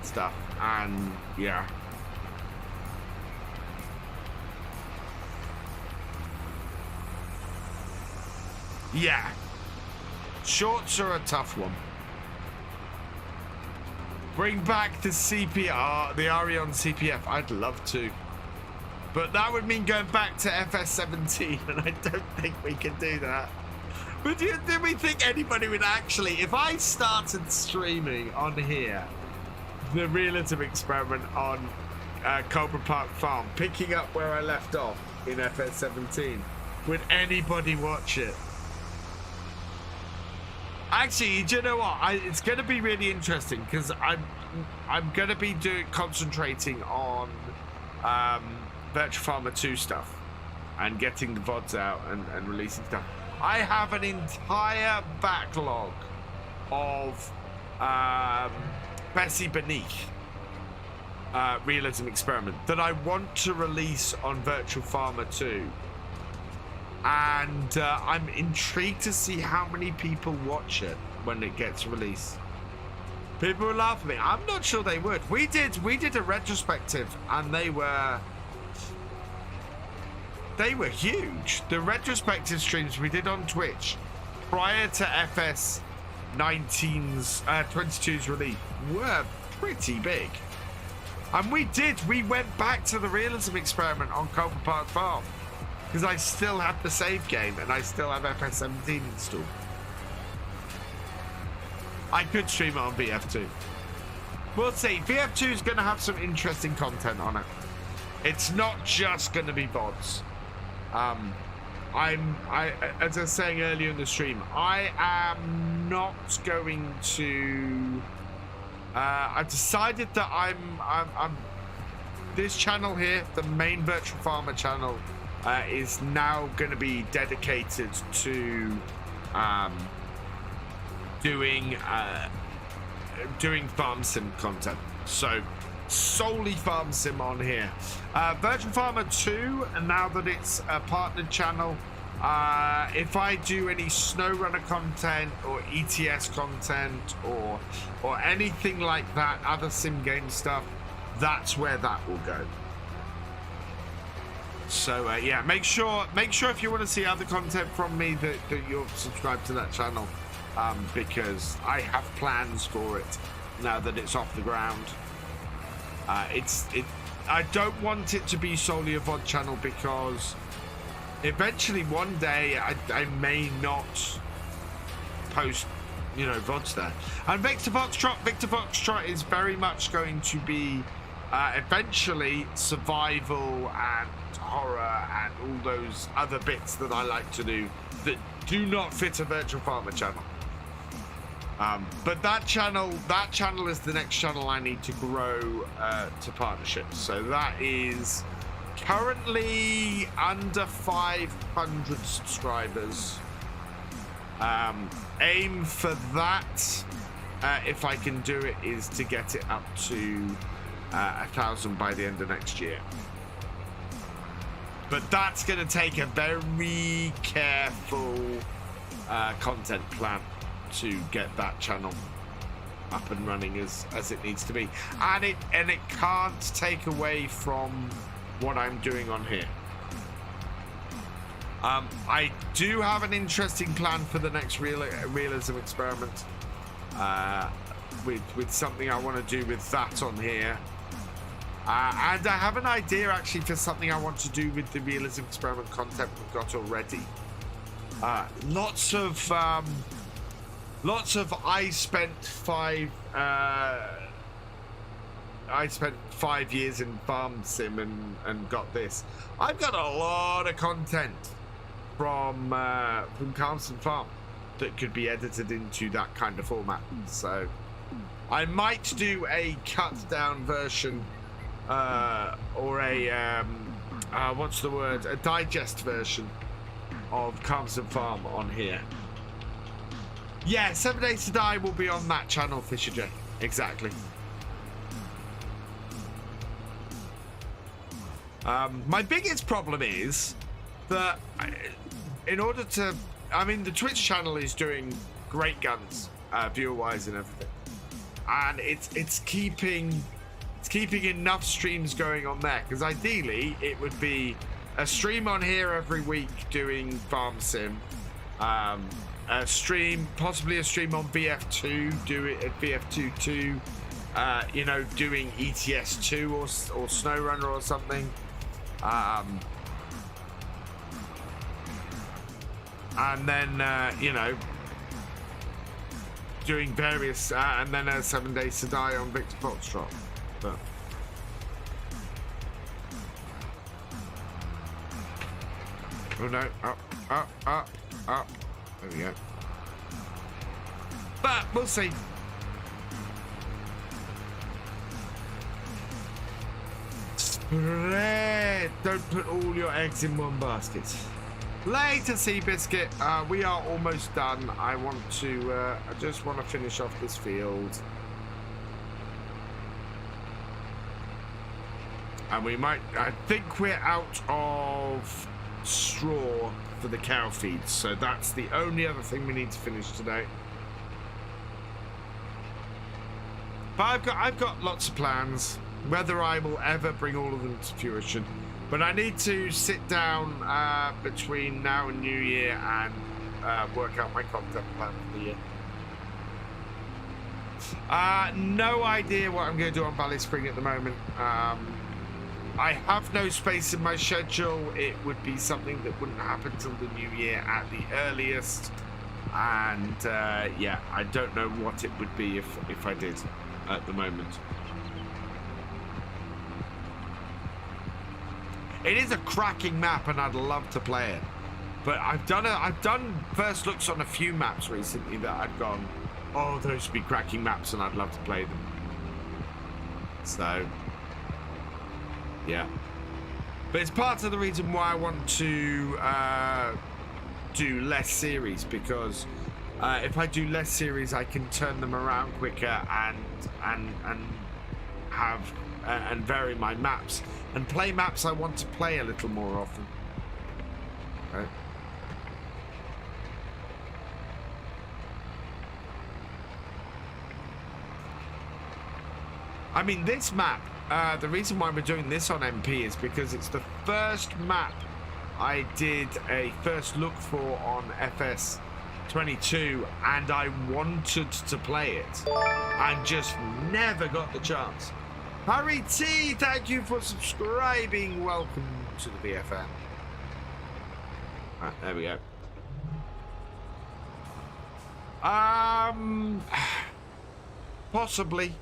stuff, and yeah. Yeah. Shorts are a tough one. Bring back the CPR, the Arion CPF. I'd love to. But that would mean going back to FS17, and I don't think we can do that. But do we think anybody would actually, if I started streaming on here, the realism experiment on Cobra Park Farm, picking up where I left off in FS17, would anybody watch it? Actually, do you know what? It's going to be really interesting because I'm going to be concentrating on Virtua Farmer 2 stuff and getting the VODs out and releasing stuff. I have an entire backlog of Bessie Beneath realism experiment that I want to release on Virtua Farmer 2. And I'm intrigued to see how many people watch it when it gets released. People will laugh at me. I'm not sure they would. We did a retrospective, and they were huge. The retrospective streams we did on Twitch prior to FS19's 22's release were pretty big. And we went back to the realism experiment on Cobra Park Farm. Because I still have the save game and I still have FS17 installed. I could stream it on VF2. We'll see. VF2 is going to have some interesting content on it. It's not just going to be VODs. As I was saying earlier in the stream, I am not going to. I've decided that I'm this channel here, the main Virtua Farmer channel. Is now going to be dedicated to doing farm sim content. So solely farm sim on here. Virtua Farmer 2, and now that it's a partnered channel, if I do any SnowRunner content or ETS content or anything like that, other sim game stuff, that's where that will go. So yeah, make sure if you want to see other content from me that you're subscribed to that channel, because I have plans for it now that it's off the ground. I don't want it to be solely a VOD channel because eventually one day I may not post, VODs there. And Victor Foxtrot is very much going to be eventually survival and horror and all those other bits that I like to do that do not fit a Virtua Farmer channel. But that channel is the next channel I need to grow to partnerships. So that is currently under 500 subscribers. Aim for that, if I can do it, is to get it up to 1,000 by the end of next year. But that's going to take a very careful content plan to get that channel up and running as it needs to be, and it can't take away from what I'm doing on here. I do have an interesting plan for the next realism experiment, with something I want to do with that on here. And I have an idea actually for something I want to do with the realism experiment content we've got already. Lots of I spent 5 years in farm sim and got this. I've got a lot of content from Calmston Farm that could be edited into that kind of format. So I might do a cut down version or a what's the word? A digest version of Calms and Farm on here. Yeah, 7 Days to Die will be on that channel, Thefisherj. Exactly. My biggest problem is that in order to, I mean, the Twitch channel is doing great guns, viewer-wise and everything, and it's keeping enough streams going on there, because ideally it would be a stream on here every week doing farm sim, a stream, possibly a stream on BF2, do it at BF2 you know, doing ETS2 or SnowRunner or something. And then, you know, doing various, and then 7 Days to Die on Victor Foxtrot. But oh no, up. There we go. But we'll see. Spread. Don't put all your eggs in one basket. Later, Seabiscuit. We are almost done. I want to. I just want to finish off this field. And we might. I think we're out of straw for the cow feed, so that's the only other thing we need to finish today. But I've got lots of plans. Whether I will ever bring all of them to fruition, but I need to sit down between now and New Year and work out my content plan for the year. No idea what I'm going to do on Valley Spring at the moment. I have no space in my schedule. It would be something that wouldn't happen till the New Year at the earliest, and yeah, I don't know what it would be if I did at the moment. It is a cracking map, and I'd love to play it. But I've done first looks on a few maps recently that I've gone, oh, those would be cracking maps, and I'd love to play them. So, yeah. But it's part of the reason why I want to do less series, because if I do less series, I can turn them around quicker and have and vary my maps. And play maps I want to play a little more often. Okay. I mean, this map, the reason why we're doing this on MP is because it's the first map I did a first look for on FS22, and I wanted to play it and just never got the chance. Harry T, thank you for subscribing. Welcome to the BFM. Right, there we go. Possibly.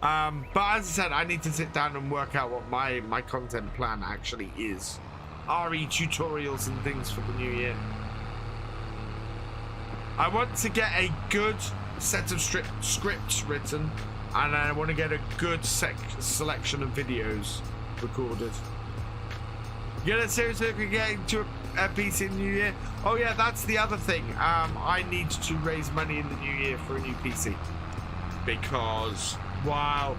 But as I said, I need to sit down and work out what my content plan actually is. RE tutorials and things for the new year. I want to get a good set of scripts written, and I want to get a good selection of videos recorded. You know, seriously, if we get into a PC in the new year. Oh yeah, that's the other thing. I need to raise money in the new year for a new PC, because while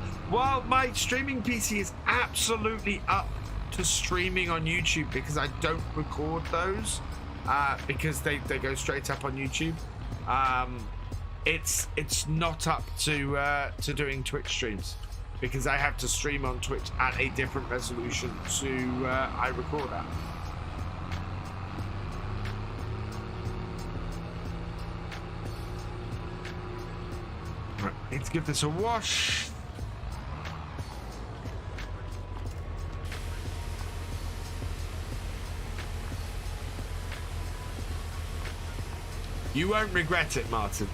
my streaming PC is absolutely up to streaming on YouTube, because I don't record those because they go straight up on YouTube. It's not up to doing Twitch streams, because I have to stream on Twitch at a different resolution to I record at. Right, let's give this a wash. You won't regret it, Martin.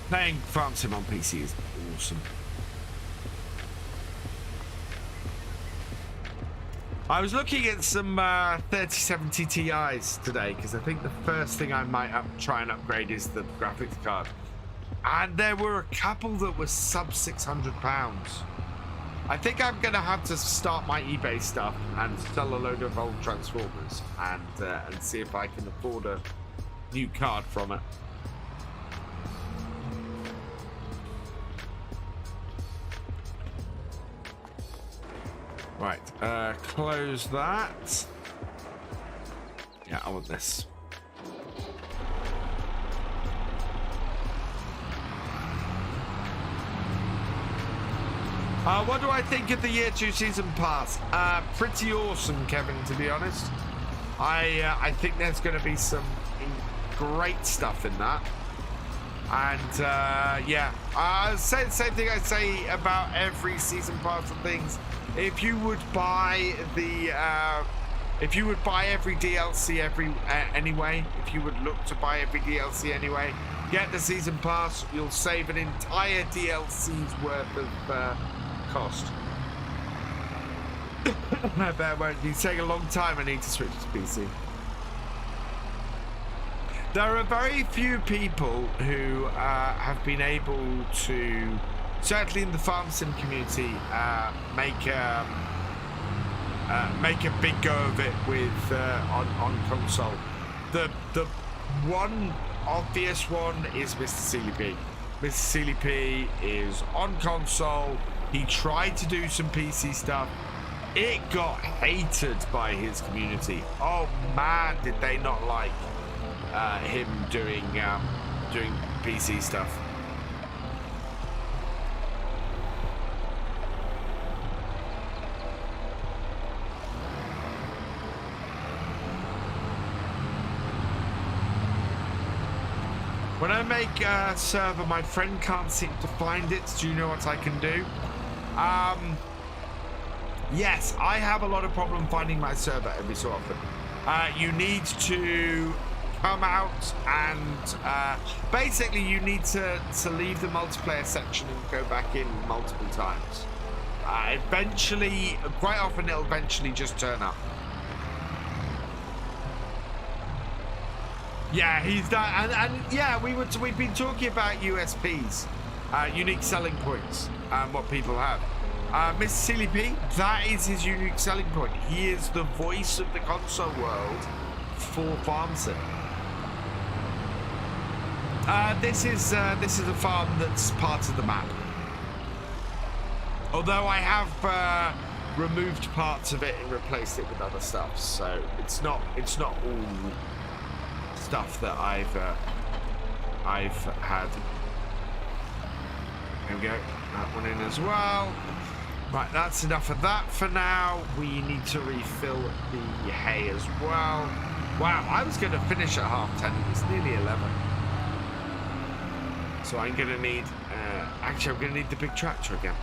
Playing Farm Sim on PC is awesome. I was looking at some 3070 Ti's today, because I think the first thing I might try and upgrade is the graphics card. And there were a couple that were sub £600. I think I'm going to have to start my eBay stuff and sell a load of old Transformers and see if I can afford a new card from it. Right, close that. Yeah, I want this. What do I think of the Year 2 Season Pass? Pretty awesome, Kevin, to be honest. I think there's going to be some great stuff in that. And, yeah, same thing I say about every Season Pass and things. If you would buy the, if you would buy every DLC anyway, if you would look to buy every DLC anyway, get the Season Pass, you'll save an entire DLC's worth of cost. I bet it won't be taking a long time. I need to switch to PC. There are very few people who have been able to, certainly in the farm sim community, make a big go of it with on console. The one obvious one is Mr. CLP. Mr. CLP is on console. He tried to do some PC stuff. It got hated by his community. Oh man, did they not like him doing PC stuff. When I make a server, my friend can't seem to find it. Do you know what I can do? Yes, I have a lot of problem finding my server every so often. You need to come out and basically you need to leave the multiplayer section and go back in multiple times. Eventually, quite often it'll eventually just turn up. Yeah, he's done, and yeah, we've been talking about USPs, unique selling points, and what people have. Mr. CLP, that is his unique selling point. He is the voice of the console world for FarmCatGR. This is a farm that's part of the map. Although I have removed parts of it and replaced it with other stuff, so it's not all stuff that I've had. There we go. That one in as well. Right, that's enough of that for now. We need to refill the hay as well. Wow, I was going to finish at 10:30. It's nearly 11. So I'm going to need... actually, I'm going to need the big tractor again.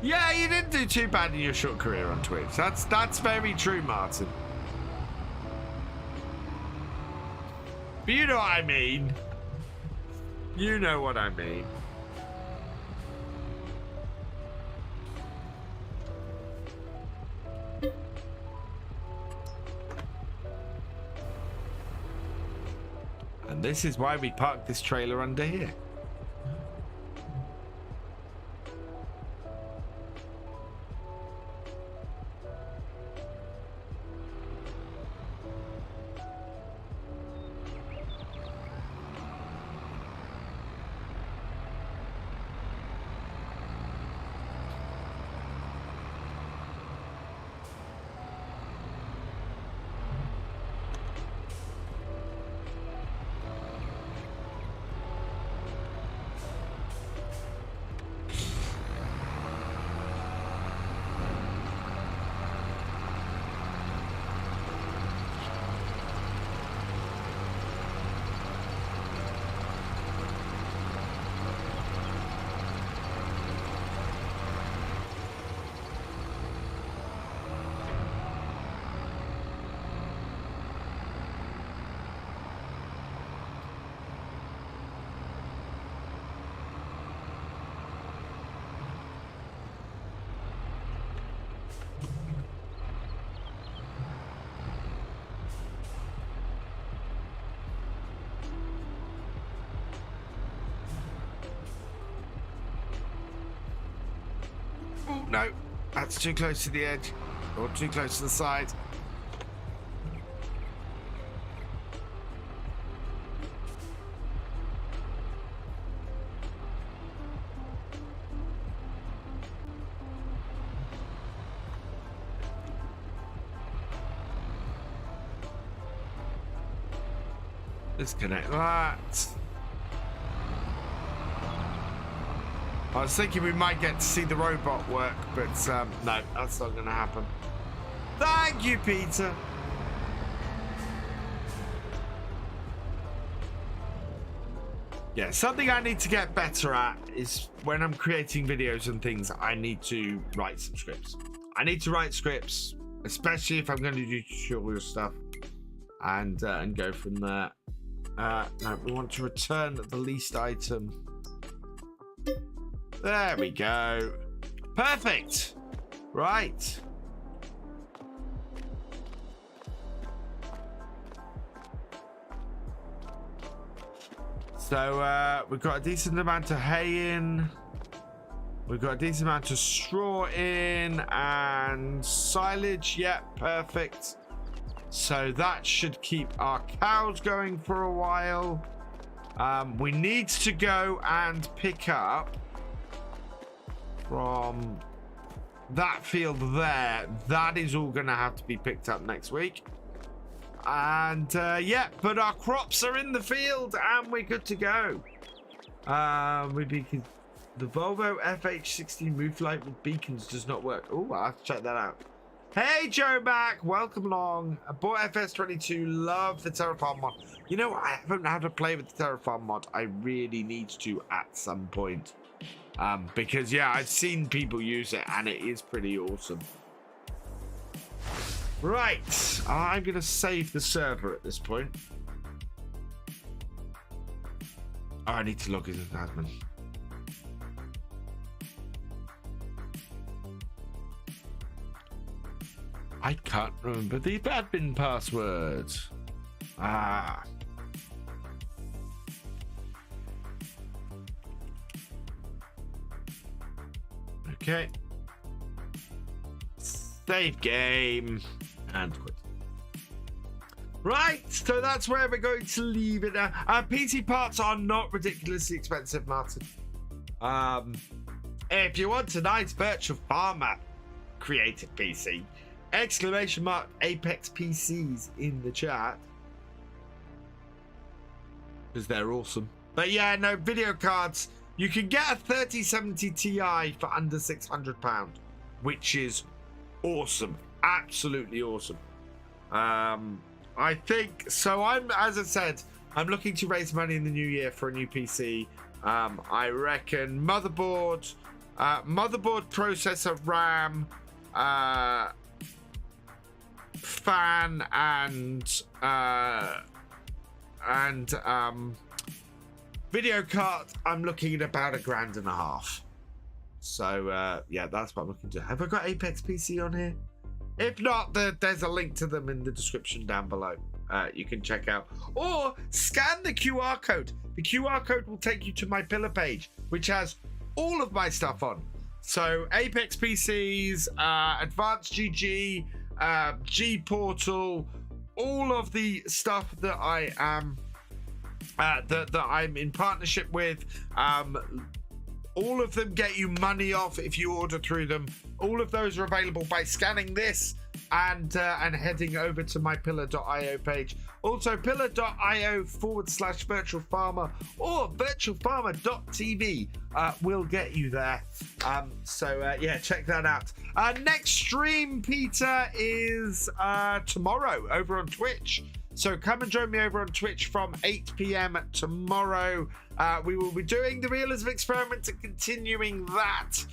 Yeah, you didn't do too bad in your short career on Twitch. That's very true, Martin. But you know what I mean. You know what I mean. And this is why we parked this trailer under here. no. That's too close to the edge. Or too close to the side. Disconnect that. I was thinking we might get to see the robot work, but no, that's not going to happen. Thank you, Peter. Yeah, something I need to get better at is when I'm creating videos and things, I need to write some scripts. I need to write scripts, especially if I'm going to do tutorial stuff, and go from there. No, we want to return the least item. There we go. Perfect. Right. So we've got a decent amount of hay in. We've got a decent amount of straw in and silage. Yep, perfect. So that should keep our cows going for a while. We need to go and pick up from that field there. That is all going to have to be picked up next week. And yeah, but our crops are in the field and we're good to go. The Volvo FH16 roof light with beacons does not work. Oh, I'll have to check that out. Hey, Joe Mac, welcome along. I bought FS22, love the Terraform mod. You know, I haven't had to play with the Terraform mod. I really need to at some point. Because, yeah, I've seen people use it, and it is pretty awesome. Right, I'm going to save the server at this point. Oh, I need to log in as admin. I can't remember the admin password. Ah. Okay. Save game. And quit. Right, so that's where we're going to leave it now. PC parts are not ridiculously expensive, Martin. If you want a nice virtual farmer creative PC, exclamation mark Apex PCs in the chat, because they're awesome. But yeah, no, video cards, you can get a 3070 Ti for under £600, which is awesome, absolutely awesome. I think so. As I said, I'm looking to raise money in the new year for a new PC. I reckon motherboard, processor, RAM, fan, and video card. I'm looking at about £1,500. So yeah, that's what I'm looking to. Have I got Apex PC on here? If not, there's a link to them in the description down below. You can check out, or scan the QR code. The QR code will take you to my pillar page, which has all of my stuff on. So Apex PCs, Advanced GG, G Portal, all of the stuff that I am that I'm in partnership with. All of them get you money off if you order through them. All of those are available by scanning this and heading over to my pillar.io page. Also, pillar.io/virtual farmer or virtualfarmer.tv will get you there. So yeah, check that out. Next stream, Peter, is tomorrow over on Twitch. So come and join me over on Twitch from 8 p.m. tomorrow. We will be doing the realism experiment and continuing that.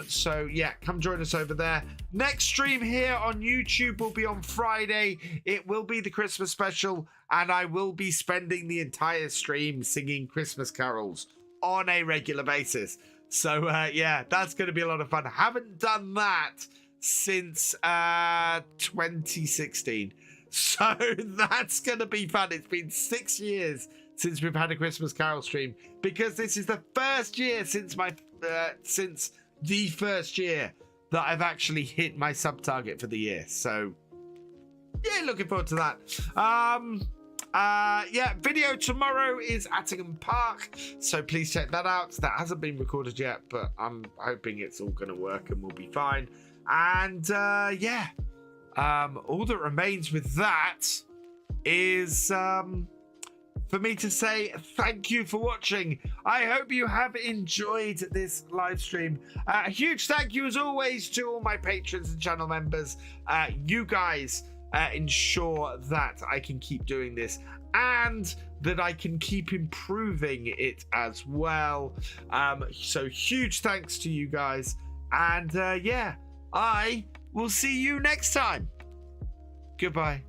So yeah, come join us over there. Next stream here on YouTube will be on Friday. It will be the Christmas special, and I will be spending the entire stream singing Christmas carols on a regular basis. So yeah, that's going to be a lot of fun. I haven't done that since 2016. So that's going to be fun. It's been 6 years since we've had a Christmas Carol stream, because this is the first year since the first year that I've actually hit my sub target for the year. So yeah, looking forward to that. Yeah, video tomorrow is Attingham Park, so please check that out. That hasn't been recorded yet, but I'm hoping it's all going to work and we'll be fine. And yeah, all that remains with that is for me to say thank you for watching. I hope you have enjoyed this live stream. A huge thank you as always to all my patrons and channel members. You guys ensure that I can keep doing this and that I can keep improving it as well. So huge thanks to you guys. And yeah, I will see you next time. Goodbye.